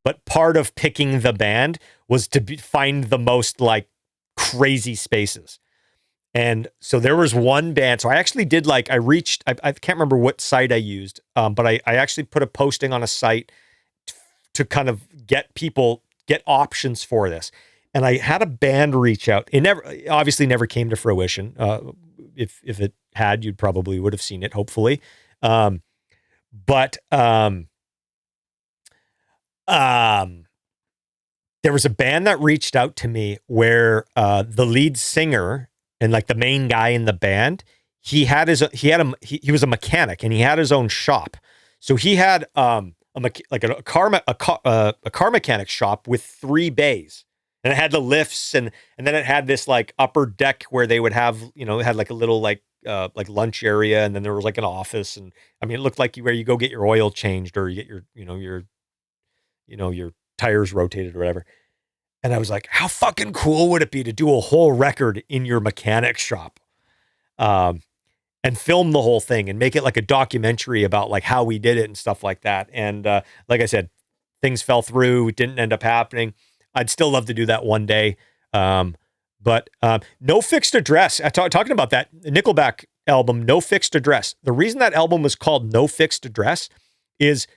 But part of picking the band was to find the most like crazy spaces. And so there was one band. So I actually did I can't remember what site I used, but I actually put a posting on a site to kind of get options for this. And I had a band reach out. It obviously never came to fruition. If it had, you'd probably would have seen it, hopefully. But there was a band that reached out to me where the lead singer and like the main guy in the band, he was a mechanic and he had his own shop. So he had a car mechanic shop with 3 bays. And it had the lifts, and then it had this like upper deck where they would have, it had like a little like lunch area, and then there was like an office, and I mean it looked like where you go get your oil changed or you get your tires rotated or whatever. And I was like, how fucking cool would it be to do a whole record in your mechanic shop, and film the whole thing and make it like a documentary about like how we did it and stuff like that. And like I said, things fell through, it didn't end up happening. I'd still love to do that one day. But No Fixed Address, talking about that Nickelback album, No Fixed Address. The reason that album was called No Fixed Address is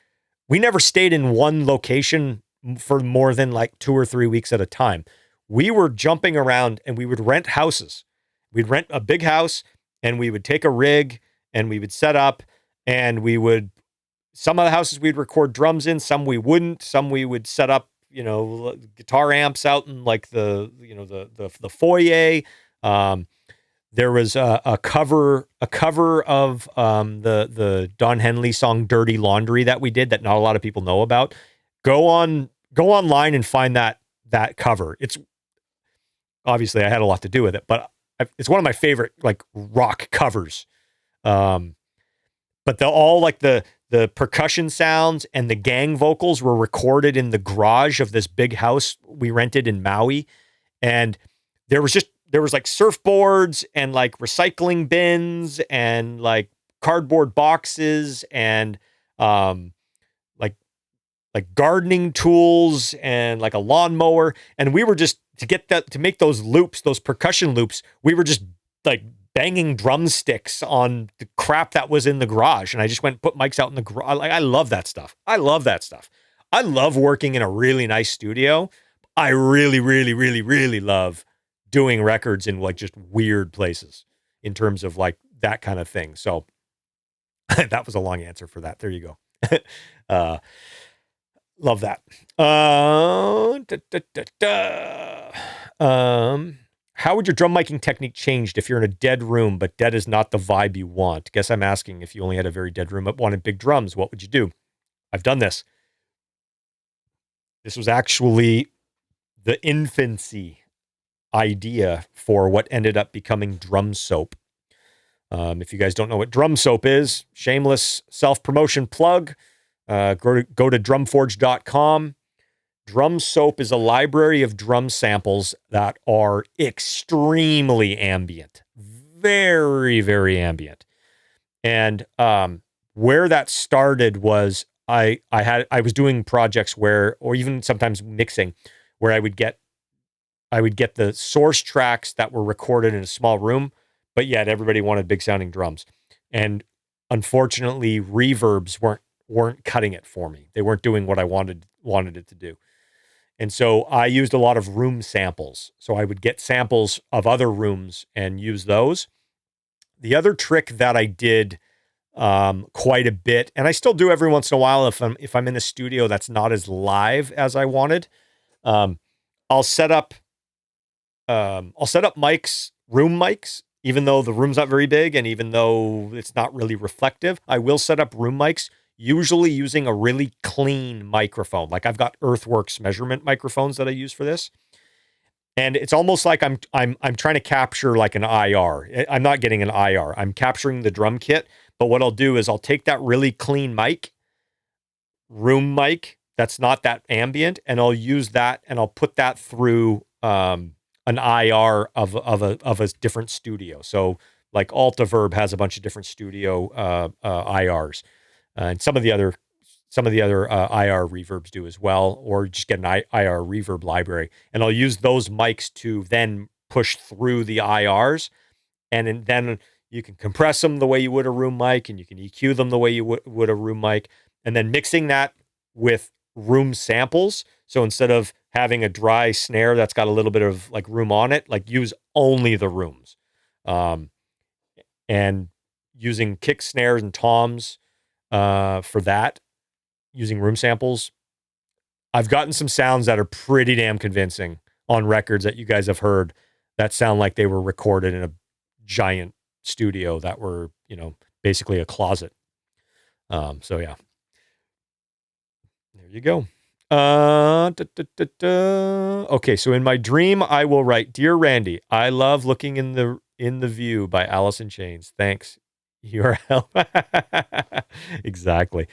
we never stayed in one location for more than like 2 or 3 weeks at a time. We were jumping around and we would rent houses. We'd rent a big house and we would take a rig and we would set up and some of the houses we'd record drums in, some we wouldn't, some we would set up, guitar amps out in like the foyer. There was a cover of the Don Henley song "Dirty Laundry" that we did that not a lot of people know about. Go online and find that cover. It's obviously I had a lot to do with it, but it's one of my favorite like rock covers. But all like the percussion sounds and the gang vocals were recorded in the garage of this big house we rented in Maui, and there was like surfboards and like recycling bins and like cardboard boxes and like gardening tools and like a lawnmower. And we were just to make those loops, those percussion loops, we were just like banging drumsticks on the crap that was in the garage. And I just went and put mics out in the garage. Like, I love that stuff. I love working in a really nice studio. I really, really, really, really love doing records in like just weird places in terms of like that kind of thing. So that was a long answer for that. There you go. Love that. How would your drum miking technique changed if you're in a dead room, but dead is not the vibe you want? Guess I'm asking, if you only had a very dead room but wanted big drums, what would you do? I've done this. This was actually the infancy idea for what ended up becoming Drum Soap. If you guys don't know what Drum Soap is, shameless self-promotion plug, go to drumforge.com. Drum Soap is a library of drum samples that are extremely ambient, very, very ambient. And where that started was I was doing projects where, or even sometimes mixing, where I would get the source tracks that were recorded in a small room, but yet everybody wanted big sounding drums. And unfortunately, reverbs weren't cutting it for me. They weren't doing what I wanted it to do. And so I used a lot of room samples. So I would get samples of other rooms and use those. The other trick that I did quite a bit, and I still do every once in a while if I'm in a studio that's not as live as I wanted, I'll set up mics, room mics, even though the room's not very big and even though it's not really reflective. I will set up room mics, usually using a really clean microphone. Like I've got Earthworks measurement microphones that I use for this. And it's almost like I'm trying to capture like an IR. I'm not getting an IR. I'm capturing the drum kit. But what I'll do is I'll take that really clean mic, room mic, that's not that ambient, and I'll use that and I'll put that through an IR of a different studio. So like Altiverb has a bunch of different studio IRs. And some of the other IR reverbs do as well, or just get an IR reverb library. And I'll use those mics to then push through the IRs. And then you can compress them the way you would a room mic, and you can EQ them the way you would a room mic. And then mixing that with room samples. So instead of having a dry snare that's got a little bit of like room on it, like use only the rooms. And using kick snares and toms for that, using room samples, I've gotten some sounds that are pretty damn convincing on records that you guys have heard that sound like they were recorded in a giant studio that were, basically a closet. So yeah, there you go. Okay, so in my dream, I will write, "Dear Randy, I love looking in the view" by Alice in Chains. Thanks. Your help. Exactly.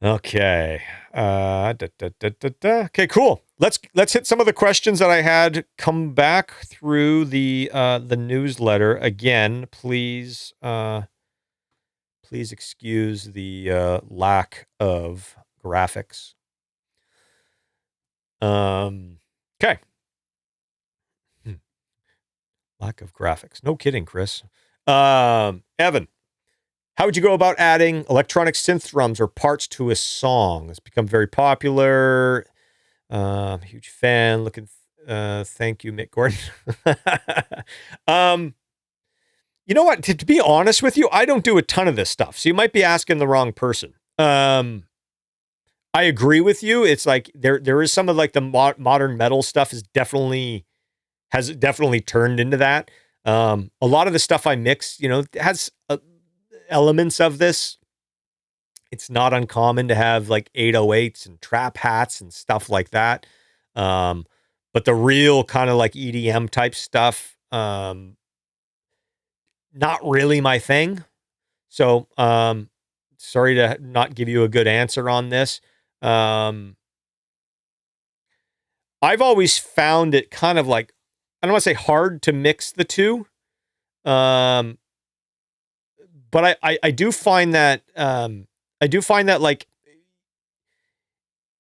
Okay. Okay, cool. Let's hit some of the questions that I had come back through the newsletter. Again, please excuse the lack of graphics. Okay. Lack of graphics. No kidding, Chris. Evan, how would you go about adding electronic synth drums or parts to a song? It's become very popular. Huge fan. Thank you, Mick Gordon. You know what? To be honest with you, I don't do a ton of this stuff, so you might be asking the wrong person. I agree with you. It's like there is some of like the modern metal stuff has definitely turned into that. A lot of the stuff I mix, has elements of this. It's not uncommon to have like 808s and trap hats and stuff like that. But the real kind of like EDM type stuff, not really my thing. So, sorry to not give you a good answer on this. I've always found it kind of like, I don't want to say hard to mix the two. But I do find that, like,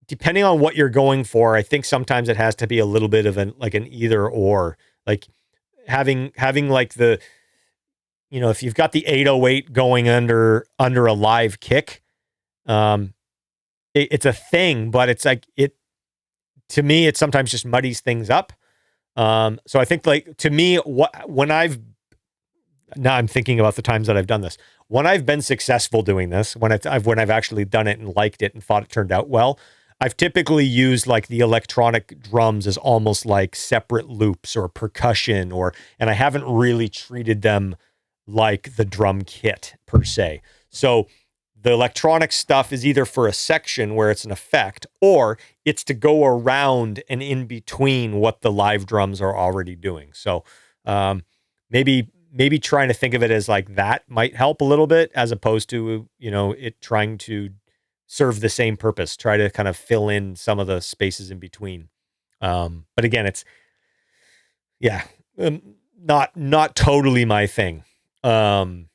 depending on what you're going for, I think sometimes it has to be a little bit of an either or, like having like the, if you've got the 808 going under a live kick, it's a thing, but it's like to me, it sometimes just muddies things up. So I think like to me, now I'm thinking about the times that I've done this. When I've been successful doing this, when I've actually done it and liked it and thought it turned out well, I've typically used like the electronic drums as almost like separate loops or percussion, and I haven't really treated them like the drum kit per se. So the electronic stuff is either for a section where it's an effect, or it's to go around and in between what the live drums are already doing. So maybe trying to think of it as like that might help a little bit, as opposed to, it trying to serve the same purpose, try to kind of fill in some of the spaces in between. But again, it's, not totally my thing. Do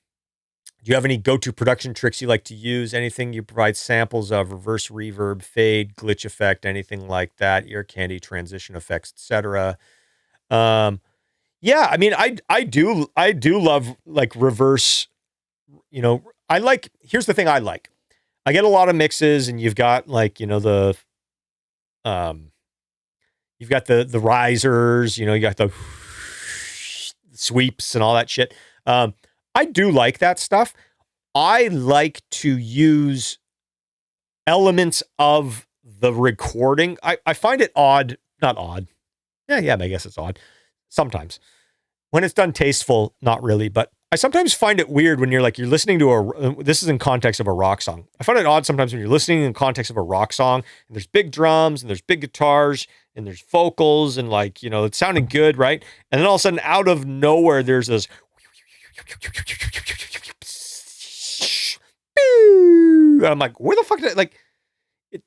you have any go-to production tricks you like to use? Anything you provide samples of? Reverse reverb, fade, glitch effect, anything like that? Ear candy, transition effects, etc. Yeah, I mean, I do love like reverse. Here's the thing I like. I get a lot of mixes, and you've got like you've got the risers, you got the sweeps and all that shit. I do like that stuff. I like to use elements of the recording. I find it odd, not odd. Yeah, I guess it's odd. Sometimes. When it's done tasteful, not really, but I sometimes find it weird when you're listening to this is in context of a rock song. I find it odd sometimes when you're listening in context of a rock song, and there's big drums and there's big guitars and there's vocals and it's sounding good, right? And then all of a sudden out of nowhere, there's this I'm like, where the fuck did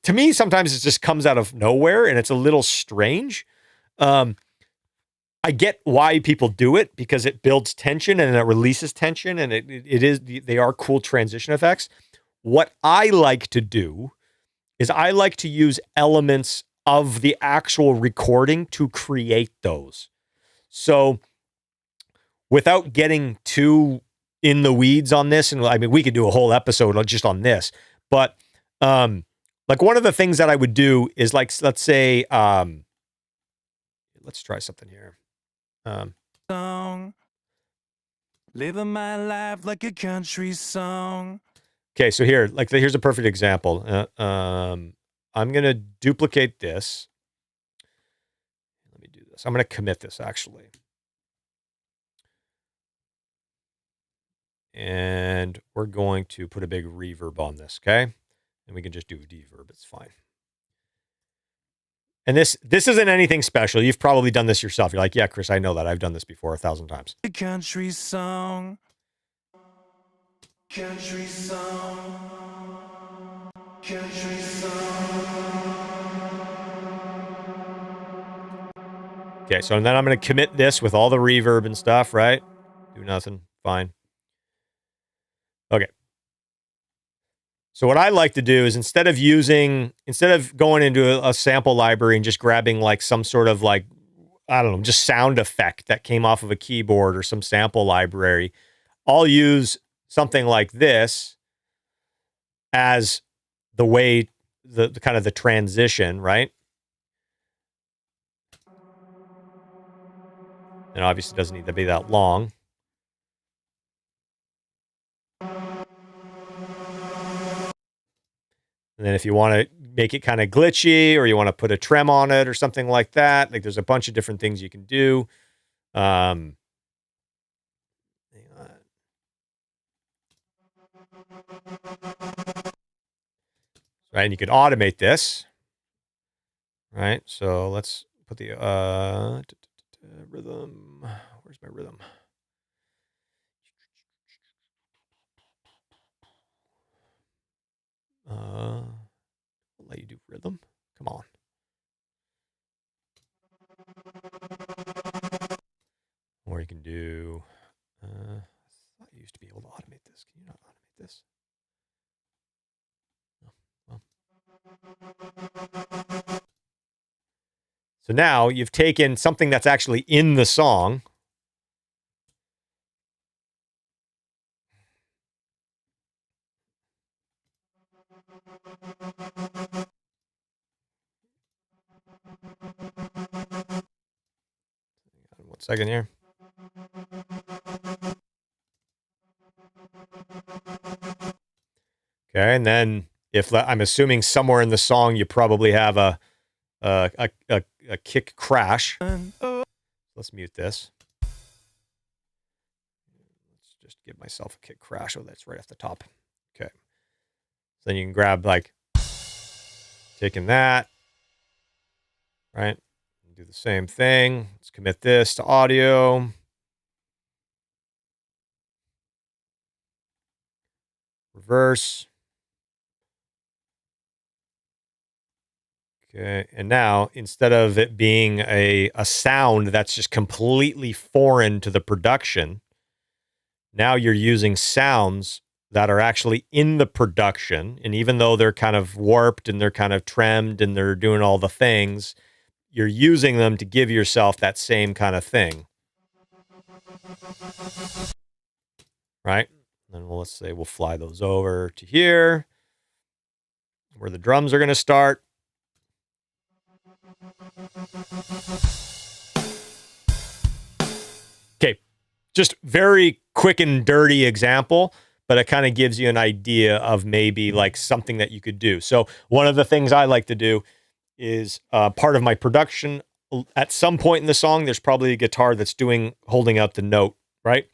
to me, sometimes it just comes out of nowhere and it's a little strange. I get why people do it, because it builds tension and it releases tension, and they are cool transition effects. What I like to do is I like to use elements of the actual recording to create those. So without getting too in the weeds on this, and I mean, we could do a whole episode just on this, but like one of the things that I would do is like, let's say, let's try something here. Song, living my life like a country song. Okay, so here's a perfect example. I'm gonna duplicate this. Let me do this. I'm gonna commit this actually, and we're going to put a big reverb on this. Okay, and we can just do deverb. It's fine. And this isn't anything special. You've probably done this yourself. You're like, yeah, Chris, I know that. I've done this before 1,000 times. A country song. Country song. Country song. Okay, so then I'm going to commit this with all the reverb and stuff, right? Do nothing. Fine. Okay. So what I like to do is instead of going into a sample library and just grabbing like some sort of like I don't know, just sound effect that came off of a keyboard or some sample library, I'll use something like this as the way, the kind of the transition, right? And obviously it doesn't need to be that long. And then if you want to make it kind of glitchy, or you want to put a trem on it or something like that, like there's a bunch of different things you can do. Hang on. Right, and you can automate this. Right, so let's put the rhythm. Where's my rhythm? I'll let you do rhythm. Come on. Or you can do. I thought you used to be able to automate this. Can you not automate this? No. Well. So now you've taken something that's actually in the song. One second here. Okay, and then if I'm assuming somewhere in the song you probably have a kick crash. Let's mute this. Let's just give myself a kick crash. Oh, that's right off the top. Okay. So then you can grab, like, taking that, right? Do the same thing. Let's commit this to audio. Reverse. Okay, and now instead of it being a sound that's just completely foreign to the production, now you're using sounds that are actually in the production. And even though they're kind of warped and they're kind of tremmed and they're doing all the things, you're using them to give yourself that same kind of thing. Right? And let's say we'll fly those over to here, where the drums are going to start. Okay, just very quick and dirty example, but it kind of gives you an idea of maybe like something that you could do. So one of the things I like to do is part of my production. At some point in the song, there's probably a guitar that's holding out the note, right?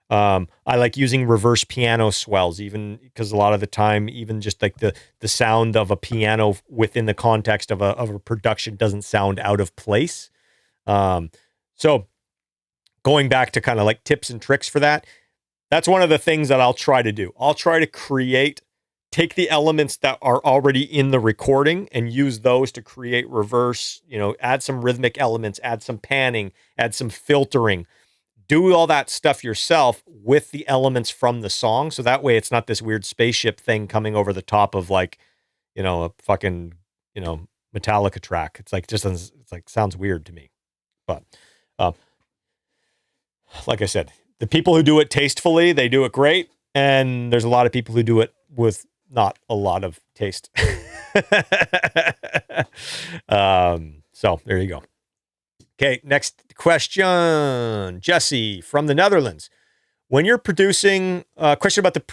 I like using reverse piano swells, even because a lot of the time, even just like the sound of a piano within the context of a production doesn't sound out of place. So going back to kind of like tips and tricks for that, that's one of the things that I'll try to do. I'll try to take the elements that are already in the recording and use those to create reverse, add some rhythmic elements, add some panning, add some filtering. Do all that stuff yourself with the elements from the song. So that way it's not this weird spaceship thing coming over the top of like, a fucking, Metallica track. It's like, sounds weird to me. But, like I said, the people who do it tastefully, they do it great. And there's a lot of people who do it with not a lot of taste. So there you go. Okay, next question. Jesse from the Netherlands. When you're producing, question about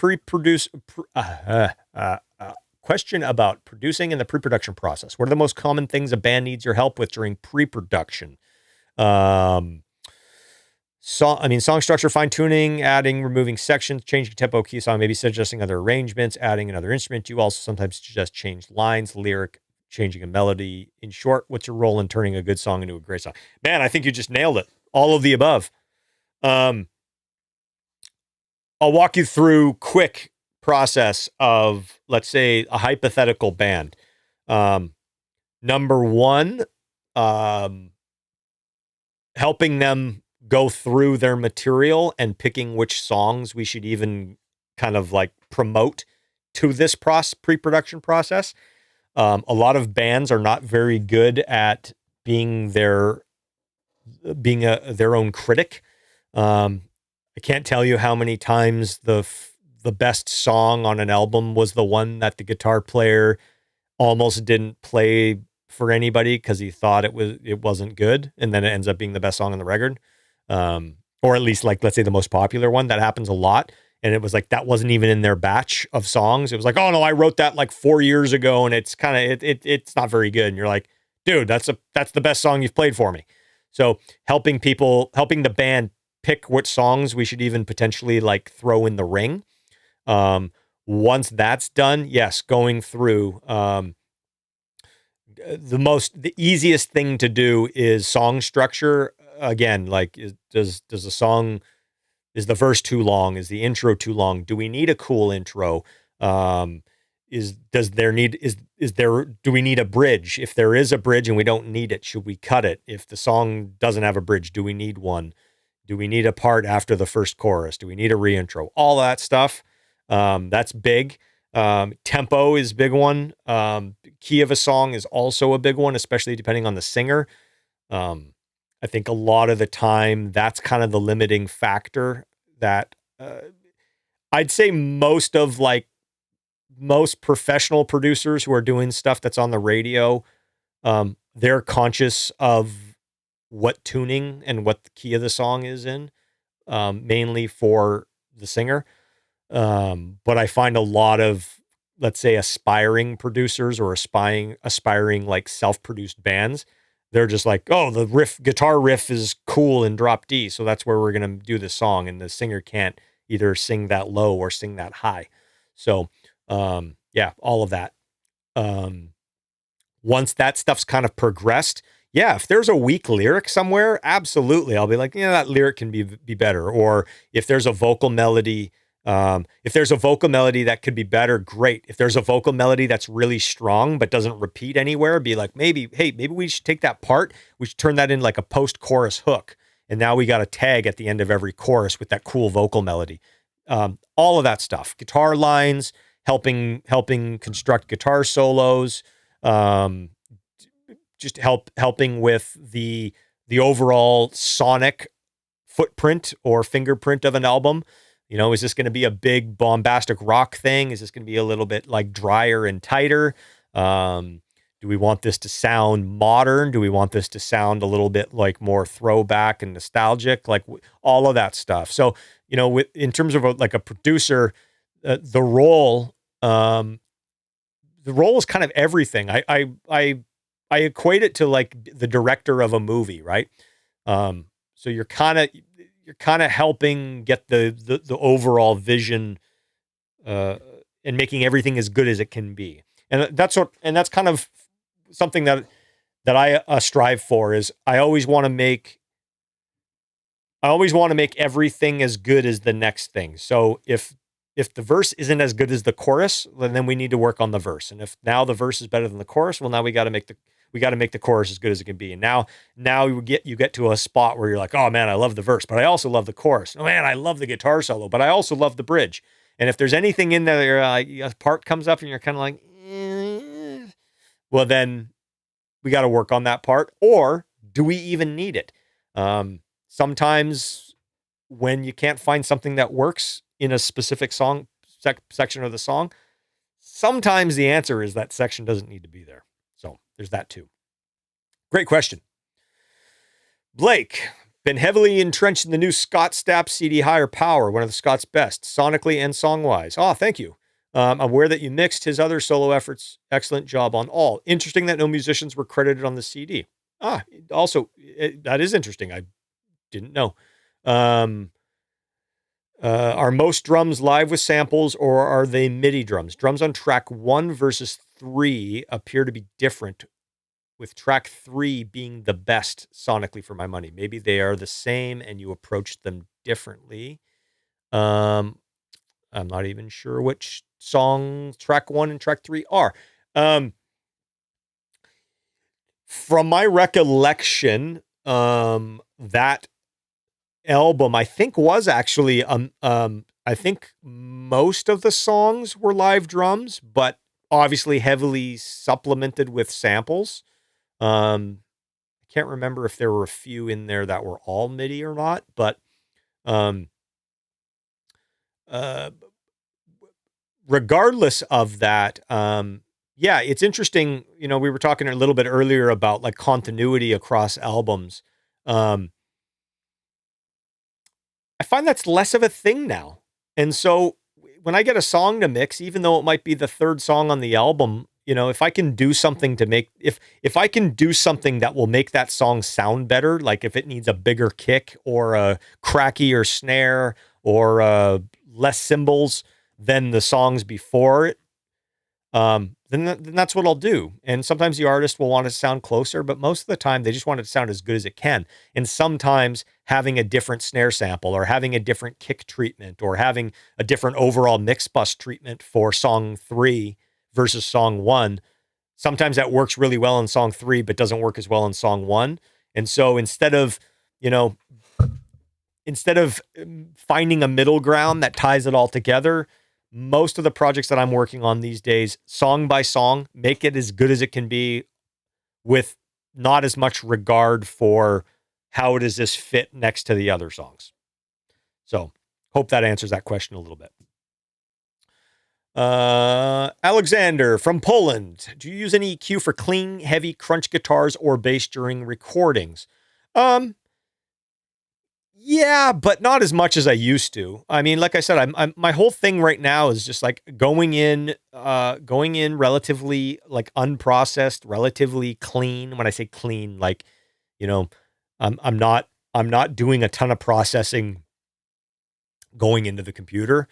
producing in the pre-production process. What are the most common things a band needs your help with during pre-production? Song structure, fine tuning, adding, removing sections, changing tempo, key song, maybe suggesting other arrangements, adding another instrument. You also sometimes suggest change lines, lyric, changing a melody. In short, what's your role in turning a good song into a great song? Man, I think you just nailed it. All of the above. I'll walk you through quick process of, let's say, a hypothetical band. Number one, helping them go through their material and picking which songs we should even kind of like promote to this pre-production process. A lot of bands are not very good at being their being their own critic. I can't tell you how many times the best song on an album was the one that the guitar player almost didn't play for anybody because he thought it wasn't good, and then it ends up being the best song on the record, or at least like let's say the most popular one. That happens a lot, and it was like that wasn't even in their batch of songs. It was like, oh no, I wrote that like 4 years ago, and it's kind of it's not very good. And you're like, dude, that's the best song you've played for me. So helping the band pick what songs we should even potentially like throw in the ring. Once that's done, yes, going through, the easiest thing to do is song structure. Again, like does a song, is the verse too long? Is the intro too long? Do we need a cool intro? Do we need a bridge? If there is a bridge and we don't need it, should we cut it? If the song doesn't have a bridge, do we need one? Do we need a part after the first chorus? Do we need a reintro? All that stuff. That's big. Tempo is a big one. Key of a song is also a big one, especially depending on the singer. I think a lot of the time that's kind of the limiting factor that, I'd say most professional producers who are doing stuff that's on the radio, they're conscious of what tuning and what the key of the song is in, mainly for the singer. But I find a lot of, let's say, aspiring producers or aspiring like self-produced bands, they're just like, oh, the guitar riff is cool in drop D, so that's where we're going to do the song. And the singer can't either sing that low or sing that high. So, yeah, all of that. Once that stuff's kind of progressed, yeah, if there's a weak lyric somewhere, absolutely. I'll be like, yeah, that lyric can be better. Or if there's a vocal melody, that could be better, great. If there's a vocal melody that's really strong but doesn't repeat anywhere, be like, maybe we should take that part, we should turn that in like a post-chorus hook. And now we got a tag at the end of every chorus with that cool vocal melody. All of that stuff. Guitar lines, helping construct guitar solos, just helping with the overall sonic footprint or fingerprint of an album. You know, is this going to be a big bombastic rock thing? Is this going to be a little bit like drier and tighter? Do we want this to sound modern? Do we want this to sound a little bit like more throwback and nostalgic? Like all of that stuff. So, you know, in terms of like a producer, the role is kind of everything. I equate it to like the director of a movie, right? So you're kind of helping get the overall vision, and making everything as good as it can be. And that's kind of something that I strive for. Is I always want to make everything as good as the next thing. So if the verse isn't as good as the chorus, then we need to work on the verse. And if now the verse is better than the chorus, well, now we got to make the chorus as good as it can be. And now you get to a spot where you're like, oh man, I love the verse, but I also love the chorus. Oh man, I love the guitar solo, but I also love the bridge. And if there's anything in there, a part comes up and you're kind of like, well, then we got to work on that part. Or do we even need it? Sometimes when you can't find something that works in a specific song section of the song, sometimes the answer is that section doesn't need to be there. So there's that too. Great question. Blake, been heavily entrenched in the new Scott Stapp CD Higher Power, one of the Scott's best, sonically and song-wise. Oh, thank you. I'm aware that you mixed his other solo efforts. Excellent job on all. Interesting that no musicians were credited on the CD. Also, that is interesting. I didn't know. Are most drums live with samples, or are they MIDI drums? Drums on track 1 versus 3 appear to be different, with track 3 being the best sonically for my money. Maybe they are the same and you approach them differently. I'm not even sure which song track 1 and track 3 are. From my recollection, that album, I think, was actually, I think most of the songs were live drums, but obviously heavily supplemented with samples. I can't remember if there were a few in there that were all MIDI or not, but um, uh, regardless of that, yeah, it's interesting. You know, we were talking a little bit earlier about like continuity across albums. Um, I find that's less of a thing now. And so when I get a song to mix, even though it might be the third song on the album, you know, if I can do something to make, if I can do something that will make that song sound better, like if it needs a bigger kick or a crackier snare or less cymbals than the songs before it, then that's what I'll do. And sometimes the artist will want it to sound closer, but most of the time they just want it to sound as good as it can. And sometimes having a different snare sample or having a different kick treatment or having a different overall mix bus treatment for song 3 versus song 1, sometimes that works really well in song 3, but doesn't work as well in song 1. And so instead of, you know, finding a middle ground that ties it all together, most of the projects that I'm working on these days, song by song, make it as good as it can be with not as much regard for how does this fit next to the other songs. So hope that answers that question a little bit. Alexander from Poland. Do you use any EQ for clean, heavy crunch guitars or bass during recordings? Yeah, but not as much as I used to. I mean, like I said, I'm my whole thing right now is just like going in relatively like unprocessed, relatively clean. When I say clean, like, you know, I'm not doing a ton of processing going into the computer.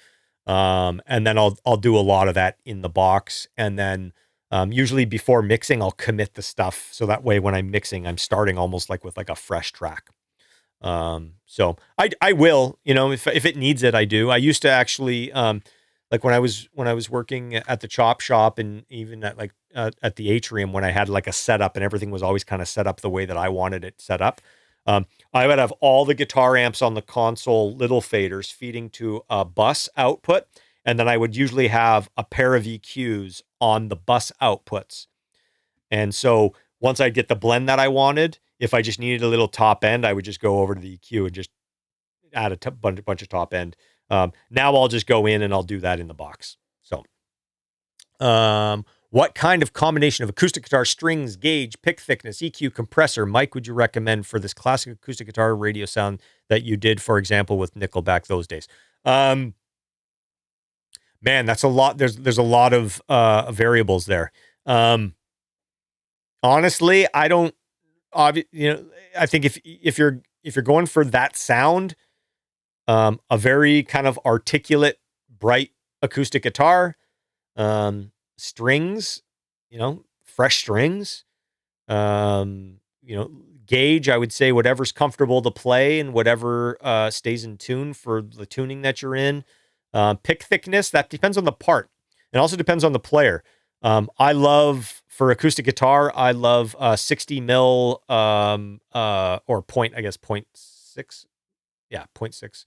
And then I'll do a lot of that in the box. And then usually before mixing, I'll commit the stuff. So that way when I'm mixing, I'm starting almost like with like a fresh track. So I will, you know, if it needs it, I do. I used to actually, like when I was working at the chop shop and even at like, at the atrium, when I had like a setup and everything was always kind of set up the way that I wanted it set up. I would have all the guitar amps on the console, little faders feeding to a bus output. And then I would usually have a pair of EQs on the bus outputs. And so once I get the blend that I wanted, if I just needed a little top end, I would just go over to the EQ and just add a bunch of top end. Now I'll just go in and I'll do that in the box. So, what kind of combination of acoustic guitar, strings, gauge, pick thickness, EQ, compressor, mic would you recommend for this classic acoustic guitar radio sound that you did, for example, with Nickelback those days? Man, that's a lot. There's a lot of variables there. Honestly, I don't. You know, I think if you're going for that sound, a very kind of articulate, bright acoustic guitar, strings, you know, fresh strings, you know, gauge, I would say whatever's comfortable to play and whatever stays in tune for the tuning that you're in. Pick thickness, that depends on the part. It also depends on the player. I love, for acoustic guitar, I love 60 mil or point, I guess 0.6. Yeah, 0.6.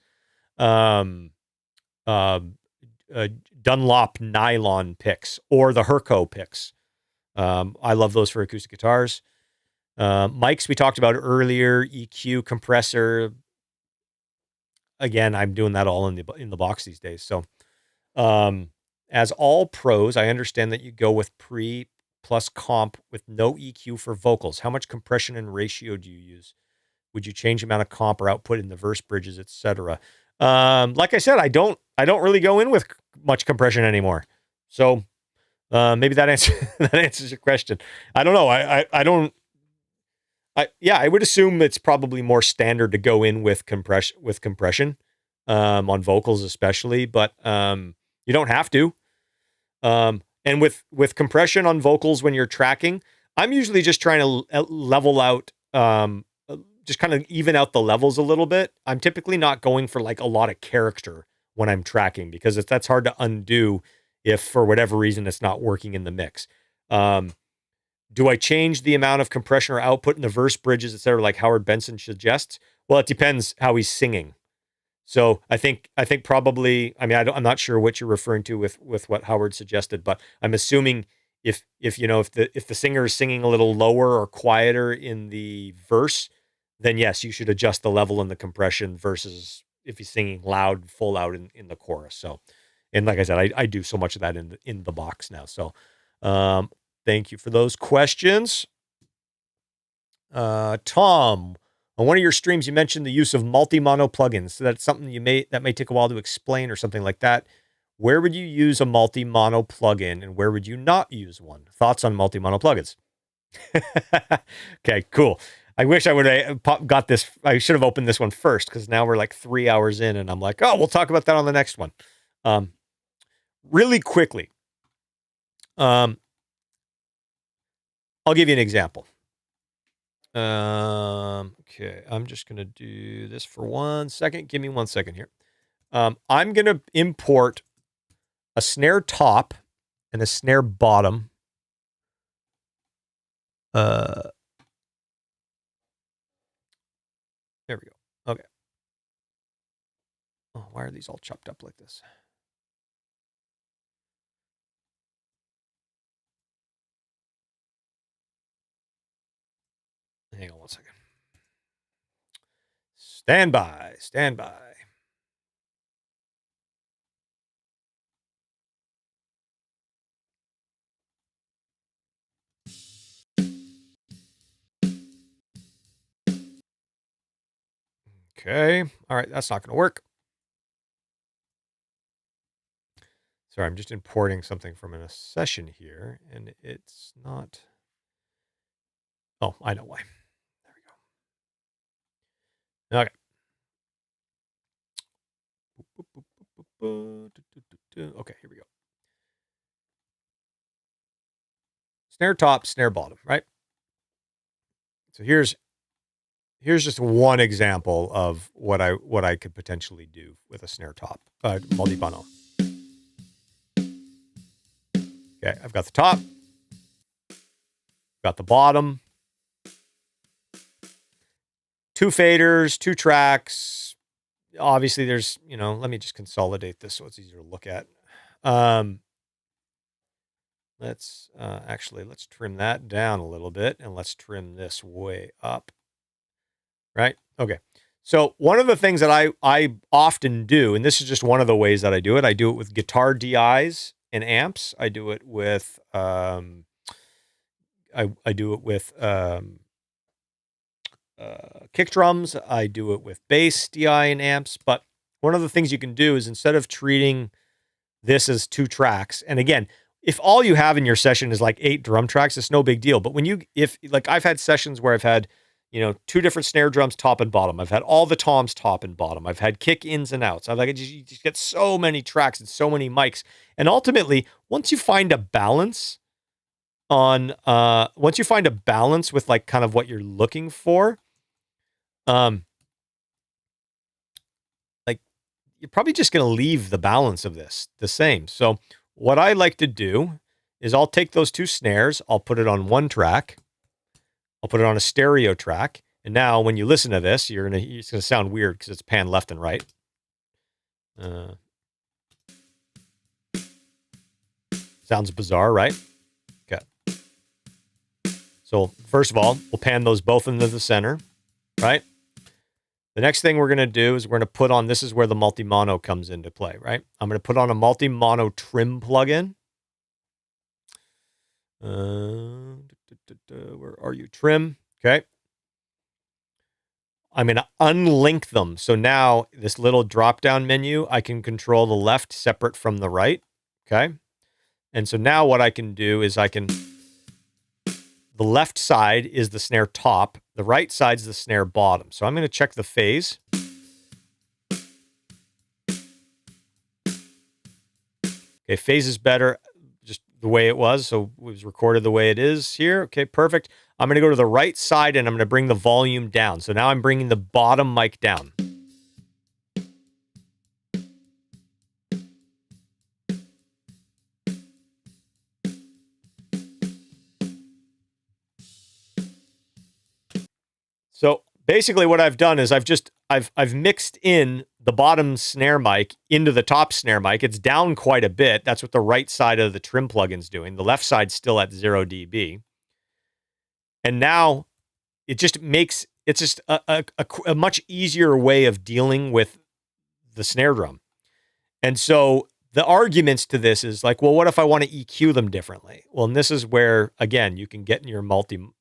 Dunlop nylon picks or the Herco picks. I love those for acoustic guitars. Mics we talked about earlier, EQ, compressor. Again, I'm doing that all in the box these days. So, as all pros, I understand that you go with pre plus comp with no EQ for vocals. How much compression and ratio do you use? Would you change the amount of comp or output in the verse bridges, etc.? Like I said, I don't really go in with much compression anymore. So maybe that answers your question. I don't know. I would assume it's probably more standard to go in with compression on vocals especially, but you don't have to. And with compression on vocals when you're tracking, I'm usually just trying to level out, just kind of even out the levels a little bit. I'm typically not going for like a lot of character when I'm tracking because that's hard to undo if for whatever reason it's not working in the mix. Do I change the amount of compression or output in the verse bridges, et cetera, like Howard Benson suggests? Well, it depends how he's singing. So I think probably, I mean, I'm not sure what you're referring to with what Howard suggested, but I'm assuming if you know if the singer is singing a little lower or quieter in the verse, then yes, you should adjust the level and the compression versus if he's singing loud, full out in the chorus. So, and like I said, I do so much of that in the box now. So, thank you for those questions. Tom, on one of your streams, you mentioned the use of multi-mono plugins. So that's something that may take a while to explain or something like that. Where would you use a multi-mono plugin and where would you not use one? Thoughts on multi-mono plugins? Okay, cool. I wish I would have got this. I should have opened this one first because now we're like 3 hours in and I'm like, oh, we'll talk about that on the next one. Really quickly. I'll give you an example. Okay, I'm just going to do this for 1 second. Give me 1 second here. I'm going to import a snare top and a snare bottom. There we go. Okay. Oh, why are these all chopped up like this? Hang on 1 second. Stand by. Okay. All right. That's not going to work. Sorry, I'm just importing something from a session here, and it's not. Oh, I know why. There we go. Okay, here we go. Snare top, snare bottom, right? So here's just one example of what I could potentially do with a snare top, multi-mono. Okay, I've got the top, got the bottom, 2 faders, 2 tracks. Obviously, there's, let me just consolidate this so it's easier to look at. Let's trim that down a little bit and let's trim this way up. Right? Okay. So one of the things that I often do, and this is just one of the ways that I do it with guitar DIs and amps. I do it with I do it with kick drums. I do it with bass DI and amps. But one of the things you can do is instead of treating this as 2 tracks, and again, if all you have in your session is like 8 drum tracks, it's no big deal. But if I've had sessions where I've had 2 different snare drums, top and bottom. I've had all the toms, top and bottom. I've had kick ins and outs. You just get so many tracks and so many mics. And ultimately, once you find a balance with like kind of what you're looking for, like you're probably just going to leave the balance of this the same. So what I like to do is I'll take those 2 snares, I'll put it on 1 track. I'll put it on a stereo track. And now when you listen to this, it's going to sound weird because it's panned left and right. Sounds bizarre, right? Okay. So first of all, we'll pan those both into the center, right? The next thing we're going to do is we're going to put on, this is where the multi-mono comes into play, right? I'm going to put on a multi-mono trim plugin. Where are you? Trim. Okay. I'm going to unlink them. So now this little drop-down menu, I can control the left separate from the right. Okay. And so now what I can do is the left side is the snare top. The right side's the snare bottom. So I'm going to check the phase. Okay. Phase is better. Just the way it was. So it was recorded the way it is here. Okay, perfect. I'm going to go to the right side and I'm going to bring the volume down. So now I'm bringing the bottom mic down. So basically what I've done is I've mixed in the bottom snare mic into the top snare mic. It's down quite a bit. That's what the right side of the trim plugin's doing. The left side's still at 0 dB. And now it just makes, it's just a much easier way of dealing with the snare drum. And so the arguments to this is like, well, what if I want to EQ them differently? Well, and this is where, again, you can get in your multi-mono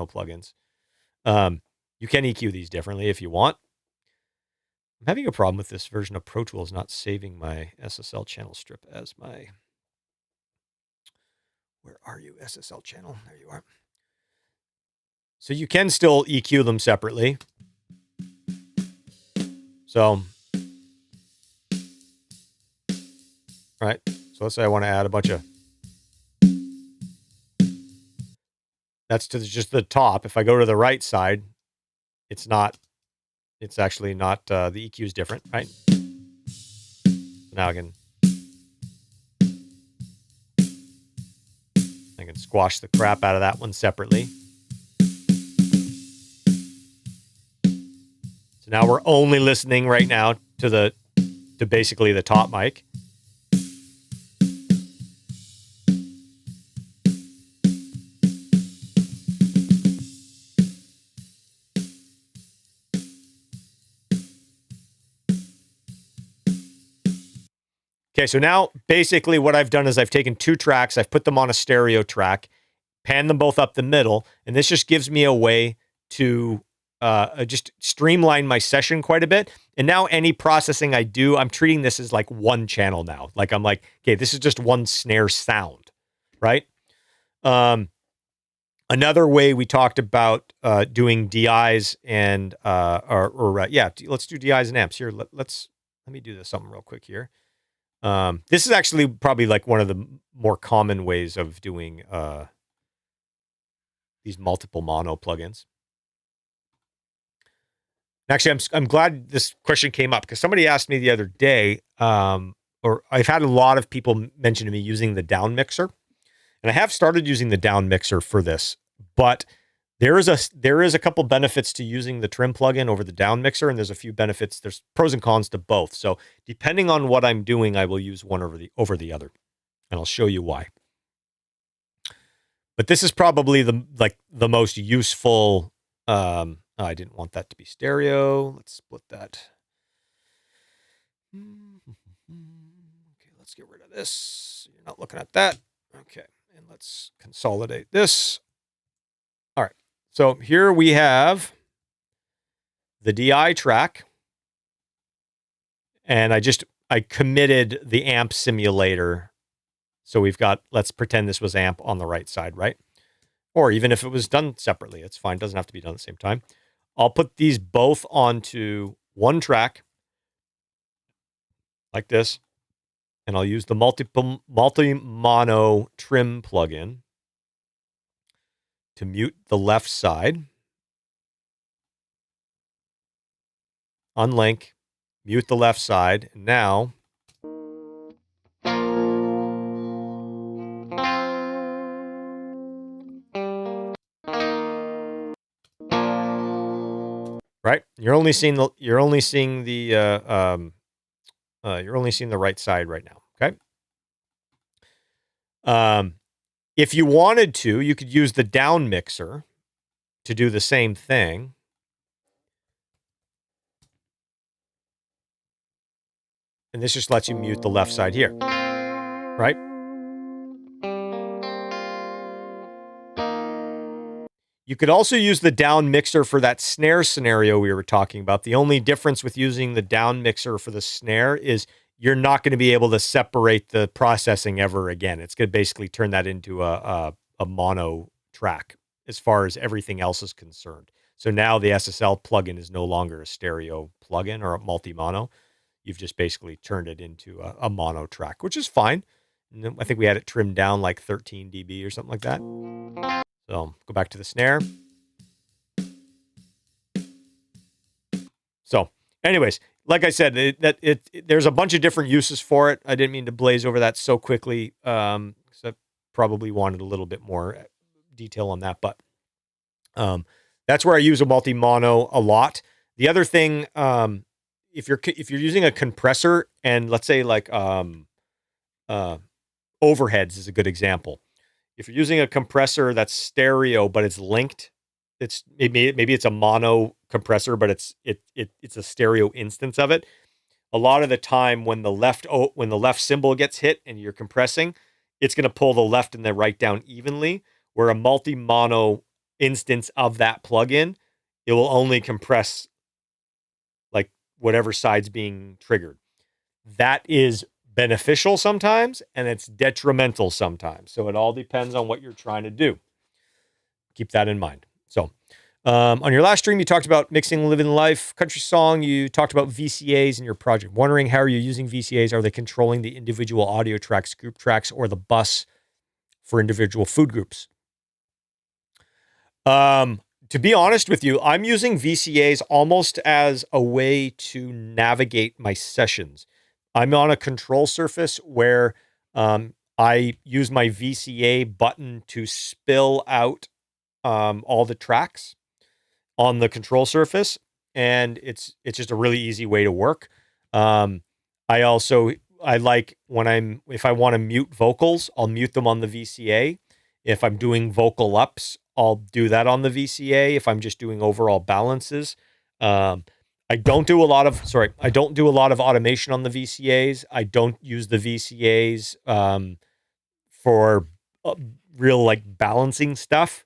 plugins. You can EQ these differently if you want. I'm having a problem with this version of Pro Tools not saving my SSL channel strip as my, where are you, SSL channel? There you are. So you can still EQ them separately. So, right. So let's say I want to add a bunch of, that's to just the top. If I go to the right side, it's not, it's actually not, the EQ is different, right? So now I can squash the crap out of that one separately. So now we're only listening right now to basically the top mic. Okay, so now basically what I've done is I've taken 2 tracks, I've put them on a stereo track, panned them both up the middle, and this just gives me a way to just streamline my session quite a bit. And now any processing I do, I'm treating this as like one channel now. Like I'm like, okay, this is just one snare sound, right? Another way we talked about doing DIs and let's do DIs and amps here. Let me do this something real quick here. This is actually probably like one of the more common ways of doing these multiple mono plugins. Actually, I'm glad this question came up because somebody asked me the other day, or I've had a lot of people mention to me using the down mixer, and I have started using the down mixer for this, but there is a couple benefits to using the trim plugin over the down mixer, and there's a few benefits. There's pros and cons to both. So depending on what I'm doing, I will use one over the other, and I'll show you why. But this is probably the most useful. I didn't want that to be stereo. Let's split that. Okay, let's get rid of this. You're not looking at that. Okay, and let's consolidate this. All right. So here we have the DI track, and I committed the amp simulator. So we've got, let's pretend this was amp on the right side, right? Or even if it was done separately, it's fine. It doesn't have to be done at the same time. I'll put these both onto one track like this, and I'll use the multi-mono trim plugin to mute the left side. Unlink, mute the left side, and now right? You're only seeing the right side right now, okay? If you wanted to, you could use the down mixer to do the same thing. And this just lets you mute the left side here, right? You could also use the down mixer for that snare scenario we were talking about. The only difference with using the down mixer for the snare is you're not going to be able to separate the processing ever again. It's going to basically turn that into a mono track as far as everything else is concerned. So now the SSL plugin is no longer a stereo plugin or a multi-mono. You've just basically turned it into a mono track, which is fine. And I think we had it trimmed down like 13 dB or something like that. So go back to the snare. So anyways, like I said, there's a bunch of different uses for it. I didn't mean to blaze over that so quickly, because I probably wanted a little bit more detail on that. But that's where I use a multi-mono a lot. The other thing if you're using a compressor, and let's say like overheads is a good example. If you're using a compressor that's stereo but it's linked, it's maybe it's a mono compressor, but it's a stereo instance of it. A lot of the time when the left cymbal gets hit and you're compressing, it's going to pull the left and the right down evenly. Where a multi-mono instance of that plugin, it will only compress like whatever side's being triggered. That is beneficial sometimes, and it's detrimental sometimes. So it all depends on what you're trying to do. Keep that in mind. So on your last stream, you talked about mixing Living Life, country song. You talked about VCAs in your project. Wondering how are you using VCAs? Are they controlling the individual audio tracks, group tracks, or the bus for individual food groups? To be honest with you, I'm using VCAs almost as a way to navigate my sessions. I'm on a control surface where I use my VCA button to spill out all the tracks on the control surface, and it's just a really easy way to work. I like if I want to mute vocals, I'll mute them on the VCA. If I'm doing vocal ups, I'll do that on the VCA. If I'm just doing overall balances, I don't do a lot of automation on the VCAs. I don't use the VCAs for real like balancing stuff.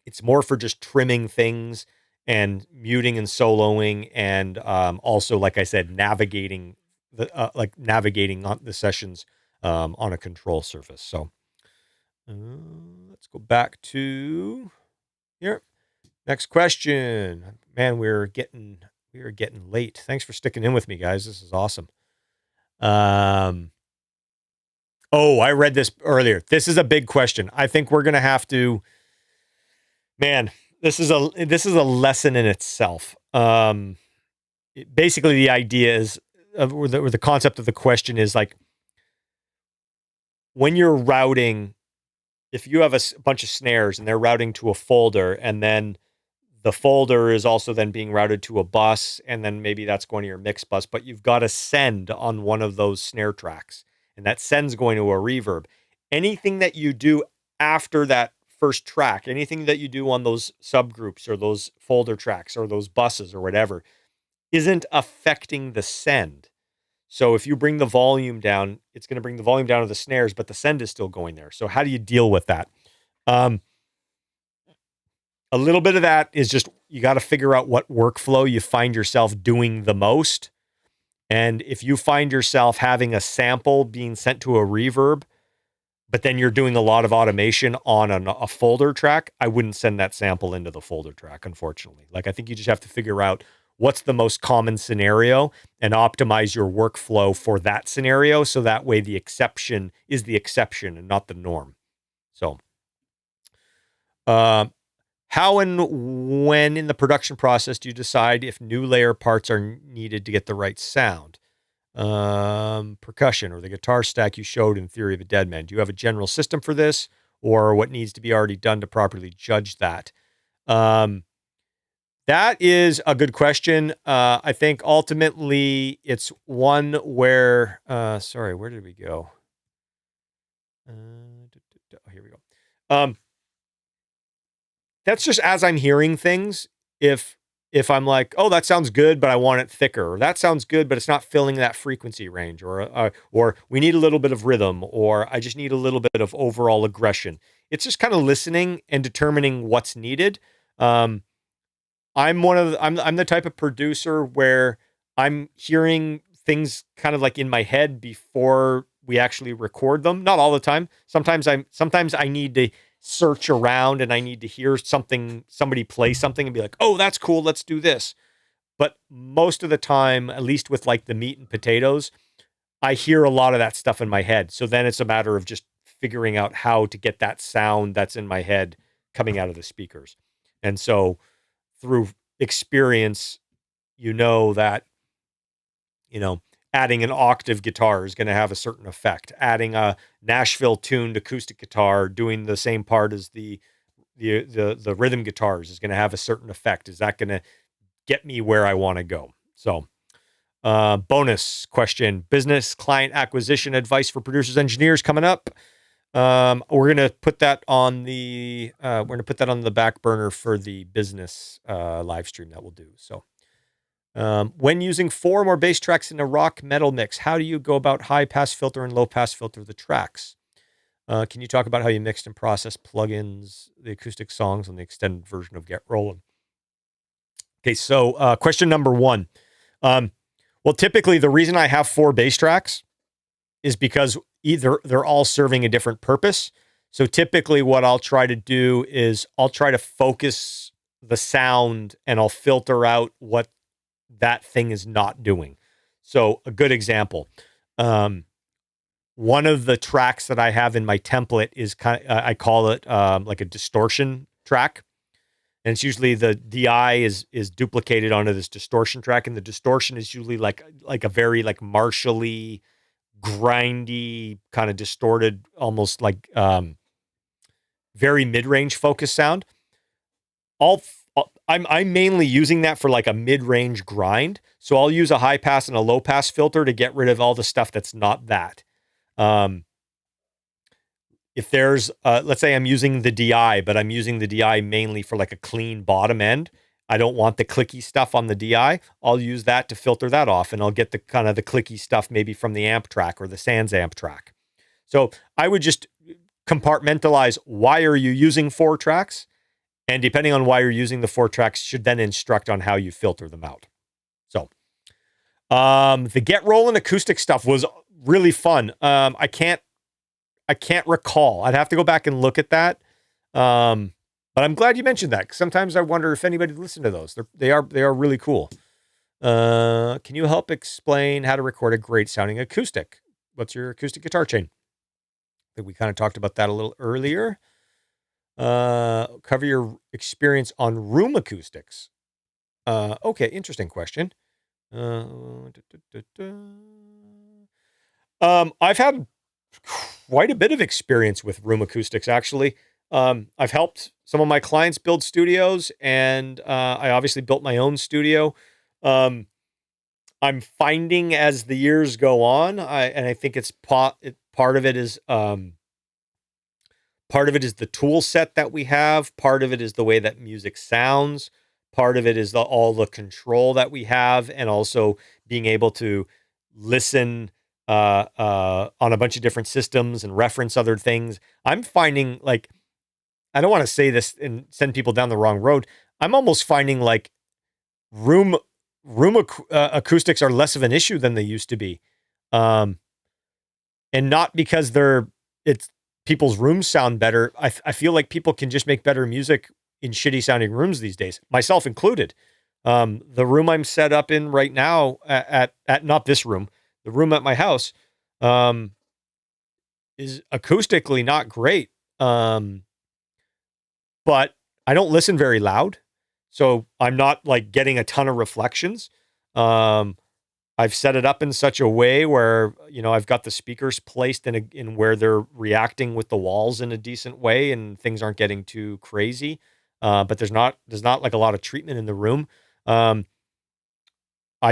It's more for just trimming things and muting and soloing, and also, like I said, navigating on the sessions on a control surface. So let's go back to here. Next question. Man, we're getting late. Thanks for sticking in with me, guys. This is awesome. Oh, I read this earlier. This is a big question. I think we're gonna have to. Man, this is a lesson in itself. Basically, the idea is, or the concept of the question is like, when you're routing, if you have a bunch of snares and they're routing to a folder, and then the folder is also then being routed to a bus, and then maybe that's going to your mix bus, but you've got a send on one of those snare tracks, and that send's going to a reverb. Anything that you do after that first track, anything that you do on those subgroups or those folder tracks or those buses or whatever, isn't affecting the send. So if you bring the volume down, it's going to bring the volume down to the snares, but the send is still going there. So how do you deal with that? A little bit of that is just, you got to figure out what workflow you find yourself doing the most. And if you find yourself having a sample being sent to a reverb, but then you're doing a lot of automation on a folder track, I wouldn't send that sample into the folder track, unfortunately. Like, I think you just have to figure out what's the most common scenario and optimize your workflow for that scenario. So that way the exception is the exception and not the norm. So, how and when in the production process do you decide if new layer parts are needed to get the right sound? Percussion or the guitar stack you showed in Theory of a Dead Man. Do you have a general system for this, or what needs to be already done to properly judge that? That is a good question. I think ultimately it's one where, sorry, where did we go? Here we go. That's just as I'm hearing things. If I'm like, oh, that sounds good, but I want it thicker, or that sounds good, but it's not filling that frequency range, or we need a little bit of rhythm, or I just need a little bit of overall aggression. It's just kind of listening and determining what's needed. I'm the type of producer where I'm hearing things kind of like in my head before we actually record them. Not all the time. Sometimes I need to search around and I need to hear somebody play something and be like, oh, that's cool, let's do this. But most of the time, at least with like the meat and potatoes, I hear a lot of that stuff in my head. So then it's a matter of just figuring out how to get that sound that's in my head coming out of the speakers. And so through experience, that, adding an octave guitar is going to have a certain effect. Adding a Nashville tuned acoustic guitar, doing the same part as the rhythm guitars is going to have a certain effect. Is that going to get me where I want to go? So Bonus question: business client acquisition advice for producers, engineers coming up. We're gonna put that on the back burner for the business live stream that we'll do. So, when using 4 or more bass tracks in a rock metal mix, how do you go about high pass filter and low pass filter the tracks? Can you talk about how you mixed and processed plugins, the acoustic songs on the extended version of Get Rollin'? Okay, so question number 1. Well, typically the reason I have 4 bass tracks is because either they're all serving a different purpose. So typically what I'll try to do is I'll try to focus the sound and I'll filter out what that thing is not doing. So a good example, one of the tracks that I have in my template is I call it like a distortion track. And it's usually the DI is duplicated onto this distortion track. And the distortion is usually like a very like Marshall-y, grindy, kind of distorted, almost like very mid-range focus sound. I'm mainly using that for like a mid-range grind. So I'll use a high pass and a low pass filter to get rid of all the stuff that's not that. If there's, let's say I'm using the DI, but I'm using the DI mainly for like a clean bottom end. I don't want the clicky stuff on the DI. I'll use that to filter that off, and I'll get the kind of the clicky stuff maybe from the amp track or the Sans amp track. So I would just compartmentalize why are you using 4 tracks, and depending on why you're using the 4 tracks, should then instruct on how you filter them out. So the Get Rollin' acoustic stuff was really fun. I can't recall. I'd have to go back and look at that. But I'm glad you mentioned that, because sometimes I wonder if anybody listened to those. They are really cool. Can you help explain how to record a great sounding acoustic? What's your acoustic guitar chain? I think we kind of talked about that a little earlier. Cover your experience on room acoustics. Okay, interesting question. I've had quite a bit of experience with room acoustics, actually. I've helped some of my clients build studios, and I obviously built my own studio. I'm finding as the years go on, I think it's part of it is the tool set that we have. Part of it is the way that music sounds. Part of it is all the control that we have, and also being able to listen on a bunch of different systems and reference other things. I'm finding, like, I don't want to say this and send people down the wrong road. I'm almost finding like room acoustics are less of an issue than they used to be. And not because people's rooms sound better. I feel like people can just make better music in shitty sounding rooms these days, myself included. The room I'm set up in right now at not this room, the room at my house, is acoustically not great. But I don't listen very loud, so I'm not like getting a ton of reflections. I've set it up in such a way where, I've got the speakers placed in where they're reacting with the walls in a decent way, and things aren't getting too crazy. But there's not like a lot of treatment in the room. I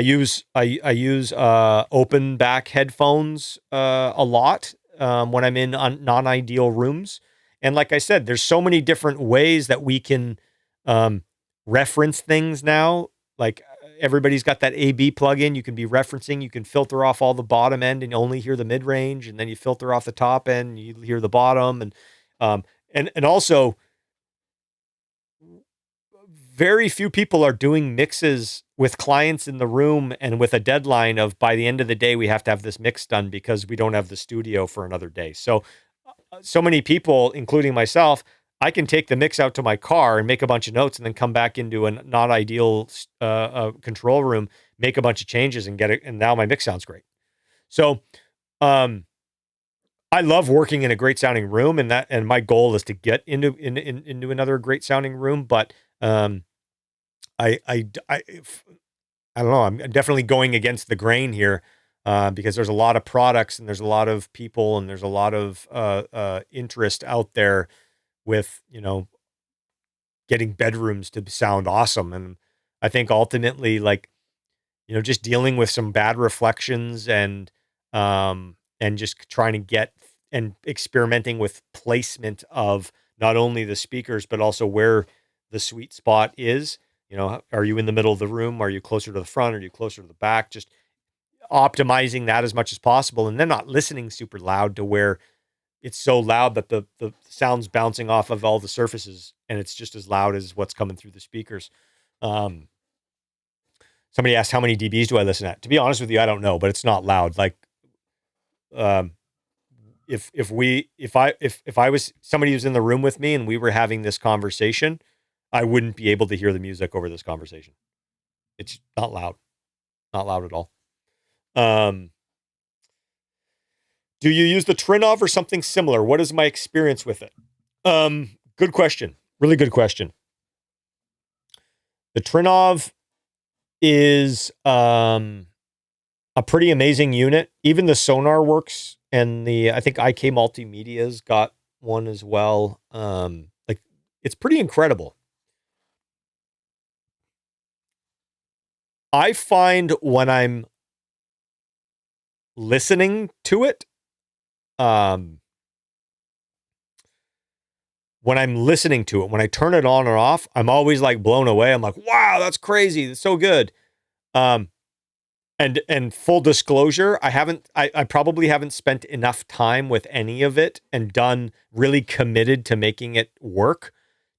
use open back headphones a lot when I'm in non-ideal rooms. And like I said, there's so many different ways that we can reference things now. Like everybody's got that AB plugin. You can be referencing. You can filter off all the bottom end and only hear the mid range, and then you filter off the top end, you hear the bottom, and also very few people are doing mixes with clients in the room and with a deadline of by the end of the day we have to have this mix done because we don't have the studio for another day. So many people, including myself, I can take the mix out to my car and make a bunch of notes and then come back into a not ideal control room, make a bunch of changes and get it. And now my mix sounds great. So I love working in a great sounding room, and my goal is to get into another great sounding room. But I don't know. I'm definitely going against the grain here. Because there's a lot of products and there's a lot of people and there's a lot of interest out there with, getting bedrooms to sound awesome. And I think ultimately, like, just dealing with some bad reflections and just trying to get and experimenting with placement of not only the speakers, but also where the sweet spot is. Are you in the middle of the room? Are you closer to the front? Are you closer to the back? Just optimizing that as much as possible, and then not listening super loud to where it's so loud that the sound's bouncing off of all the surfaces and it's just as loud as what's coming through the speakers. Um, Somebody asked how many dBs do I listen at? To be honest with you, I don't know, but it's not loud. Like, um, if I was somebody who's in the room with me and we were having this conversation, I wouldn't be able to hear the music over this conversation. It's not loud at all. Do you use the Trinnov or something similar? What is my experience with it? Good question. Really good question. The Trinnov is a pretty amazing unit. Even the Sonar works, and I think IK Multimedia's got one as well. Like, it's pretty incredible. I find when I'm listening to it, when I turn it on or off, I'm always like blown away. I'm like, wow, that's crazy. That's so good. And full disclosure, I probably haven't spent enough time with any of it and done really committed to making it work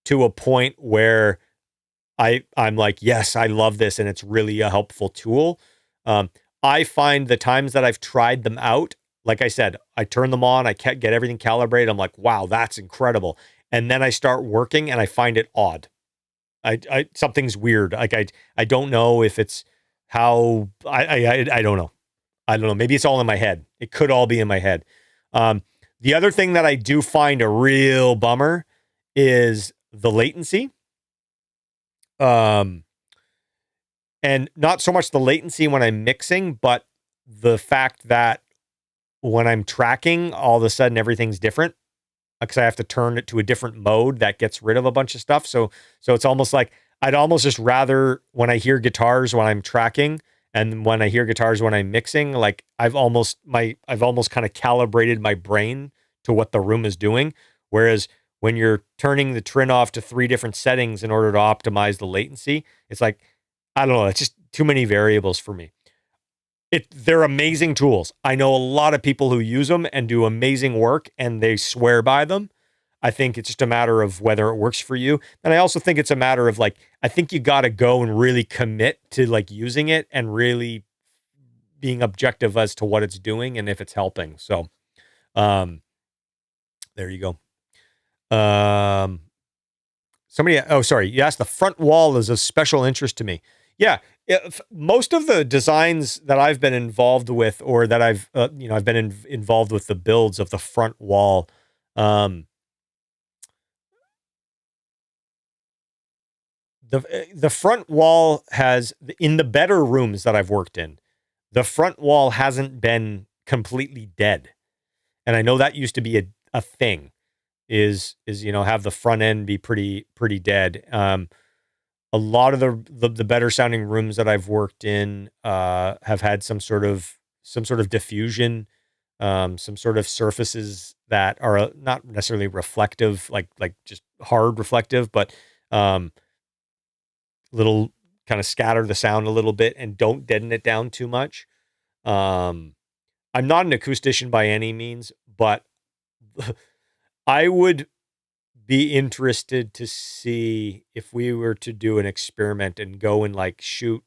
to a point where I'm like, yes, I love this. And it's really a helpful tool. I find the times that I've tried them out, like I said, I turn them on, I can't get everything calibrated. I'm like, wow, that's incredible. And then I start working and I find it odd. Something's weird. Like I don't know if it's how I don't know. I don't know. Maybe it's all in my head. It could all be in my head. The other thing that I do find a real bummer is the latency. And not so much the latency when I'm mixing, but the fact that when I'm tracking, all of a sudden everything's different because I have to turn it to a different mode that gets rid of a bunch of stuff. So it's almost like I'd almost just rather when I hear guitars when I'm tracking and when I hear guitars when I'm mixing, like I've almost kind of calibrated my brain to what the room is doing. Whereas when you're turning the Trinnov to 3 different settings in order to optimize the latency, it's like, I don't know, it's just too many variables for me. They're amazing tools. I know a lot of people who use them and do amazing work and they swear by them. I think it's just a matter of whether it works for you. And I also think it's a matter of like, I think you got to go and really commit to like using it and really being objective as to what it's doing and if it's helping. So, there you go. You asked, the front wall is of special interest to me. Yeah. Most of the designs that I've been involved with, or that I've been involved with the builds of the front wall, the front wall has, in the better rooms that I've worked in, the front wall hasn't been completely dead. And I know that used to be a thing, is have the front end be pretty dead. A lot of the better sounding rooms that I've worked in have had some sort of diffusion, some sort of surfaces that are not necessarily reflective, like just hard reflective, but little kind of scatter the sound a little bit and don't deaden it down too much. I'm not an acoustician by any means, but I would be interested to see if we were to do an experiment and go and like shoot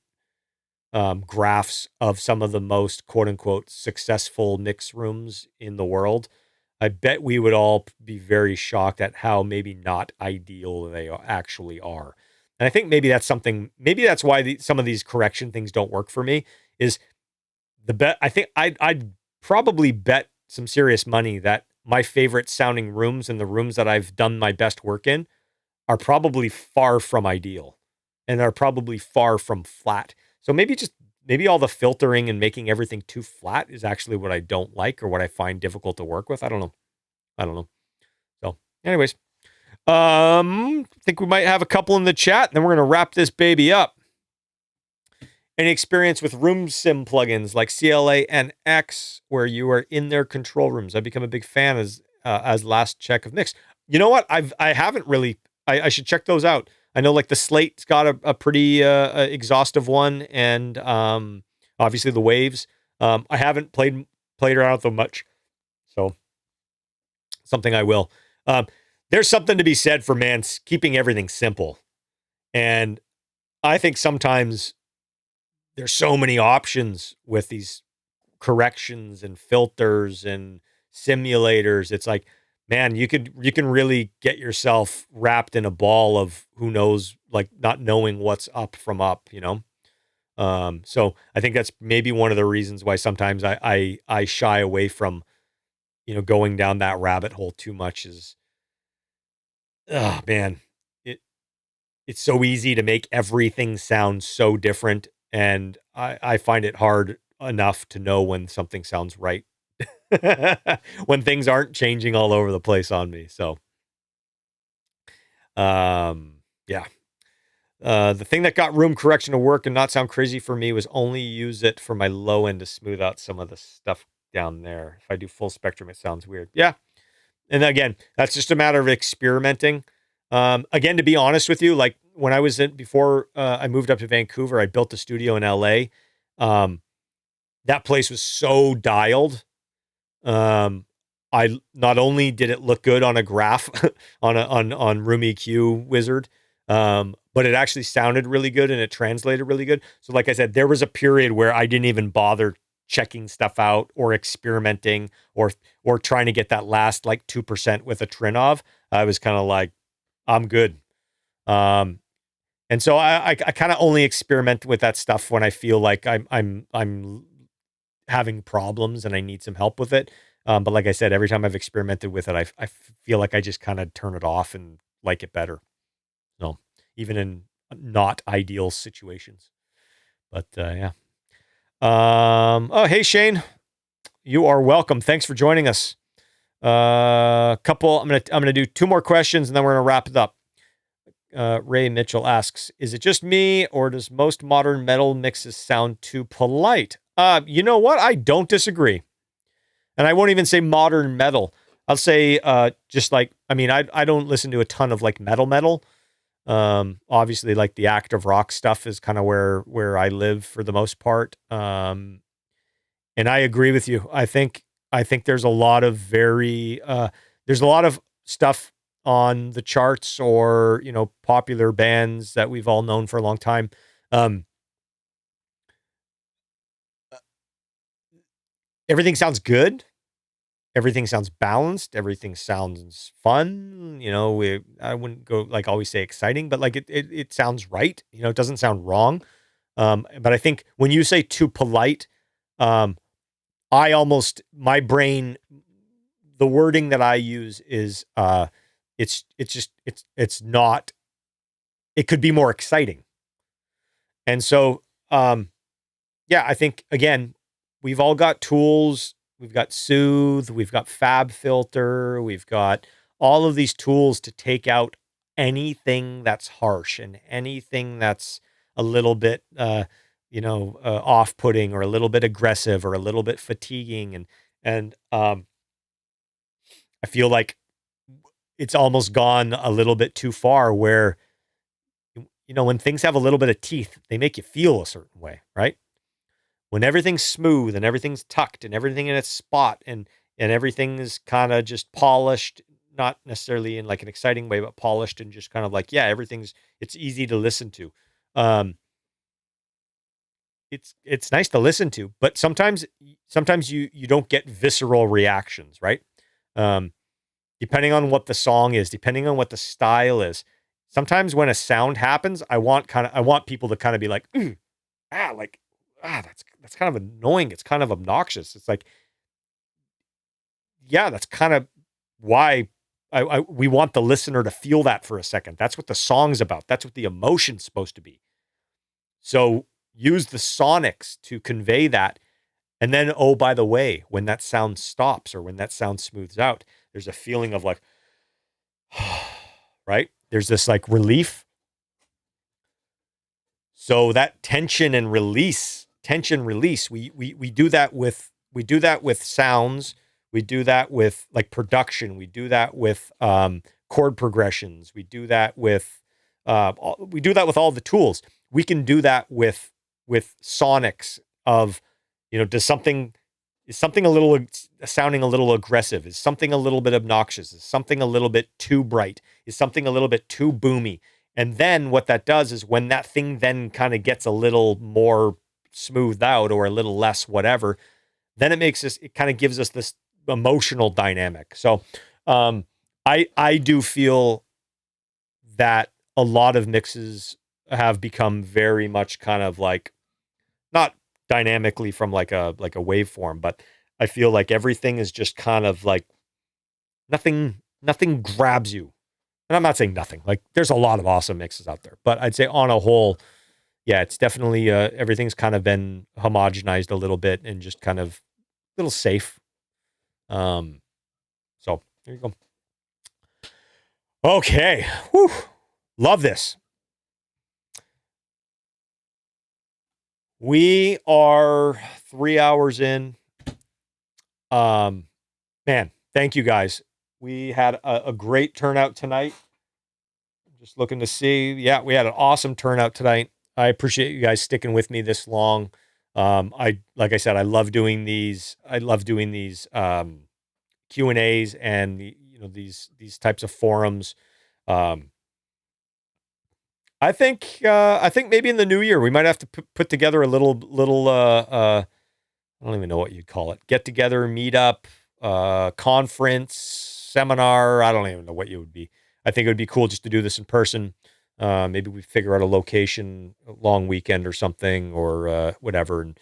graphs of some of the most quote unquote successful mix rooms in the world. I bet we would all be very shocked at how maybe not ideal they actually are. And I think maybe that's why some of these correction things don't work for me, is I think I'd probably bet some serious money that my favorite sounding rooms and the rooms that I've done my best work in are probably far from ideal and are probably far from flat. So maybe all the filtering and making everything too flat is actually what I don't like or what I find difficult to work with. I don't know. So anyways, I think we might have a couple in the chat, then we're going to wrap this baby up. any experience with room sim plugins like CLA and X, where you are in their control rooms? I've become a big fan as last check of mix. You know what? I haven't really. I should check those out. I know like the Slate's got a pretty exhaustive one, and obviously the Waves. I haven't played around with them much, so something I will. There's something to be said for keeping everything simple, and I think sometimes there's so many options with these corrections and filters and simulators. It's like, man, you can really get yourself wrapped in a ball of who knows, like not knowing what's up from up, So I think that's maybe one of the reasons why sometimes I shy away from, going down that rabbit hole too much is, oh man, it's so easy to make everything sound so different. And I find it hard enough to know when something sounds right, when things aren't changing all over the place on me. So, yeah. The thing that got room correction to work and not sound crazy for me was only use it for my low end to smooth out some of the stuff down there. If I do full spectrum, it sounds weird. Yeah. And again, that's just a matter of experimenting. Again, to be honest with you, like when I was before I moved up to Vancouver, I built a studio in LA. That place was so dialed. I not only did it look good on a graph on Room EQ Wizard, but it actually sounded really good and it translated really good. So like I said, there was a period where I didn't even bother checking stuff out or experimenting or trying to get that last like 2% with a Trinov. I was kind of like, I'm good. And so I kind of only experiment with that stuff when I feel like I'm having problems and I need some help with it. But like I said, every time I've experimented with it, I feel like I just kind of turn it off and like it better. So even in not ideal situations, but yeah. Oh, hey Shane, you are welcome. Thanks for joining us. I'm gonna do 2 more questions and then we're gonna wrap it up. Ray Mitchell asks, is it just me or does most modern metal mixes sound too polite? You know what? I don't disagree. And I won't even say modern metal. I'll say just like, I don't listen to a ton of like metal. Obviously like the active rock stuff is kind of where I live for the most part. And I agree with you. I think there's a lot of there's a lot of stuff on the charts or, popular bands that we've all known for a long time. Everything sounds good. Everything sounds balanced. Everything sounds fun. I wouldn't go like always say exciting, but like it sounds right. It doesn't sound wrong. But I think when you say too polite, my brain, the wording that I use is, it's not, it could be more exciting. And so, yeah, I think again, we've all got tools. We've got Soothe, we've got Fab Filter, we've got all of these tools to take out anything that's harsh and anything that's a little bit, off-putting or a little bit aggressive or a little bit fatiguing. And I feel like it's almost gone a little bit too far where, when things have a little bit of teeth, they make you feel a certain way, right? When everything's smooth and everything's tucked and everything in its spot and everything is kind of just polished, not necessarily in like an exciting way, but polished and just kind of like, yeah, it's easy to listen to. It's nice to listen to, but sometimes you don't get visceral reactions, right? Depending on what the song is, depending on what the style is. Sometimes when a sound happens, I want people to kind of be like, that's kind of annoying. It's kind of obnoxious. It's like, yeah, that's kind of why we want the listener to feel that for a second. That's what the song's about. That's what the emotion's supposed to be. So use the sonics to convey that. And then, oh, by the way, when that sound stops or when that sound smooths out, there's a feeling of like, right? There's this like relief. So that tension release, we do that with sounds. We do that with like production. We do that with chord progressions. We do that with all the tools. We can do that with sonics of, is something a little sounding a little aggressive? Is something a little bit obnoxious? Is something a little bit too bright? Is something a little bit too boomy? And then what that does is when that thing then kind of gets a little more smoothed out or a little less whatever, then it kind of gives us this emotional dynamic. So I do feel that a lot of mixes have become very much kind of like, not dynamically from like a waveform, but I feel like everything is just kind of like nothing grabs you. And I'm not saying nothing. Like there's a lot of awesome mixes out there, but I'd say on a whole, yeah, it's definitely everything's kind of been homogenized a little bit and just kind of a little safe. So there you go. Okay. Whew. Love this. We are 3 hours in. Man, thank you guys. We had a great turnout tonight. Just looking to see. Yeah, we had an awesome turnout tonight. I appreciate you guys sticking with me this long. Like I said, I love doing these. I love doing these Q&As and these types of forums. I think maybe in the new year we might have to put together a little I don't even know what you'd call it. Get together, meet up, conference, seminar. I don't even know what it would be. I think it would be cool just to do this in person. Maybe we figure out a location, a long weekend or something, or whatever, and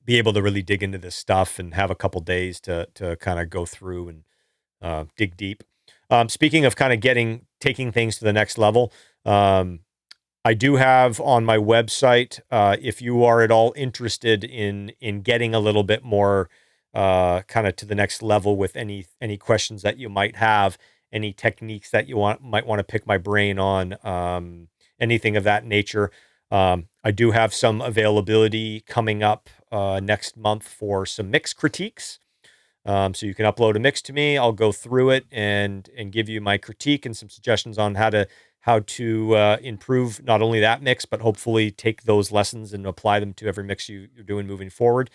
be able to really dig into this stuff and have a couple days to kind of go through and dig deep. Speaking of kind of taking things to the next level, I do have on my website, if you are at all interested in getting a little bit more kind of to the next level with any questions that you might have, any techniques that you might want to pick my brain on, anything of that nature. I do have some availability coming up next month for some mix critiques. So you can upload a mix to me. I'll go through it and give you my critique and some suggestions on how to improve not only that mix, but hopefully take those lessons and apply them to every mix you're doing moving forward.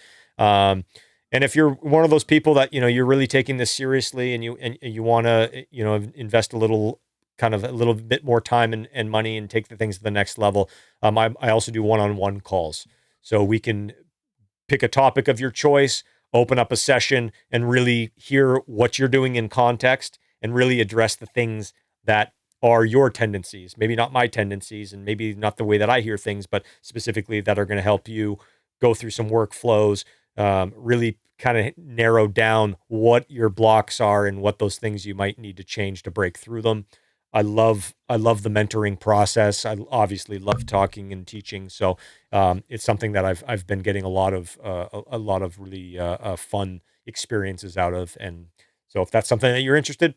And if you're one of those people that, you're really taking this seriously and you want to, invest a little bit more time and money and take the things to the next level. I also do one-on-one calls, so we can pick a topic of your choice, open up a session, and really hear what you're doing in context and really address the things that are your tendencies, maybe not my tendencies and maybe not the way that I hear things, but specifically that are going to help you go through some workflows, really kind of narrow down what your blocks are and what those things you might need to change to break through them. I love the mentoring process. I obviously love talking and teaching. So it's something that I've been getting a lot of really fun experiences out of. And so if that's something that you're interested,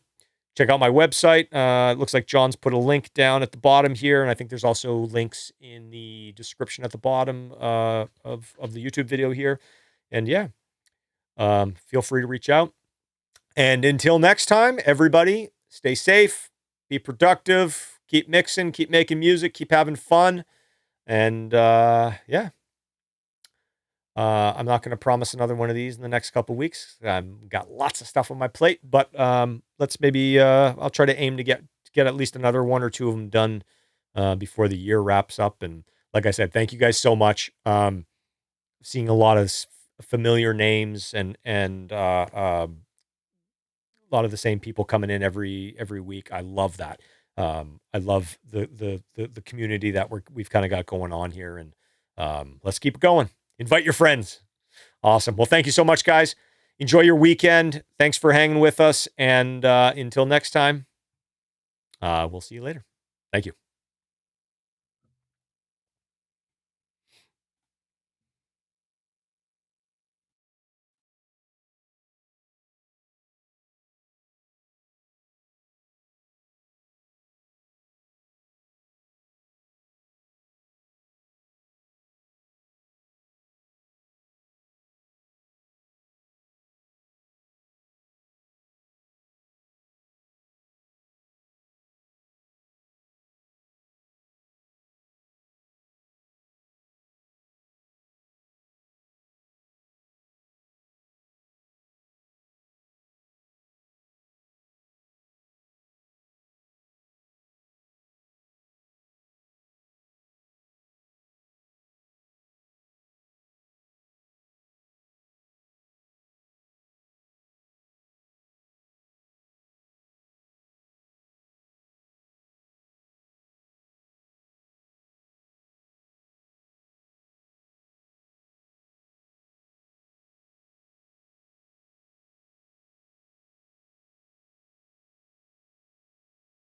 check out my website. It looks like John's put a link down at the bottom here, and I think there's also links in the description at the bottom of the YouTube video here. And yeah, feel free to reach out. And until next time, everybody, stay safe. Be productive, keep mixing, keep making music, keep having fun. And yeah, I'm not going to promise another one of these in the next couple of weeks. I've got lots of stuff on my plate, but let's maybe I'll try to aim to get at least another one or two of them done before the year wraps up. And like I said, thank you guys so much. Seeing a lot of familiar names and a lot of the same people coming in every week. I love that. I love the community that we've kind of got going on here, and let's keep it going. Invite your friends. Awesome. Well, thank you so much, guys. Enjoy your weekend. Thanks for hanging with us. And until next time, we'll see you later. Thank you.